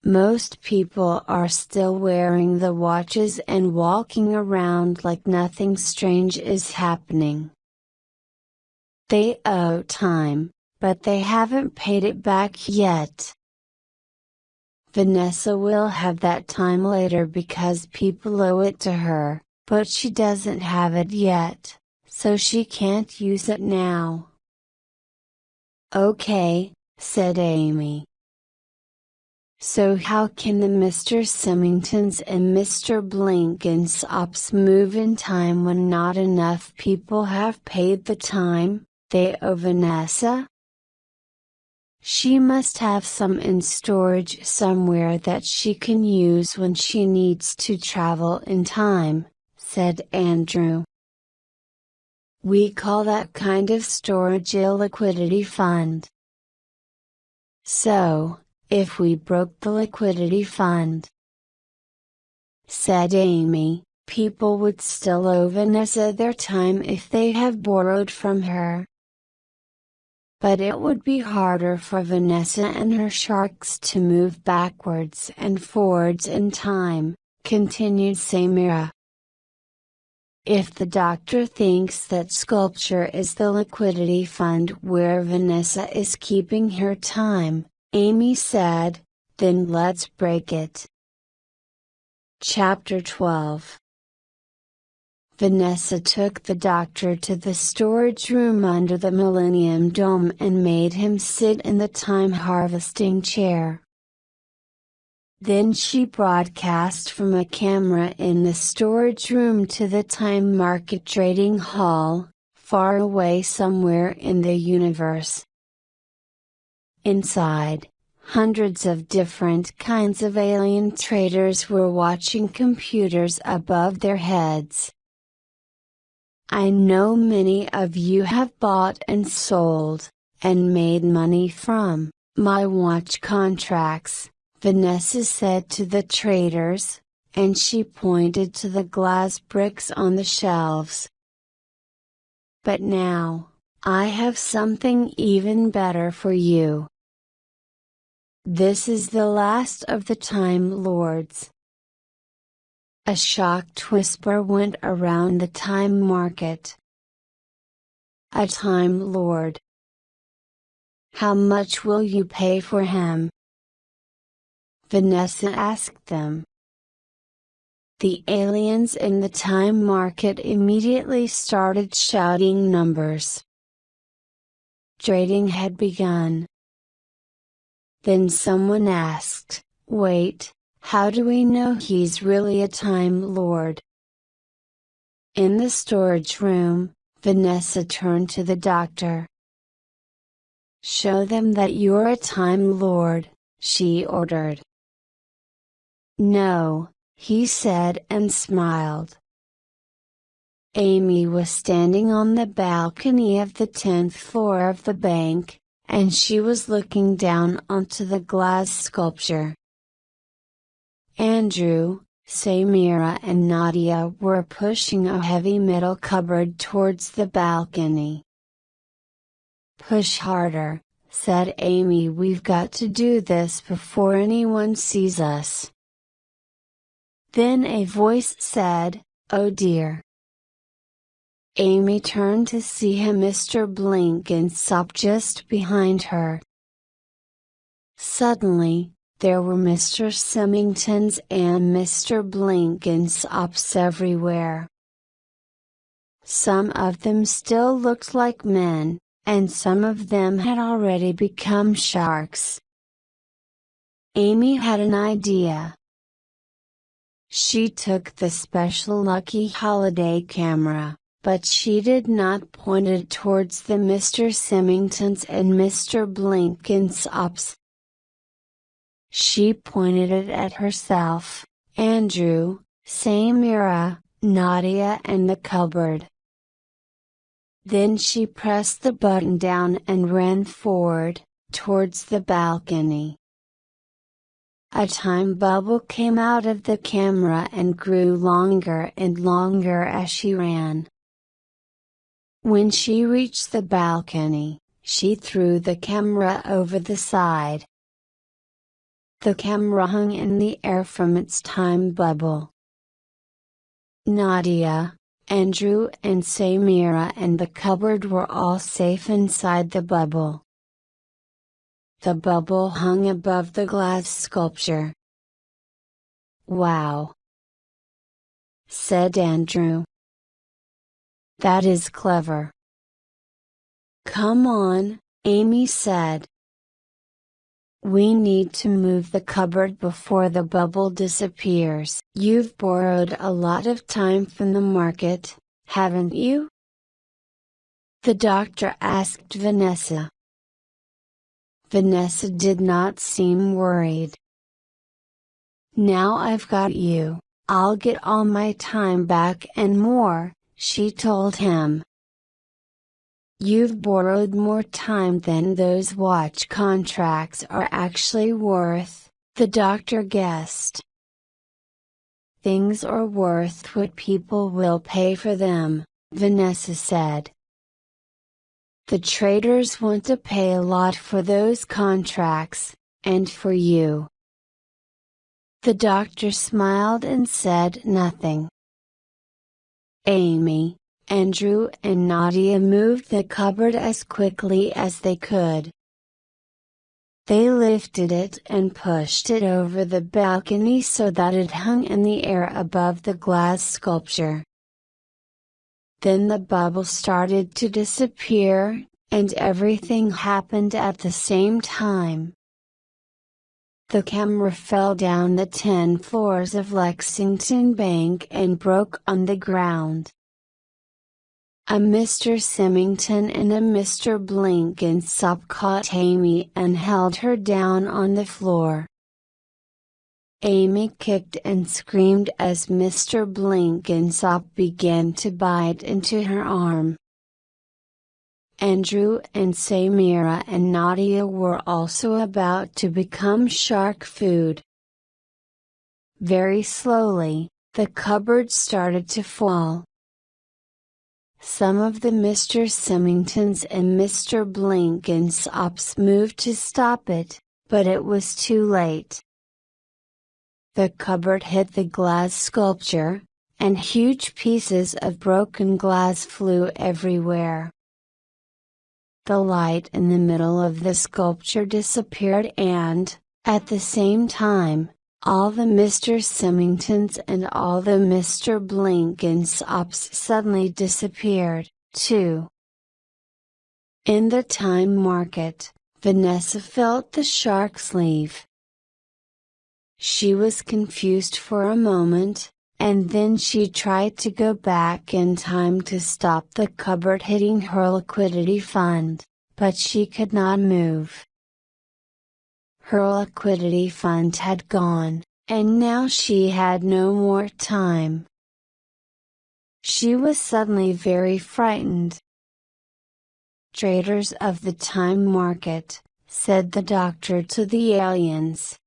Most people are still wearing the watches and walking around like nothing strange is happening. They owe time, but they haven't paid it back yet. Vanessa will have that time later because people owe it to her, but she doesn't have it yet, so she can't use it now. Okay, said Amy. So how can the Mr. Symingtons and Mr. Blenkinsopps move in time when not enough people have paid the time they owe Vanessa? She must have some in storage somewhere that she can use when she needs to travel in time, said Andrew. We call that kind of storage a liquidity fund. So, if we broke the liquidity fund, said Amy, people would still owe Vanessa their time if they have borrowed from her. But it would be harder for Vanessa and her sharks to move backwards and forwards in time, continued Samira. If the doctor thinks that sculpture is the liquidity fund where Vanessa is keeping her time, Amy said, then let's break it. Chapter 12. Vanessa took the doctor to the storage room under the Millennium Dome and made him sit in the time harvesting chair. Then she broadcast from a camera in the storage room to the time market trading hall, far away somewhere in the universe. Inside, hundreds of different kinds of alien traders were watching computers above their heads. I know many of you have bought and sold, and made money from my watch contracts, Vanessa said to the traders, and she pointed to the glass bricks on the shelves. But now, I have something even better for you. This is the last of the Time Lords. A shocked whisper went around the time market. A Time Lord. How much will you pay for him? Vanessa asked them. The aliens in the time market immediately started shouting numbers. Trading had begun. Then someone asked, wait, how do we know he's really a Time Lord? In the storage room, Vanessa turned to the doctor. Show them that you're a Time Lord, she ordered. No, he said and smiled. Amy was standing on the balcony of the 10th floor of the bank, and she was looking down onto the glass sculpture. Andrew, Samira and Nadia were pushing a heavy metal cupboard towards the balcony. Push harder, said Amy. We've got to do this before anyone sees us. Then a voice said, oh dear. Amy turned to see Mr. Blenkinsop just behind her. Suddenly, there were Mr. Symingtons and Mr. Blenkinsopps everywhere. Some of them still looked like men, and some of them had already become sharks. Amy had an idea. She took the special Lucky Holiday camera, but she did not point it towards the Mr. Symingtons and Mr. Blenkinsopps. She pointed it at herself, Andrew, Samira, Nadia and the cupboard. Then she pressed the button down and ran forward, towards the balcony. A time bubble came out of the camera and grew longer and longer as she ran. When she reached the balcony, she threw the camera over the side. The camera hung in the air from its time bubble. Nadia, Andrew and Samira and the cupboard were all safe inside the bubble. The bubble hung above the glass sculpture. "Wow!" said Andrew. "That is clever." "Come on," Amy said. "We need to move the cupboard before the bubble disappears." "You've borrowed a lot of time from the market, haven't you?" the doctor asked Vanessa. Vanessa did not seem worried. "Now I've got you, I'll get all my time back and more," she told him. "You've borrowed more time than those watch contracts are actually worth," the doctor guessed. "Things are worth what people will pay for them," Vanessa said. "The traders want to pay a lot for those contracts, and for you." The doctor smiled and said nothing. Amy, Andrew and Nadia moved the cupboard as quickly as they could. They lifted it and pushed it over the balcony so that it hung in the air above the glass sculpture. Then the bubble started to disappear, and everything happened at the same time. The camera fell down the 10 floors of Lexington Bank and broke on the ground. A Mr. Symington and a Mr. Blenkinsop caught Amy and held her down on the floor. Amy kicked and screamed as Mr. Blenkinsop began to bite into her arm. Andrew and Samira and Nadia were also about to become shark food. Very slowly, the cupboard started to fall. Some of the Mr. Symingtons and Mr. Blenkinsopps moved to stop it, but it was too late. The cupboard hit the glass sculpture, and huge pieces of broken glass flew everywhere. The light in the middle of the sculpture disappeared and, at the same time, all the Mr. Symingtons and all the Mr. Blenkinsopps suddenly disappeared, too. In the time market, Vanessa felt the shark's leave. She was confused for a moment, and then she tried to go back in time to stop the cupboard hitting her liquidity fund, but she could not move. Her liquidity fund had gone, and now she had no more time. She was suddenly very frightened. "Traders of the time market," said the doctor to the aliens.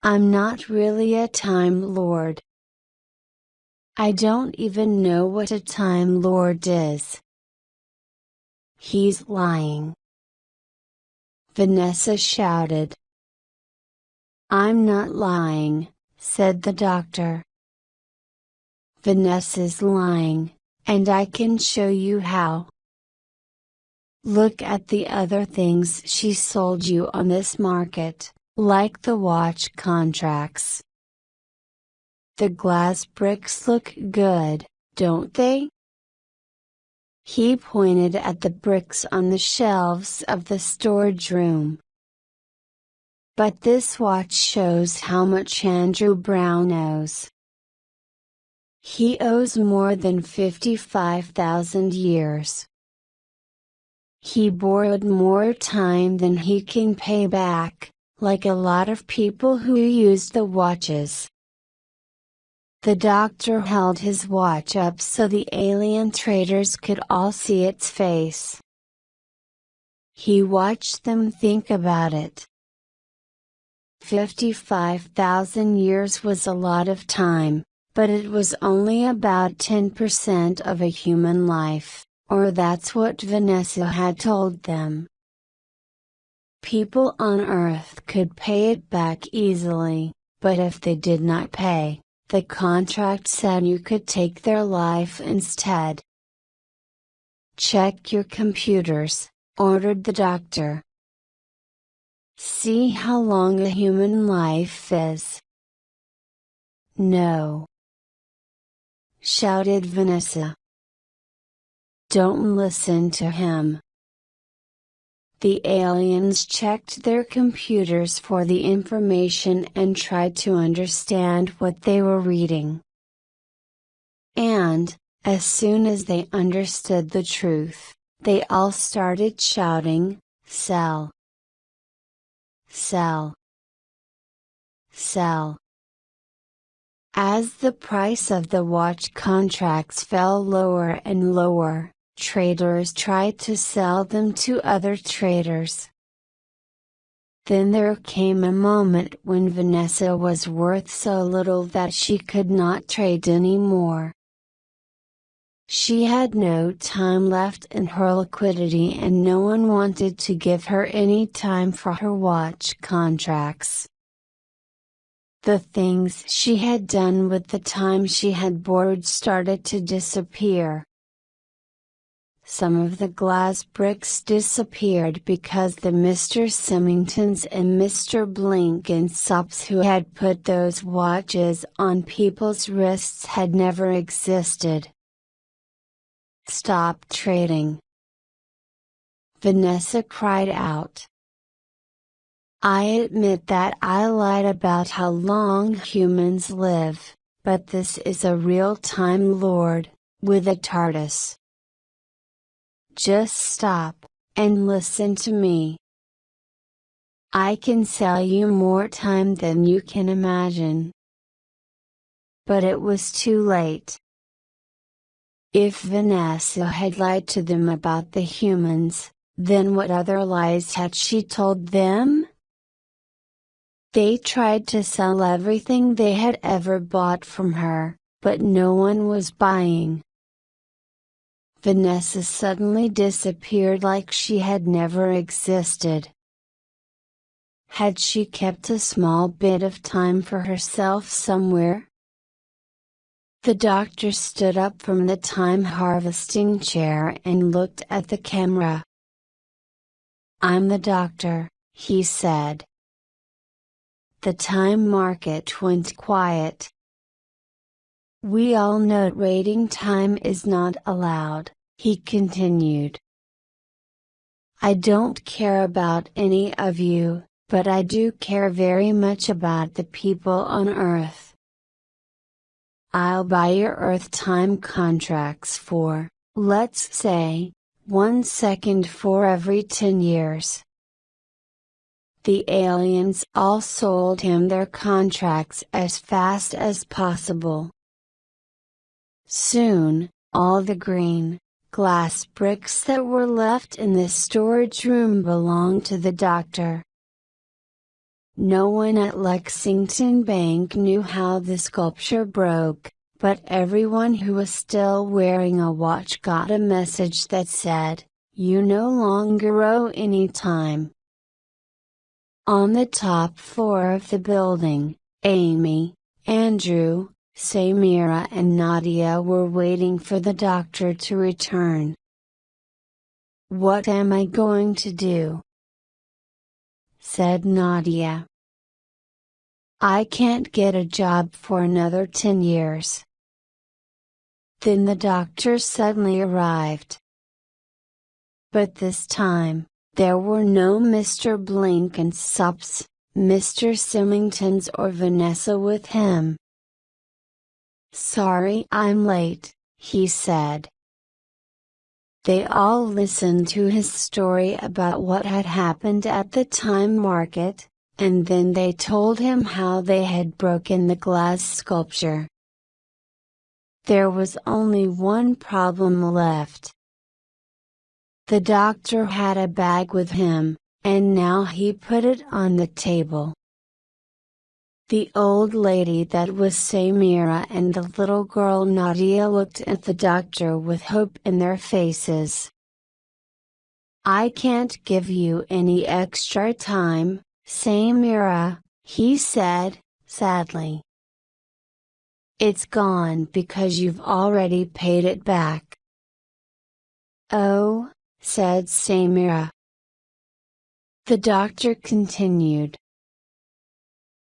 "I'm not really a Time Lord. I don't even know what a Time Lord is." "He's lying," Vanessa shouted. "I'm not lying," said the doctor. "Vanessa's lying, and I can show you how. Look at the other things she sold you on this market, like the watch contracts. The glass bricks look good, don't they?" He pointed at the bricks on the shelves of the storage room. But this watch shows how much Andrew Brown owes. He owes more than 55,000 years. He borrowed more time than he can pay back, like a lot of people who used the watches. The doctor held his watch up so the alien traders could all see its face. He watched them think about it. 55,000 years was a lot of time, but it was only about 10% of a human life, or that's what Vanessa had told them. People on Earth could pay it back easily, but if they did not pay, the contract said you could take their life instead. "Check your computers," ordered the doctor. "See how long a human life is." "No!" shouted Vanessa. "Don't listen to him." The aliens checked their computers for the information and tried to understand what they were reading. And, as soon as they understood the truth, they all started shouting, "Sell! Sell! Sell!" As the price of the watch contracts fell lower and lower, traders tried to sell them to other traders. Then there came a moment when Vanessa was worth so little that she could not trade anymore. She had no time left in her liquidity and no one wanted to give her any time for her watch contracts. The things she had done with the time she had borrowed started to disappear. Some of the glass bricks disappeared because the Mr. Symingtons and Mr. Blenkinsops who had put those watches on people's wrists had never existed. "Stop trading!" Vanessa cried out. "I admit that I lied about how long humans live, but this is a real Time Lord, with a Tardis. Just stop, and listen to me. I can sell you more time than you can imagine." But it was too late. If Vanessa had lied to them about the humans, then what other lies had she told them? They tried to sell everything they had ever bought from her, but no one was buying. Vanessa suddenly disappeared like she had never existed. Had she kept a small bit of time for herself somewhere? The doctor stood up from the time harvesting chair and looked at the camera. "I'm the doctor," he said. The time market went quiet. "We all know trading time is not allowed," he continued. "I don't care about any of you, but I do care very much about the people on Earth. I'll buy your Earth time contracts for, let's say, 1 second for every 10 years. The aliens all sold him their contracts as fast as possible. Soon, all the green, glass bricks that were left in the storage room belonged to the doctor. No one at Lexington Bank knew how the sculpture broke, but everyone who was still wearing a watch got a message that said, "You no longer owe any time." On the top floor of the building, Amy, Andrew, Samira and Nadia were waiting for the doctor to return. "What am I going to do?" said Nadia. "I can't get a job for another 10 years. Then the doctor suddenly arrived. But this time, there were no Mr. Blenkinsops, Mr. Symington's or Vanessa with him. "Sorry I'm late," he said. They all listened to his story about what had happened at the time market, and then they told him how they had broken the glass sculpture. There was only one problem left. The doctor had a bag with him, and now he put it on the table. The old lady that was Samira and the little girl Nadia looked at the doctor with hope in their faces. "I can't give you any extra time, Samira," he said, sadly. "It's gone because you've already paid it back." "Oh," said Samira. The doctor continued.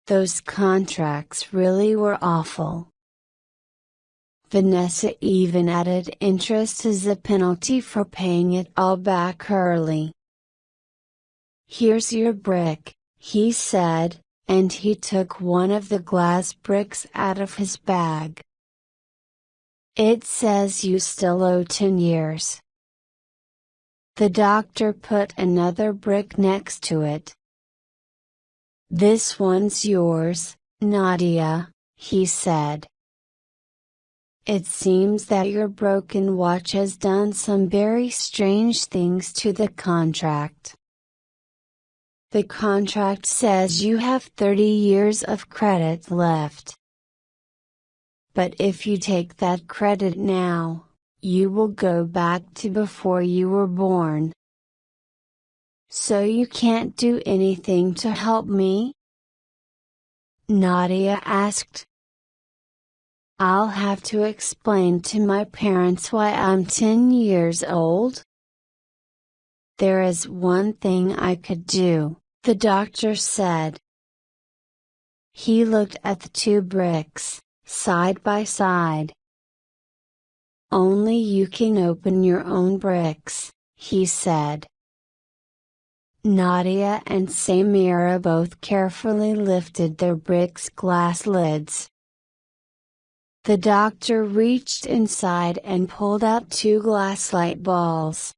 "Those contracts really were awful. Vanessa even added interest as a penalty for paying it all back early. Here's your brick," he said, and he took one of the glass bricks out of his bag. "It says you still owe 10 years. The doctor put another brick next to it. "This one's yours, Nadia," he said. "It seems that your broken watch has done some very strange things to the contract. The contract says you have 30 years of credit left. But if you take that credit now, you will go back to before you were born. So you can't do anything to help me?" Nadia asked. "I'll have to explain to my parents why I'm 10 years old." "There is one thing I could do," the doctor said. He looked at the two bricks, side by side. "Only you can open your own bricks," he said. Nadia and Samira both carefully lifted their bricks' glass lids. The doctor reached inside and pulled out two glass light balls.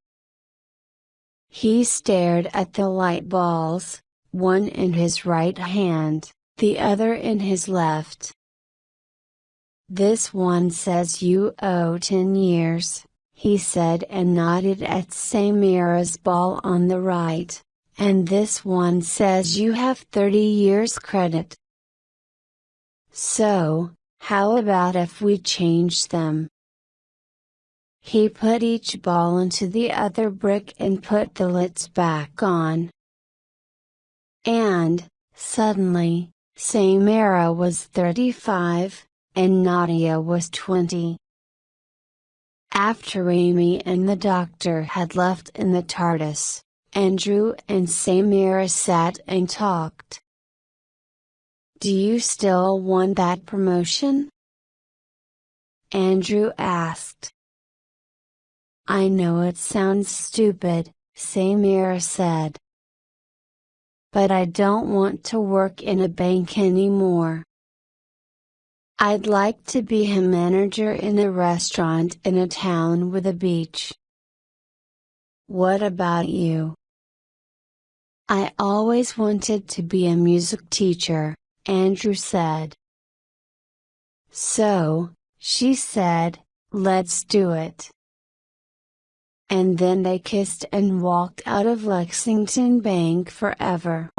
He stared at the light balls, one in his right hand, the other in his left. "This one says you owe 10 years, he said and nodded at Samira's ball on the right. "And this one says you have 30 years credit. So, how about if we change them?" He put each ball into the other brick and put the lids back on. And, suddenly, Samira was 35, and Nadia was 20. After Amy and the doctor had left in the Tardis, Andrew and Samira sat and talked. "Do you still want that promotion?" Andrew asked. "I know it sounds stupid," Samira said. "But I don't want to work in a bank anymore. I'd like to be a manager in a restaurant in a town with a beach." "What about you?" "I always wanted to be a music teacher," Andrew said. "So," she said, "let's do it." And then they kissed and walked out of Lexington Bank forever.